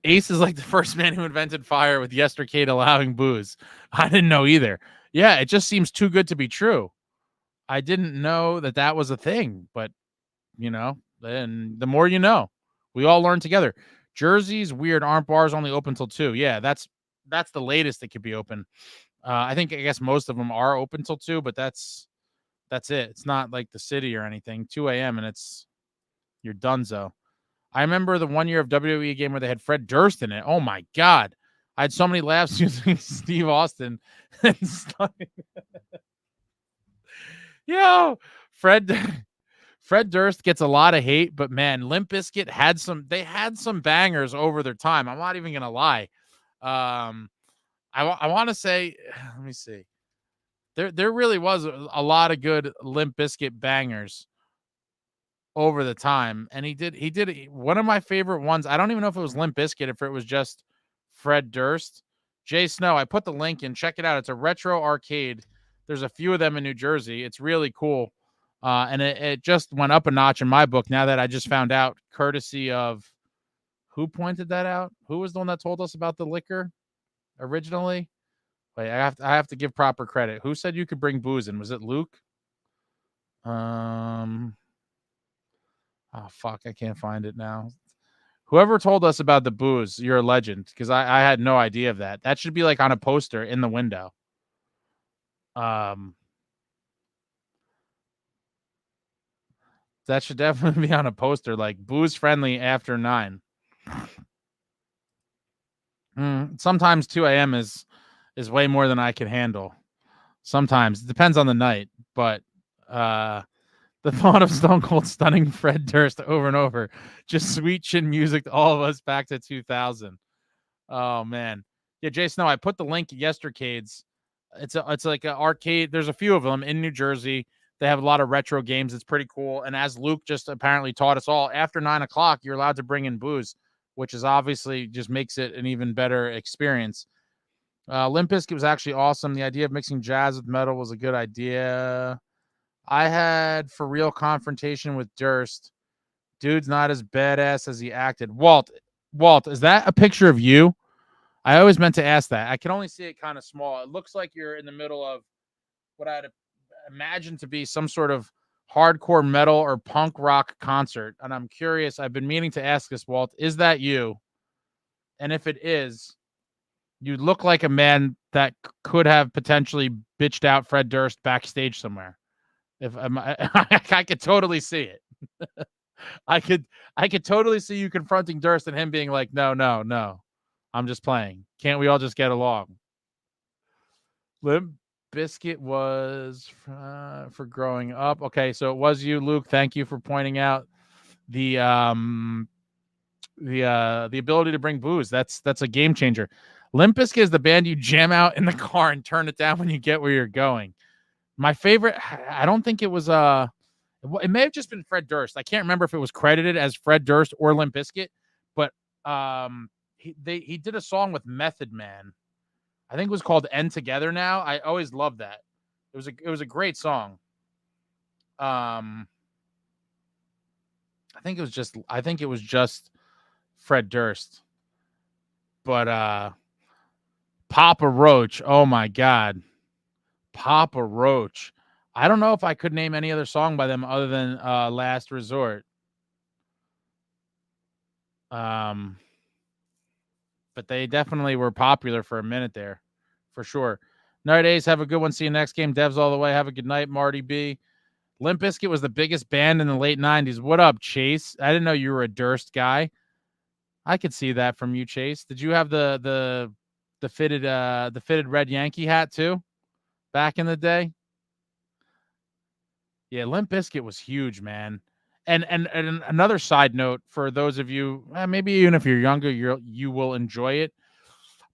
Ace is like the first man who invented fire, with yestercade allowing booze. I didn't know either. Yeah, it just seems too good to be true. I didn't know that was a thing, but then the more you know. We all learn together. Jersey's weird. Aren't bars only open till 2? Yeah, that's the latest it could be open. I guess most of them are open till 2, but that's it. It's not like the city or anything. 2 a.m. and you're donezo. I remember the one year of WWE game where they had Fred Durst in it. Oh my God. I had so many laughs using Steve Austin. Yo, Fred Durst gets a lot of hate, but man, Limp Bizkit had some bangers over their time. I'm not even gonna lie. I want to say, let me see. There really was a lot of good Limp Bizkit bangers over the time, and he did one of my favorite ones. I don't even know if it was Limp Bizkit, if it was just Fred Durst. Jay Snow, I put the link in. Check it out. It's a retro arcade. There's a few of them in New Jersey. It's really cool. And it just went up a notch in my book now that I just found out, courtesy of who pointed that out? Who was the one that told us about the liquor originally? Wait, I have to give proper credit. Who said you could bring booze in? Was it Luke? Oh, fuck. I can't find it now. Whoever told us about the booze, you're a legend, because I had no idea of that. That should be like on a poster in the window. That should definitely be on a poster, like booze friendly after 9. Sometimes 2 a.m. is way more than I can handle. Sometimes it depends on the night, but the thought of Stone Cold stunning Fred Durst over and over, just sweet chin music to all of us back to 2000. Oh man, yeah, Jay Snow. I put the link yestercades. It's like an arcade. There's a few of them in New Jersey. They have a lot of retro games. It's pretty cool. And as Luke just apparently taught us all, after 9 o'clock, you're allowed to bring in booze, which is obviously just makes it an even better experience. Limp Bizkit was actually awesome. The idea of mixing jazz with metal was a good idea. I had for real confrontation with Durst. Dude's not as badass as he acted. Walt, is that a picture of you? I always meant to ask that. I can only see it kind of small. It looks like you're in the middle of what I'd imagine to be some sort of hardcore metal or punk rock concert. And I'm curious, I've been meaning to ask this, Walt, is that you? And if it is, you look like a man that could have potentially bitched out Fred Durst backstage somewhere. If I could totally see it. I could totally see you confronting Durst and him being like, no. I'm just playing. Can't we all just get along? Limp Bizkit was for growing up. Okay, so it was you, Luke. Thank you for pointing out the ability to bring booze. That's a game changer. Limp Bizkit is the band you jam out in the car and turn it down when you get where you're going. My favorite, I don't think it was it may have just been Fred Durst. I can't remember if it was credited as Fred Durst or Limp Bizkit, but he did a song with Method Man. I think it was called End Together Now. I always loved that. It was a great song. I think it was just Fred Durst. But Papa Roach, oh my God. Papa Roach. I don't know if I could name any other song by them other than Last Resort. But they definitely were popular for a minute there, for sure. Night Ace, have a good one. See you next game. Devs all the way. Have a good night, Marty B. Limp Bizkit was the biggest band in the late 90s. What up, Chase? I didn't know you were a Durst guy. I could see that from you, Chase. Did you have the fitted red Yankee hat too back in the day? Yeah, Limp Bizkit was huge, man. And another side note for those of you, maybe even if you're younger, you will enjoy it.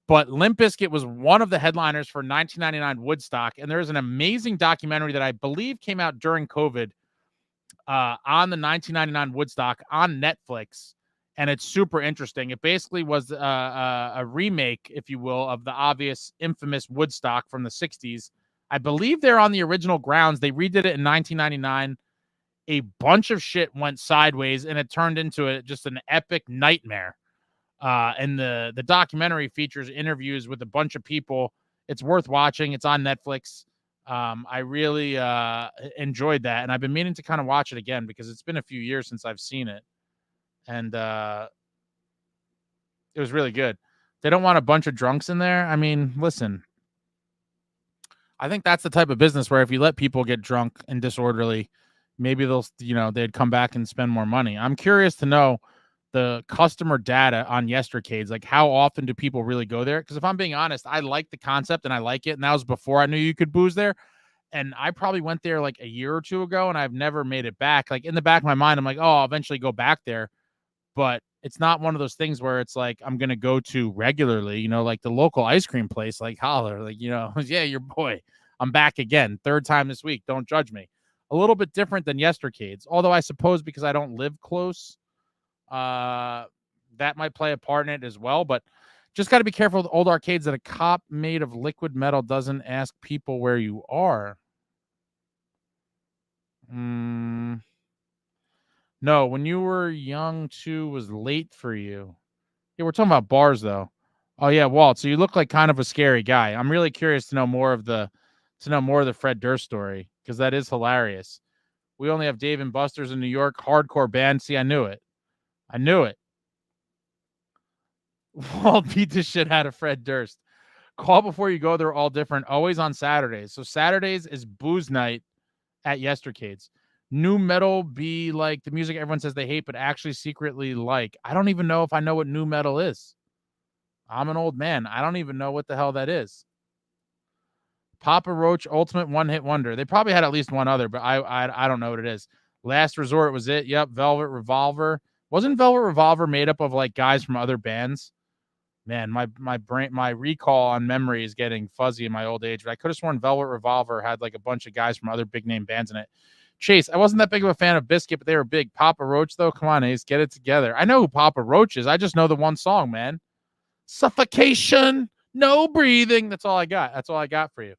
But Limp Bizkit was one of the headliners for 1999 Woodstock, and there is an amazing documentary that I believe came out during COVID on the 1999 Woodstock on Netflix, and it's super interesting. It basically was a remake, if you will, of the obvious infamous Woodstock from the 60s. I believe they're on the original grounds. They redid it in 1999. A bunch of shit went sideways, and it turned into just an epic nightmare. And the documentary features interviews with a bunch of people. It's worth watching. It's on Netflix. I really enjoyed that, and I've been meaning to kind of watch it again because it's been a few years since I've seen it, and it was really good. They don't want a bunch of drunks in there. I mean, listen, I think that's the type of business where if you let people get drunk and disorderly, maybe they'd come back and spend more money. I'm curious to know the customer data on yestercades. Like, how often do people really go there? Because if I'm being honest, I like the concept and I like it. And that was before I knew you could booze there. And I probably went there like a year or two ago and I've never made it back. Like, in the back of my mind, I'm like, oh, I'll eventually go back there. But it's not one of those things where it's like I'm going to go to regularly, like the local ice cream place, like Holler, like, yeah, your boy, I'm back again. 3rd time this week. Don't judge me. A little bit different than yestercades. Although I suppose because I don't live close, that might play a part in it as well. But just got to be careful with old arcades that a cop made of liquid metal doesn't ask people where you are. No, when you were young too was late for you. Yeah, we're talking about bars though. Oh yeah, Walt. So you look like kind of a scary guy. I'm really curious to know more of the Fred Durst story because that is hilarious. We only have Dave and Buster's in New York, hardcore band. See, I knew it. Walt beat the shit out of Fred Durst. Call before you go. They're all different. Always on Saturdays. So Saturdays is booze night at yestercades. New metal be like the music everyone says they hate, but actually secretly like. I don't even know if I know what new metal is. I'm an old man. I don't even know what the hell that is. Papa Roach, Ultimate One Hit Wonder. They probably had at least one other, but I don't know what it is. Last Resort was it. Yep. Velvet Revolver. Wasn't Velvet Revolver made up of like guys from other bands? Man, my brain, my recall on memory is getting fuzzy in my old age, but I could have sworn Velvet Revolver had like a bunch of guys from other big name bands in it. Chase, I wasn't that big of a fan of Biscuit, but they were big. Papa Roach, though, come on, Ace, get it together. I know who Papa Roach is. I just know the one song, man. Suffocation, no breathing. That's all I got. That's all I got for you.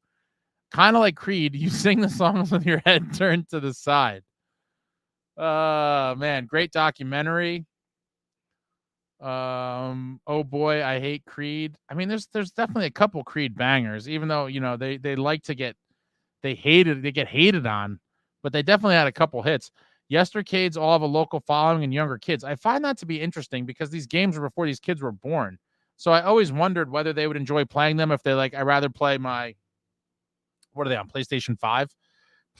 Kind of like Creed, you sing the songs with your head turned to the side. Man, great documentary. Oh boy, I hate Creed. I mean, there's definitely a couple Creed bangers, even though they like to get they get hated on, but they definitely had a couple hits. Yestercades all have a local following and younger kids. I find that to be interesting because these games were before these kids were born. So I always wondered whether they would enjoy playing them if they like, I'd rather play what are they on, PlayStation 5?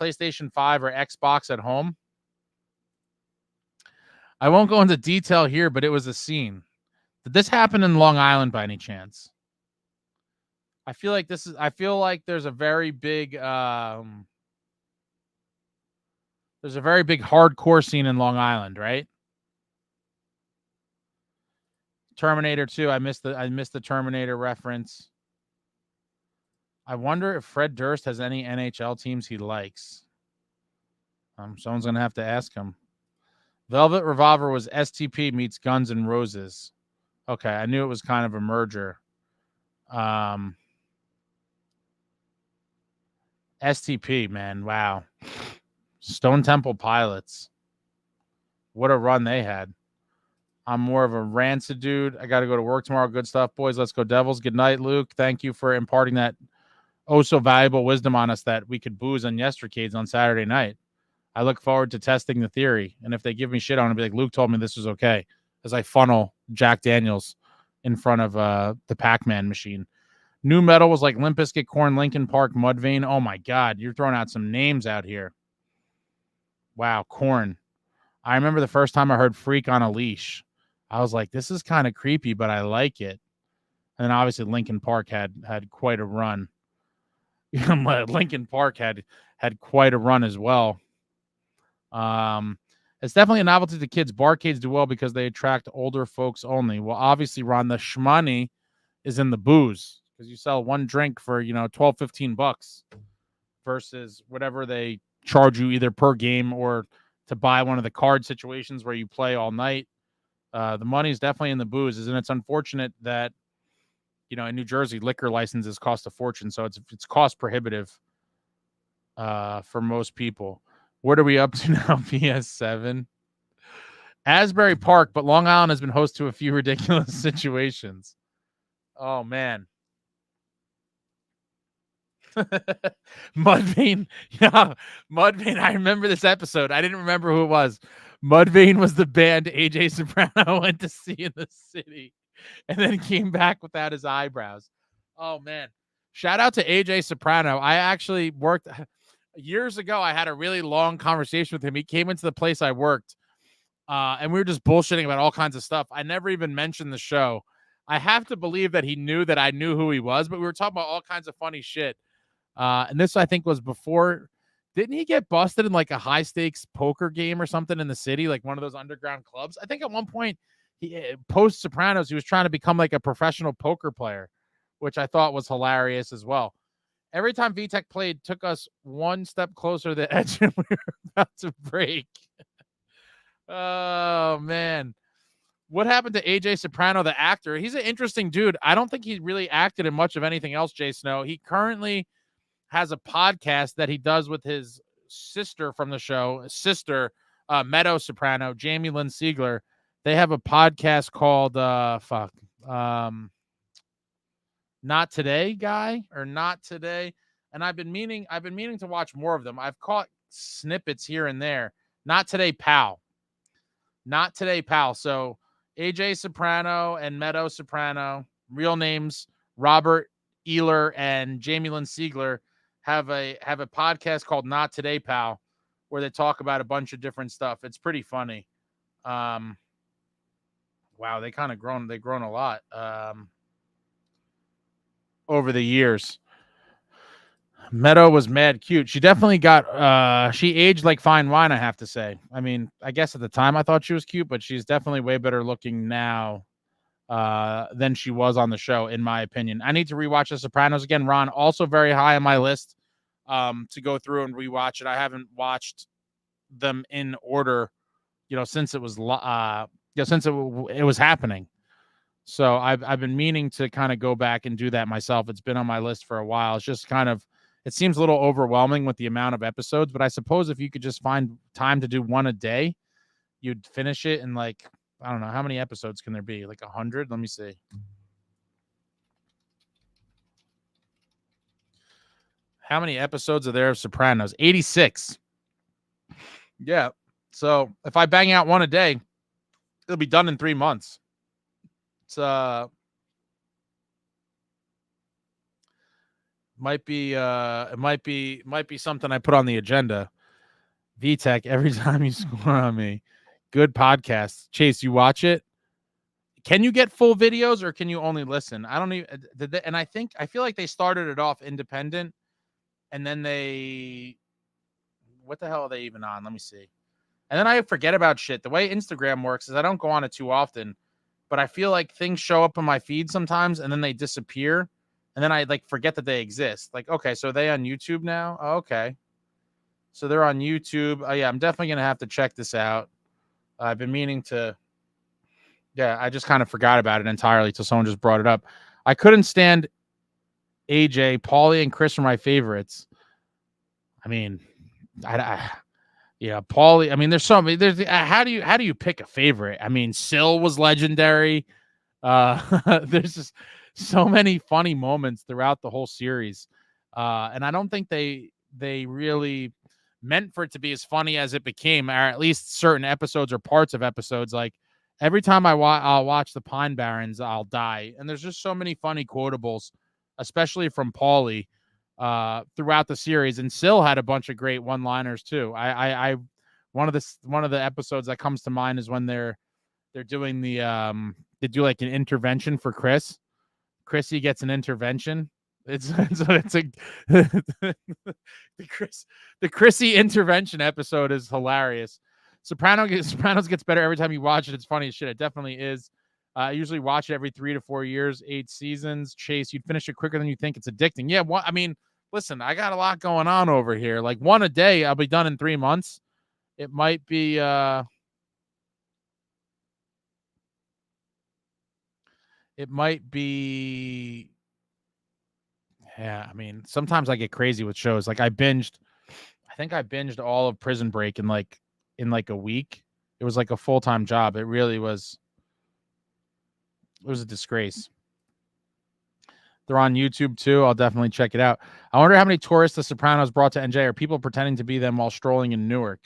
PlayStation 5 or Xbox at home. I won't go into detail here, but it was a scene. Did this happen in Long Island by any chance? I feel like there's a very big hardcore scene in Long Island, right? Terminator 2. I missed the Terminator reference. I wonder if Fred Durst has any NHL teams he likes. Someone's gonna have to ask him. Velvet Revolver was STP meets Guns N' Roses. Okay, I knew it was kind of a merger. STP, man, wow. Stone Temple Pilots. What a run they had. I'm more of a rancid dude. I got to go to work tomorrow. Good stuff, boys. Let's go Devils. Good night, Luke. Thank you for imparting that so valuable wisdom on us that we could booze on Yestercades on Saturday night. I look forward to testing the theory. And if they give me shit, I'm going to be like, Luke told me this was okay. As I funnel Jack Daniels in front of the Pac-Man machine. New metal was like Limp Bizkit, Korn, Linkin Park, Mudvayne. Oh, my God. You're throwing out some names out here. Wow, Korn. I remember the first time I heard Freak on a Leash. I was like, this is kind of creepy, but I like it. And then obviously Linkin Park had quite a run. Linkin Park had quite a run as well. It's definitely a novelty to kids. Barcades do well because they attract older folks only. Well, obviously, Ron, the shmoney is in the booze because you sell one drink for, $12-15 versus whatever they charge you either per game or to buy one of the card situations where you play all night. The money is definitely in the booze, and it's unfortunate that, in New Jersey, liquor licenses cost a fortune, so it's cost prohibitive for most people. What are we up to now? PS7. Asbury Park, but Long Island has been host to a few ridiculous situations. Oh, man. Mudvayne. Yeah, Mudvayne. I remember this episode. I didn't remember who it was. Mudvayne was the band AJ Soprano went to see in the city and then came back without his eyebrows. Oh, man. Shout out to AJ Soprano. I actually worked years ago. I had a really long conversation with him. He came into the place I worked and we were just bullshitting about all kinds of stuff. I never even mentioned the show. I have to believe that he knew that I knew who he was, but we were talking about all kinds of funny shit. And this, I think, was before. Didn't he get busted in like a high stakes poker game or something in the city, like one of those underground clubs? I think at one point, post Sopranos, he was trying to become like a professional poker player, which I thought was hilarious as well. Every time VTech played, took us one step closer to the edge, and we were about to break. Oh, man. What happened to AJ Soprano, the actor? He's an interesting dude. I don't think he really acted in much of anything else, Jay Snow. He currently has a podcast that he does with his sister from the show, Meadow Soprano, Jamie Lynn Siegler. They have a podcast called Not Today Guy or Not Today. And I've been meaning to watch more of them. I've caught snippets here and there. Not Today Pal. Not Today Pal. So AJ Soprano and Meadow Soprano, real names, Robert Ehler and Jamie Lynn Siegler, have a podcast called Not Today Pal, where they talk about a bunch of different stuff. It's pretty funny. Wow, they've grown a lot over the years. Meadow was mad cute. She definitely she aged like fine wine, I have to say. I mean, I guess at the time I thought she was cute, but she's definitely way better looking now than she was on the show, in my opinion. I need to rewatch The Sopranos again. Ron, also very high on my list to go through and rewatch it. I haven't watched them in order, since it was since it was happening. So I've been meaning to kind of go back and do that myself. It's been on my list for a while. It's just it seems a little overwhelming with the amount of episodes, but I suppose if you could just find time to do one a day, you'd finish it in like, I don't know, how many episodes can there be? Like 100? Let me see. How many episodes are there of Sopranos? 86. Yeah. So if I bang out one a day, it'll be done in 3 months. It's might be something I put on the agenda. VTech, every time you score on me. Good podcast. Chase, you watch it? Can you get full videos or can you only listen? I don't even and I feel like they started it off independent and then what the hell are they even on? Let me see. And then I forget about shit. The way Instagram works is I don't go on it too often, but I feel like things show up on my feed sometimes and then they disappear. And then I like forget that they exist. Like, okay, so are they on YouTube now? Oh, okay. So they're on YouTube. Oh, yeah, I'm definitely going to have to check this out. I've been meaning to. Yeah, I just kind of forgot about it entirely till someone just brought it up. I couldn't stand AJ, Paulie, and Chris are my favorites. I mean, Paulie. I mean, there's so many. How do you pick a favorite? I mean, Syl was legendary. There's just so many funny moments throughout the whole series, and I don't think they really meant for it to be as funny as it became, or at least certain episodes or parts of episodes. Like every time I'll watch the Pine Barrens, I'll die, and there's just so many funny quotables, especially from Paulie, throughout the series. And Syl had a bunch of great one-liners too. One of the episodes that comes to mind is when they're doing they do like an intervention for Chris. Chrissy gets an intervention. It's the Chrissy intervention episode is hilarious. Sopranos gets better every time you watch it. It's funny as shit. It definitely is. I usually watch it every 3 to 4 years, 8 seasons. Chase, you'd finish it quicker than you think. It's addicting. Yeah, I mean, listen, I got a lot going on over here. Like one a day, I'll be done in 3 months. It might be yeah, I mean, sometimes I get crazy with shows. Like I think I binged all of Prison Break in like a week. It was like a full-time job. It really was. It was a disgrace. They're on YouTube too. I'll definitely check it out. I wonder how many tourists The Sopranos brought to NJ. Are people pretending to be them while strolling in Newark?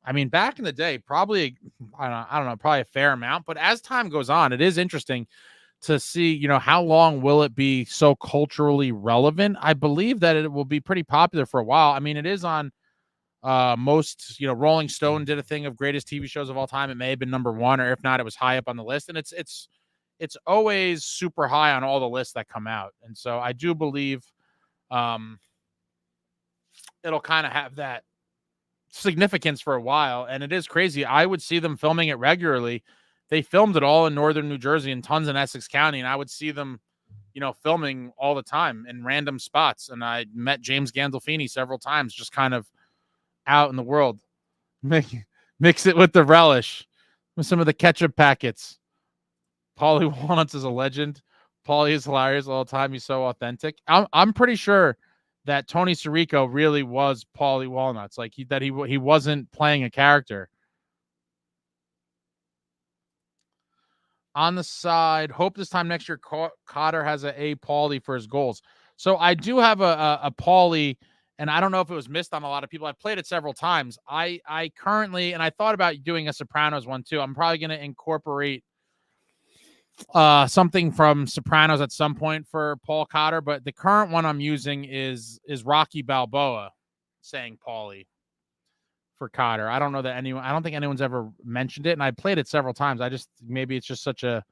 I mean, back in the day, probably, I don't know, probably a fair amount. But as time goes on, it is interesting to see, how long will it be so culturally relevant? I believe that it will be pretty popular for a while. I mean, it is on most, Rolling Stone did a thing of greatest TV shows of all time. It may have been number 1, or if not, it was high up on the list. And it's always super high on all the lists that come out. And so I do believe it'll kind of have that significance for a while. And it is crazy. I would see them filming it regularly. They filmed it all in northern New Jersey and tons in Essex County. And I would see them, filming all the time in random spots. And I met James Gandolfini several times, just kind of out in the world. Mix it with the relish, with some of the ketchup packets. Paulie Walnuts is a legend. Paulie is hilarious all the time. He's so authentic. I'm pretty sure that Tony Sirico really was Paulie Walnuts. Like he wasn't playing a character. On the side, hope this time next year Cotter has a Paulie for his goals. So I do have a Paulie, and I don't know if it was missed on a lot of people. I've played it several times. I currently, and I thought about doing a Sopranos one too. I'm probably going to incorporate something from Sopranos at some point for Paul Cotter, but the current one I'm using is Rocky Balboa saying Paulie. for Cotter. I don't think anyone's ever mentioned it, and I played it several times. Maybe it's just such a,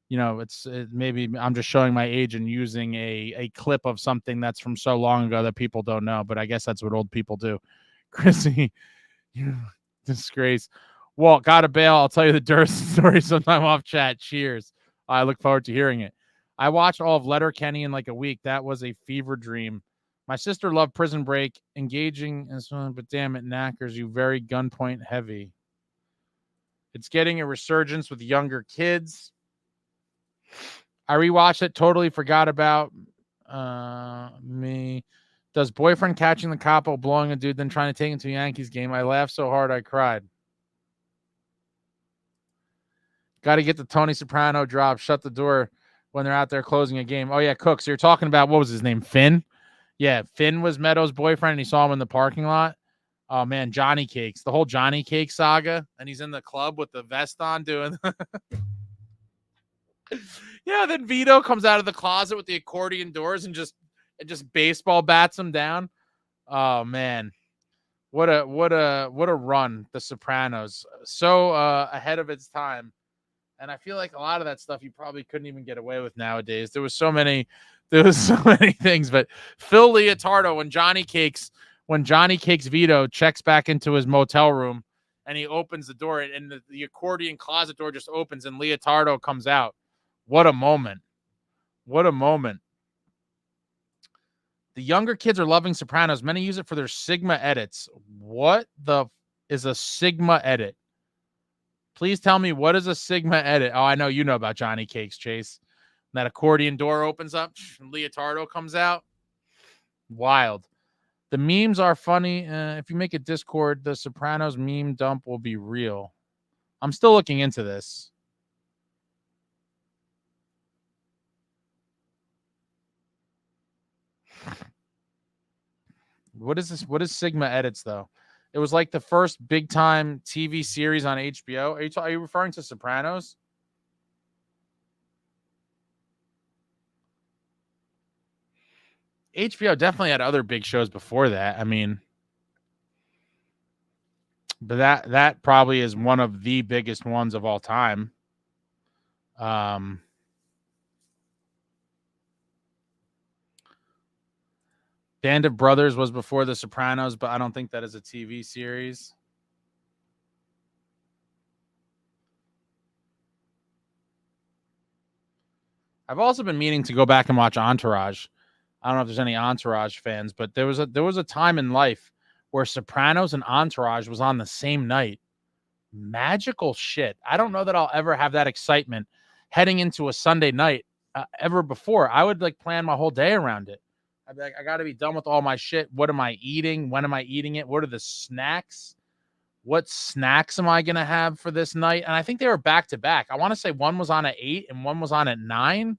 maybe I'm just showing my age and using a clip of something that's from so long ago that people don't know, but I guess that's what old people do. Chrissy, you disgrace. Walt, gotta bail. I'll tell you the Durst story sometime off chat. Cheers. I look forward to hearing it. I watched all of Letterkenny in like a week. That was a fever dream. My sister loved Prison Break, engaging as well, but damn it, knackers, you very gunpoint heavy. It's getting a resurgence with younger kids. I rewatched it, totally forgot about me. Does boyfriend catching the cop while blowing a dude, then trying to take him to a Yankees game? I laughed so hard I cried. Got to get the Tony Soprano drop. Shut the door when they're out there closing a game. Oh, yeah, Cook. So you're talking about, what was his name? Finn? Yeah, Finn was Meadows' boyfriend, and he saw him in the parking lot. Oh, man, Johnny Cakes. The whole Johnny Cake saga. And he's in the club with the vest on doing... Yeah, then Vito comes out of the closet with the accordion doors and just baseball bats him down. Oh, man. What a run, The Sopranos. So ahead of its time. And I feel like a lot of that stuff you probably couldn't even get away with nowadays. There was so many things. But Phil Leotardo, when Johnny Cakes Vito checks back into his motel room and he opens the door and the accordion closet door just opens and Leotardo comes out. What a moment. What a moment. The younger kids are loving Sopranos. Many use it for their Sigma edits. What is a Sigma edit? Please tell me, what is a Sigma edit? Oh, I know you know about Johnny Cakes, Chase. That accordion door opens up and Leotardo comes out. Wild. The memes are funny. If you make a Discord, the Sopranos meme dump will be real. I'm still looking into this. What is this? What is Sigma edits, though? It was like the first big time TV series on HBO. Are you referring to Sopranos? HBO definitely had other big shows before that. I mean, but that probably is one of the biggest ones of all time. Band of Brothers was before The Sopranos, but I don't think that is a TV series. I've also been meaning to go back and watch Entourage. I don't know if there's any Entourage fans, but there was a time in life where Sopranos and Entourage was on the same night. Magical shit. I don't know that I'll ever have that excitement heading into a Sunday night ever before. I would like plan my whole day around it. I'd be like, I got to be done with all my shit. What am I eating? When am I eating it? What are the snacks? What snacks am I going to have for this night? And I think they were back to back. I want to say one was on at 8 and one was on at 9,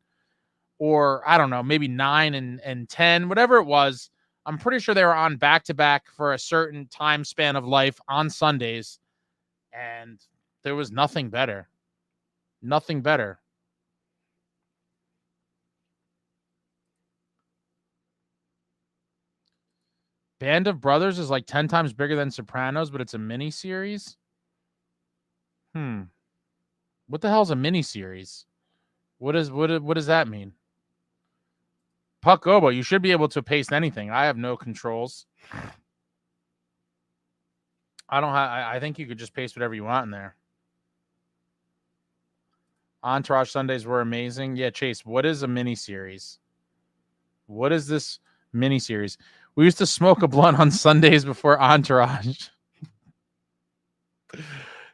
or I don't know, maybe 9 and 10, whatever it was. I'm pretty sure they were on back to back for a certain time span of life on Sundays. And there was nothing better. Nothing better. Band of Brothers is like 10 times bigger than Sopranos, but it's a mini series. What the hell is a mini series? What does that mean? Puck Obo, you should be able to paste anything. I have no controls. I think you could just paste whatever you want in there. Entourage Sundays were amazing. Yeah, Chase, what is a mini series? What is this mini series? We used to smoke a blunt on Sundays before Entourage.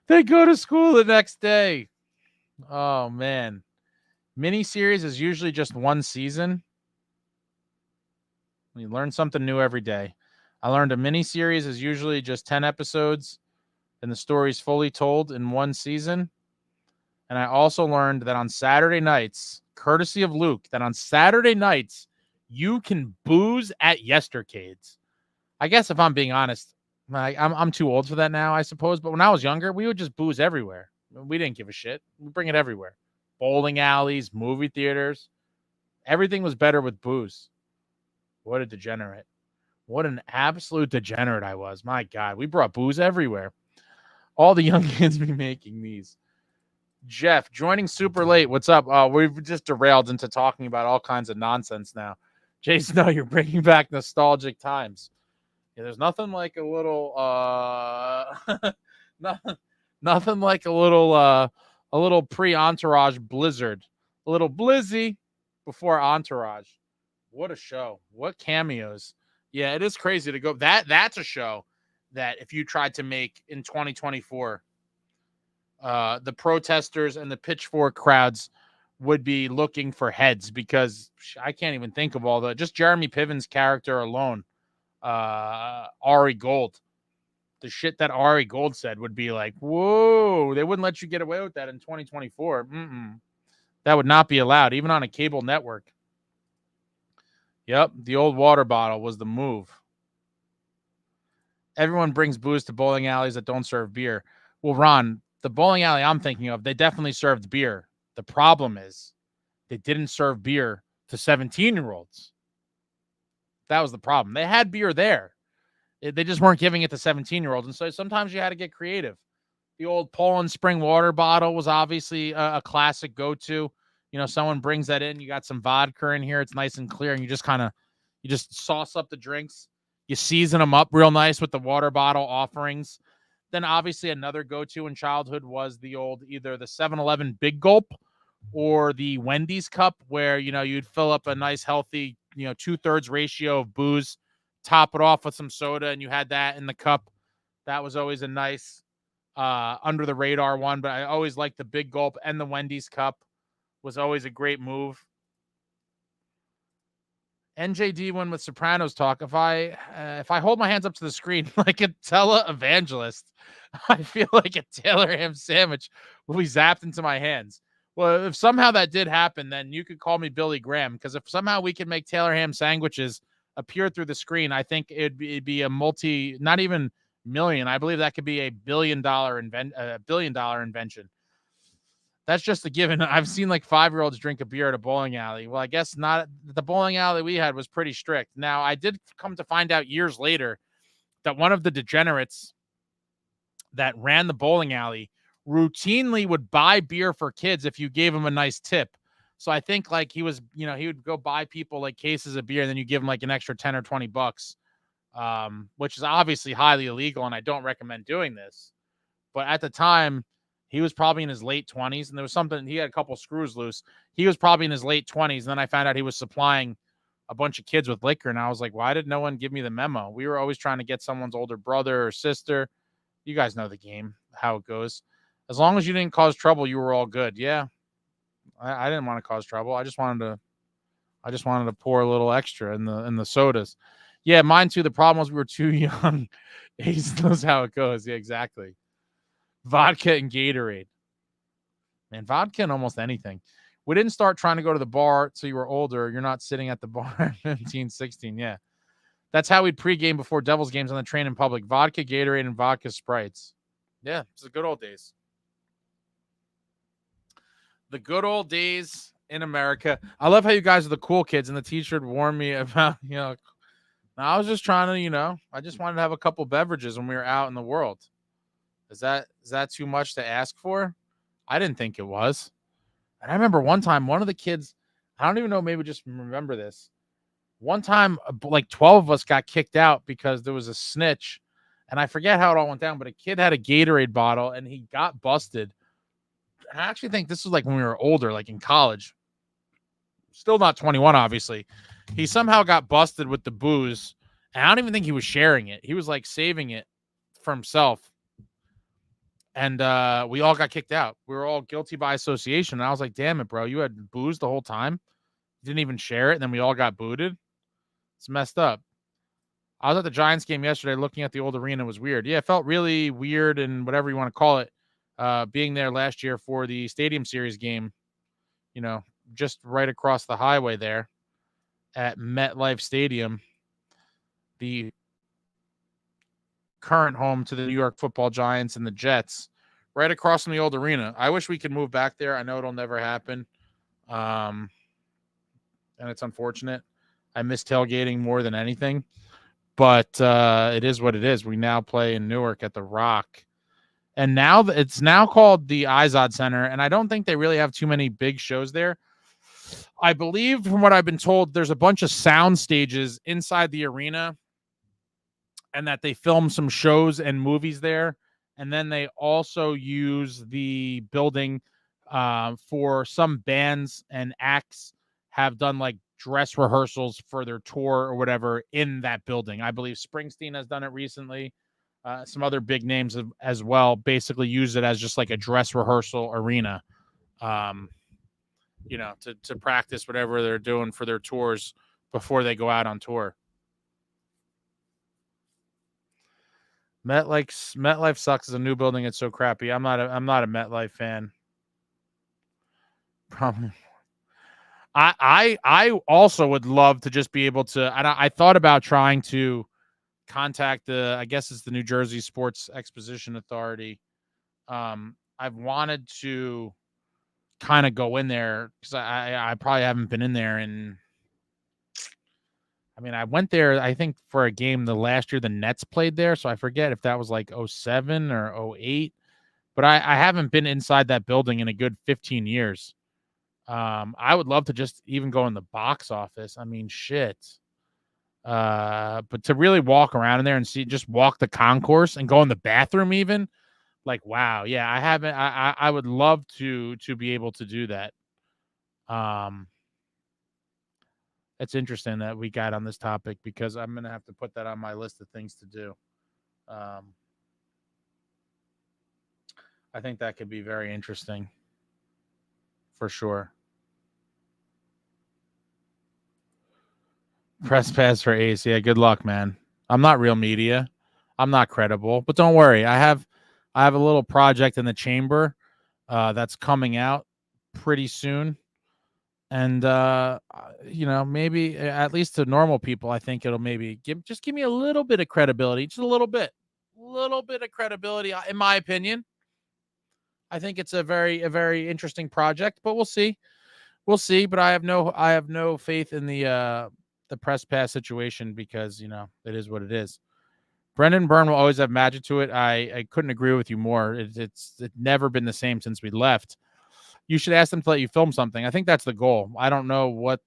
They go to school the next day. Oh, man. Miniseries is usually just one season. You learn something new every day. I learned a miniseries is usually just 10 episodes and the story's fully told in one season. And I also learned that on Saturday nights, courtesy of Luke, that on Saturday nights, you can booze at Yestercades. I guess if I'm being honest, I'm too old for that now, I suppose. But when I was younger, we would just booze everywhere. We didn't give a shit. We bring it everywhere. Bowling alleys, movie theaters. Everything was better with booze. What a degenerate. What an absolute degenerate I was. My God, we brought booze everywhere. All the young kids be making these. Jeff, joining super late. What's up? We've just derailed into talking about all kinds of nonsense now. Jason, no, you're bringing back nostalgic times. Yeah, there's nothing like a little, nothing like a little pre-Entourage blizzard, a little blizzy before Entourage. What a show! What cameos! Yeah, it is crazy to go. That's a show that if you tried to make in 2024, the protesters and the pitchfork crowds would be looking for heads, because I can't even think of all the, just Jeremy Piven's character alone. Ari Gold, the shit that Ari Gold said would be like, whoa, they wouldn't let you get away with that in 2024. That would not be allowed, even on a cable network. Yep, the old water bottle was the move. Everyone brings booze to bowling alleys that don't serve beer. Well, Ron, the bowling alley I'm thinking of, they definitely served beer. The problem is they didn't serve beer to 17-year-olds. That was the problem. They had beer there. They just weren't giving it to 17-year-olds. And so sometimes you had to get creative. The old Poland Spring water bottle was obviously a classic go-to. You know, someone brings that in. You got some vodka in here. It's nice and clear. And you just sauce up the drinks. You season them up real nice with the water bottle offerings. Then obviously another go-to in childhood was the old, either the 7-Eleven Big Gulp or the Wendy's cup, where, you know, you'd fill up a nice healthy, 2/3 ratio of booze, top it off with some soda, and you had that in the cup. That was always a nice under the radar one, but I always liked the Big Gulp, and the Wendy's cup was always a great move. NJD win with Sopranos talk. If I hold my hands up to the screen like a tele-evangelist, I feel like a Taylor ham sandwich will be zapped into my hands. Well, if somehow that did happen, then you could call me Billy Graham, because if somehow we could make Taylor ham sandwiches appear through the screen, I think it'd be a not even million. I believe that could be a $1 billion invention. That's just a given. I've seen like 5-year-olds drink a beer at a bowling alley. Well, I guess not. The bowling alley we had was pretty strict. Now, I did come to find out years later that one of the degenerates that ran the bowling alley routinely would buy beer for kids if you gave him a nice tip. So I think like he was, he would go buy people like cases of beer, and then you give him like an extra 10 or 20 bucks, which is obviously highly illegal. And I don't recommend doing this. But at the time, he was probably in his late 20s, and there was something, he had a couple screws loose. He was probably in his late 20s, and then I found out he was supplying a bunch of kids with liquor, and I was like, why did no one give me the memo? We were always trying to get someone's older brother or sister. You guys know the game, how it goes. As long as you didn't cause trouble, you were all good. Yeah, I didn't want to cause trouble. I just wanted to pour a little extra in the sodas. Yeah, mine too. The problem was we were too young. Ace knows how it goes. Yeah, exactly. Vodka and Gatorade. Man, vodka and almost anything. We didn't start trying to go to the bar till you were older. You're not sitting at the bar at 15, 16. Yeah. That's how we'd pregame before Devils games on the train in public. Vodka, Gatorade, and vodka Sprites. Yeah, it's the good old days. The good old days in America. I love how you guys are the cool kids, and the teacher would warn me about, I was just trying to, I just wanted to have a couple beverages when we were out in the world. Is that too much to ask for? I didn't think it was. And I remember one time, one of the kids, I don't even know, maybe just remember this. One time, like 12 of us got kicked out because there was a snitch. And I forget how it all went down, but a kid had a Gatorade bottle and he got busted. I actually think this was like when we were older, like in college. Still not 21, obviously. He somehow got busted with the booze. And I don't even think he was sharing it. He was like saving it for himself. And we all got kicked out. We were all guilty by association. And I was like, damn it, bro. You had booze the whole time. You didn't even share it. And then we all got booted. It's messed up. I was at the Giants game yesterday looking at the old arena. It was weird. Yeah, it felt really weird and whatever you want to call it. Being there last year for the Stadium Series game, just right across the highway there at MetLife Stadium, the current home to the New York Football Giants and the Jets, right across from the old arena. I wish we could move back there. I know it'll never happen. And it's unfortunate. I miss tailgating more than anything. But it is what it is. We now play in Newark at the Rock. And now it's now called the Izod Center, and I don't think they really have too many big shows there. I believe, from what I've been told, there's a bunch of sound stages inside the arena, and that they film some shows and movies there. And then they also use the building for some bands and acts have done like dress rehearsals for their tour or whatever in that building. I believe Springsteen has done it recently. Some other big names as well basically use it as just like a dress rehearsal arena, to practice whatever they're doing for their tours before they go out on tour. MetLife sucks as a new building. It's so crappy. I'm not a MetLife fan. Probably. I also would love to just be able to. I thought about trying to contact I guess it's the New Jersey Sports Exposition Authority. I've wanted to kind of go in there because I probably haven't been in there I went there, I think, for a game the last year the Nets played there, so I forget if that was like 07 or 08, but I haven't been inside that building in a good 15 years. I would love to just even go in the box office. Shit. But to really walk around in there and just walk the concourse and go in the bathroom even, like, wow. Yeah, I haven't. I would love to be able to do that. It's interesting that we got on this topic because I'm going to have to put that on my list of things to do. I think that could be very interesting for sure. Press pass for Ace. Yeah, good luck, man. I'm not real media. I'm not credible, but don't worry. I have a little project in the chamber that's coming out pretty soon. And, maybe at least to normal people, I think it'll maybe give me a little bit of credibility, just a little bit of credibility, in my opinion. I think it's a very interesting project, but we'll see. But I have no faith in the press pass situation because, it is what it is. Brendan Byrne will always have magic to it. I couldn't agree with you more. It's never been the same since we left. You should ask them to let you film something. I think that's the goal. I don't know what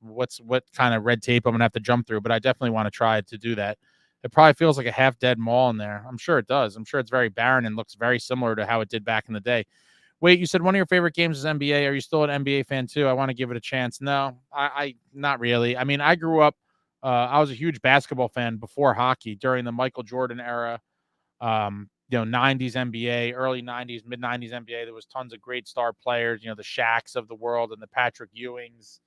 what kind of red tape I'm going to have to jump through, but I definitely want to try to do that. It probably feels like a half dead mall in there. I'm sure it does. I'm sure it's very barren and looks very similar to how it did back in the day. Wait, you said one of your favorite games is NBA. Are you still an NBA fan too? I want to give it a chance. No, I not really. I grew up, I was a huge basketball fan before hockey during the Michael Jordan era. 90s NBA, early 90s, mid 90s NBA. There was tons of great star players, the Shaqs of the world and the Patrick Ewings.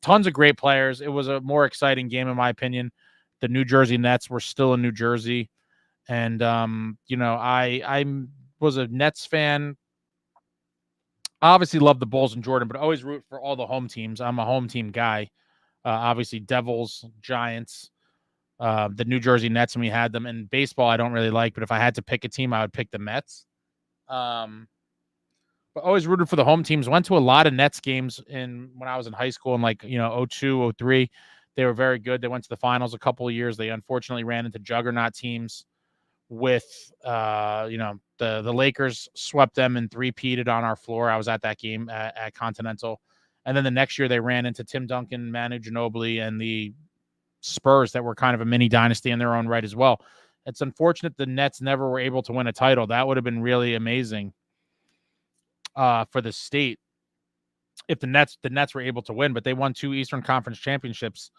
Tons of great players. It was a more exciting game, in my opinion. The New Jersey Nets were still in New Jersey. And, I was a Nets fan. I obviously love the Bulls and Jordan, but always root for all the home teams. I'm a home team guy. Obviously, Devils, Giants, the New Jersey Nets when we had them. In baseball, I don't really like, but if I had to pick a team, I would pick the Mets. But always rooted for the home teams. Went to a lot of Nets games when I was in high school in 02, 03. They were very good. They went to the finals a couple of years. They unfortunately ran into juggernaut teams with, the Lakers swept them and three-peated on our floor. I was at that game at Continental. And then the next year they ran into Tim Duncan, Manu Ginobili, and the Spurs that were kind of a mini dynasty in their own right as well. It's unfortunate the Nets never were able to win a title. That would have been really amazing for the state if the Nets were able to win, but they won 2 Eastern Conference championships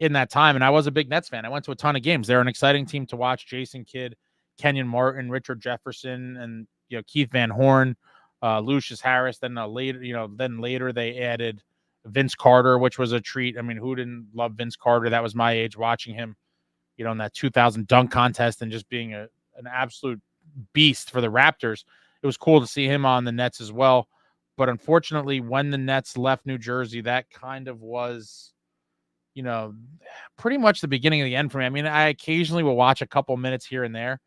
in that time. And I was a big Nets fan. I went to a ton of games. They're an exciting team to watch. Jason Kidd, Kenyon Martin, Richard Jefferson, and Keith Van Horn, Lucius Harris. Then later they added Vince Carter, which was a treat. Who didn't love Vince Carter? That was my age, watching him, in that 2000 dunk contest and just being an absolute beast for the Raptors. It was cool to see him on the Nets as well. But unfortunately, when the Nets left New Jersey, that kind of was, pretty much the beginning of the end for me. I occasionally will watch a couple minutes here and there.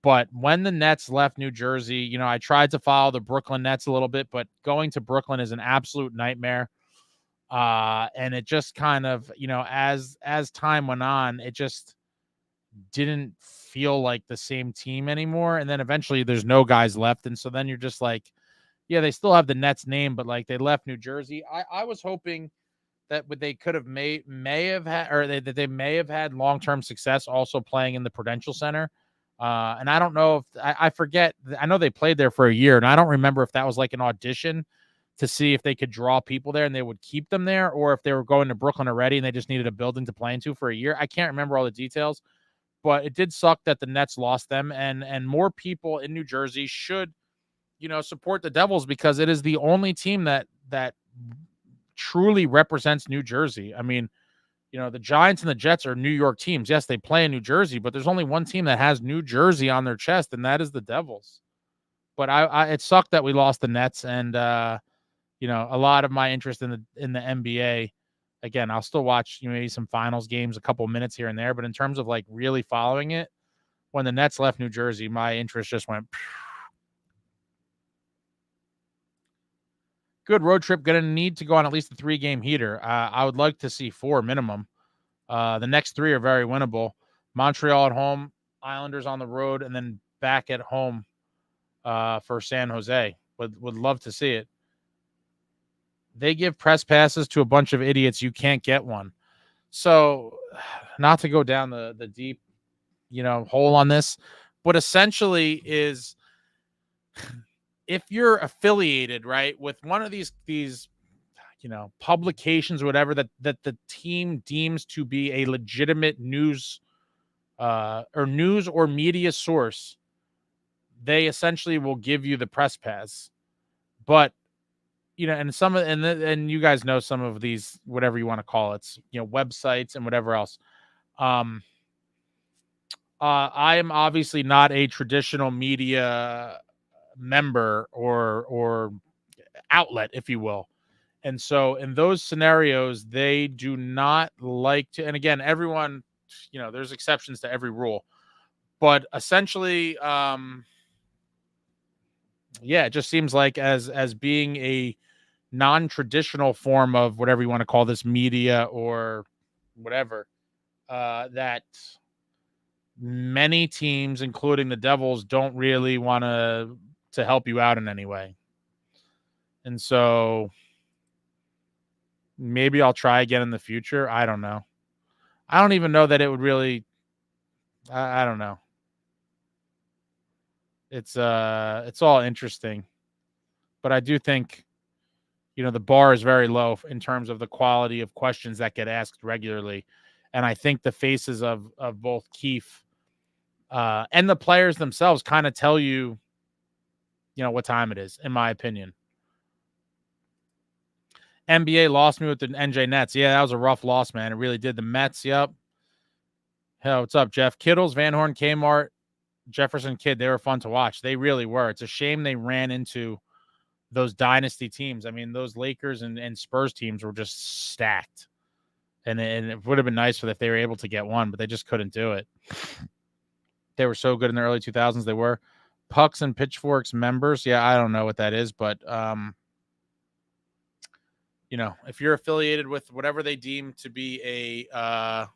But when the Nets left New Jersey, I tried to follow the Brooklyn Nets a little bit, but going to Brooklyn is an absolute nightmare. And it just kind of, as time went on, it just didn't feel like the same team anymore. And then eventually there's no guys left. And so then you're just like, yeah, they still have the Nets name, but like they left New Jersey. I was hoping that they could have may have had, or that they may have had long-term success also playing in the Prudential Center. And I don't know if I forget. I know they played there for a year, and I don't remember if that was like an audition to see if they could draw people there and they would keep them there, or if they were going to Brooklyn already and they just needed a building to play into for a year. I can't remember all the details, but it did suck that the Nets lost them, and more people in New Jersey should, support the Devils, because it is the only team that truly represents New Jersey. I mean, the Giants and the Jets are New York teams. Yes, they play in New Jersey, but there's only one team that has New Jersey on their chest, and that is the Devils. But it sucked that we lost the Nets, and a lot of my interest in the NBA. Again, I'll still watch maybe some finals games, a couple minutes here and there, but in terms of like really following it, when the Nets left New Jersey, my interest just went. Good road trip. Going to need to go on at least a 3-game heater. I would like to see 4 minimum. The next 3 are very winnable. Montreal at home, Islanders on the road, and then back at home for San Jose. Would love to see it. They give press passes to a bunch of idiots. You can't get one. So, not to go down the deep, hole on this, but essentially is, if you're affiliated, right, with one of these publications or whatever that the team deems to be a legitimate news or media source, they essentially will give you the press pass. But and you guys know some of these, whatever you want to call it, websites and whatever else. I am obviously not a traditional media member or outlet, if you will. And so in those scenarios, they do not like to, and again, everyone, there's exceptions to every rule, but essentially, it just seems like as being a non-traditional form of whatever you want to call this, media or whatever, that many teams, including the Devils, don't really want to help you out in any way. And so maybe I'll try again in the future. I don't know. I don't even know that it would really, I don't know. It's all interesting, but I do think, the bar is very low in terms of the quality of questions that get asked regularly. And I think the faces of both Keefe and the players themselves kind of tell you, what time it is, in my opinion. NBA lost me with the NJ Nets. Yeah, that was a rough loss, man. It really did. The Mets, yep. Hell, what's up, Jeff? Kittles, Van Horn, Kmart, Jefferson Kidd, they were fun to watch. They really were. It's a shame they ran into those dynasty teams. I mean, those Lakers and Spurs teams were just stacked. And it would have been nice if they were able to get one, but they just couldn't do it. They were so good in the early 2000s. They were. Pucks and Pitchforks members. Yeah, I don't know what that is, but if you're affiliated with whatever they deem to be a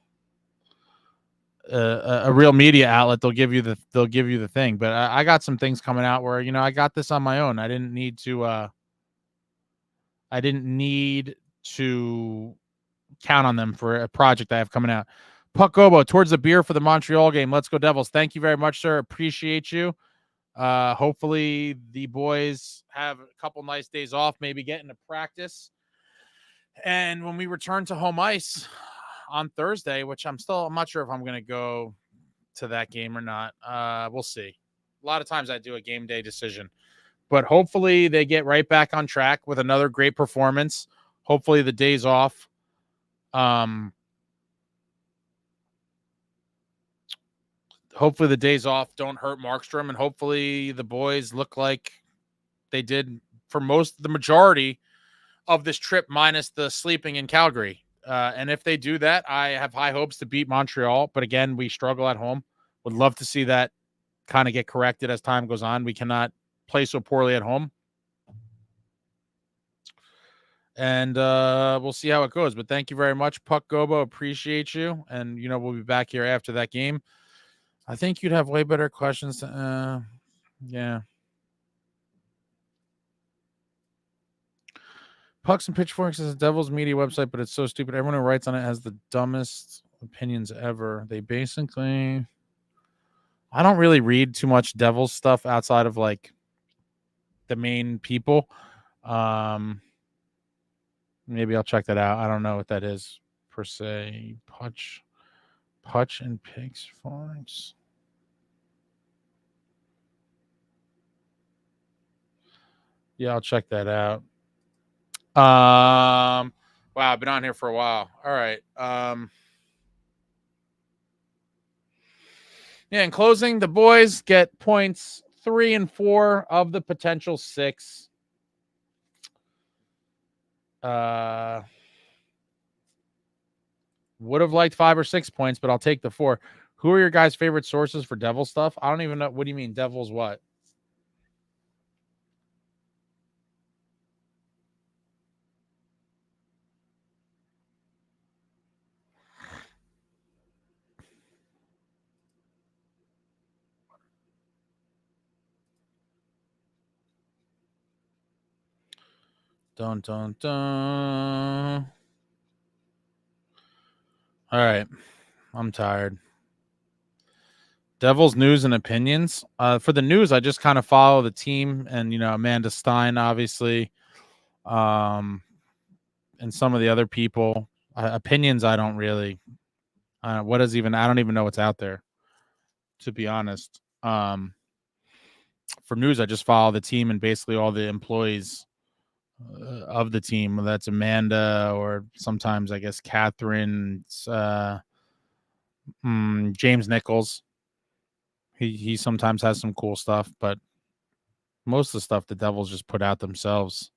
real media outlet, they'll give you the thing. But I got some things coming out where I got this on my own. I didn't need to count on them for a project I have coming out. Puck Gobo, towards the beer for the Montreal game. Let's go Devils. Thank you very much, sir. Appreciate you. Hopefully the boys have a couple nice days off, maybe get into practice. And when we return to home ice on Thursday, which I'm not sure if I'm going to go to that game or not. We'll see. A lot of times I do a game day decision, but hopefully they get right back on track with another great performance. Hopefully the days off. Hopefully the days off don't hurt Markstrom, and hopefully the boys look like they did for the majority of this trip, minus the sleeping in Calgary. And if they do that, I have high hopes to beat Montreal. But again, we struggle at home. Would love to see that kind of get corrected as time goes on. We cannot play so poorly at home. And we'll see how it goes. But thank you very much, Puck Gobo. Appreciate you. And, we'll be back here after that game. I think you'd have way better questions. Yeah. Pucks and Pitchforks is a Devil's media website, but it's so stupid. Everyone who writes on it has the dumbest opinions ever. They basically... I don't really read too much Devils stuff outside of, like, the main people. Maybe I'll check that out. I don't know what that is, per se. Putch and Pitchforks. Yeah, I'll check that out. Wow, I've been on here for a while. All right. Yeah, in closing, the boys get points 3 and 4 of the potential 6. Would have liked 5 or 6 points, but I'll take the 4. Who are your guys' favorite sources for Devil stuff? I don't even know. What do you mean, Devils what? Dun, dun, dun. All right. I'm tired. Devils news and opinions. For the news, I just kind of follow the team and, Amanda Stein, obviously, and some of the other people. Opinions, I don't really. I don't even know what's out there, to be honest. For news, I just follow the team and basically all the employees of the team. That's Amanda, or sometimes I guess Catherine, James Nichols. He sometimes has some cool stuff, but most of the stuff the Devils just put out themselves.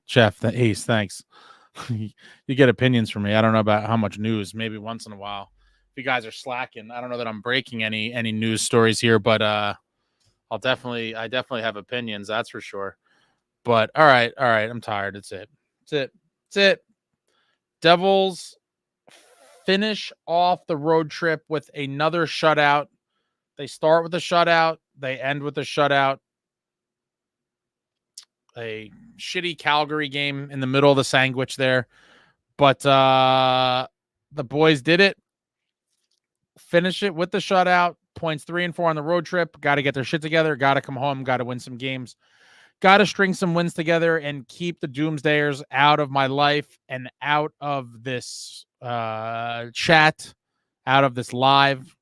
Jeff, the ace, thanks. You get opinions from me. I don't know about how much news. Maybe once in a while. If you guys are slacking, I don't know that I'm breaking any news stories here, but I definitely have opinions. That's for sure. But all right. I'm tired. That's it. Devils finish off the road trip with another shutout. They start with a shutout. They end with a shutout. A shitty Calgary game in the middle of the sandwich there. But the boys did it. Finish it with the shutout. Points 3 and 4 on the road trip. Got to get their shit together. Got to come home. Got to win some games. Got to string some wins together and keep the Doomsdayers out of my life and out of this chat, out of this live.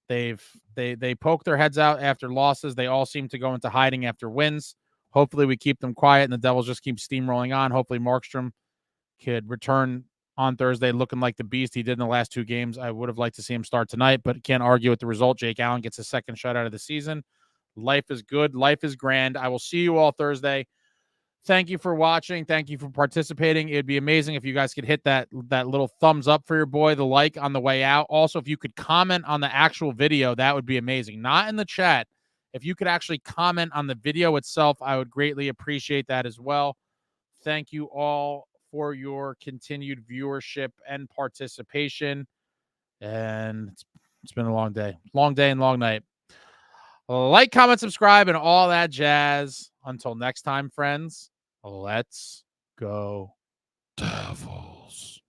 They poke their heads out after losses. They all seem to go into hiding after wins. Hopefully we keep them quiet and the Devils just keep steamrolling on. Hopefully Markstrom could return on Thursday looking like the beast he did in the last 2 games. I would have liked to see him start tonight, but can't argue with the result. Jake Allen gets his second shutout of the season. Life is good. Life is grand. I will see you all Thursday. Thank you for watching. Thank you for participating. It'd be amazing if you guys could hit that little thumbs up for your boy, the like on the way out. Also, if you could comment on the actual video, that would be amazing. Not in the chat. If you could actually comment on the video itself, I would greatly appreciate that as well. Thank you all for your continued viewership and participation. And it's been a long day. Long day and long night. Like, comment, subscribe, and all that jazz. Until next time, friends, let's go Devils.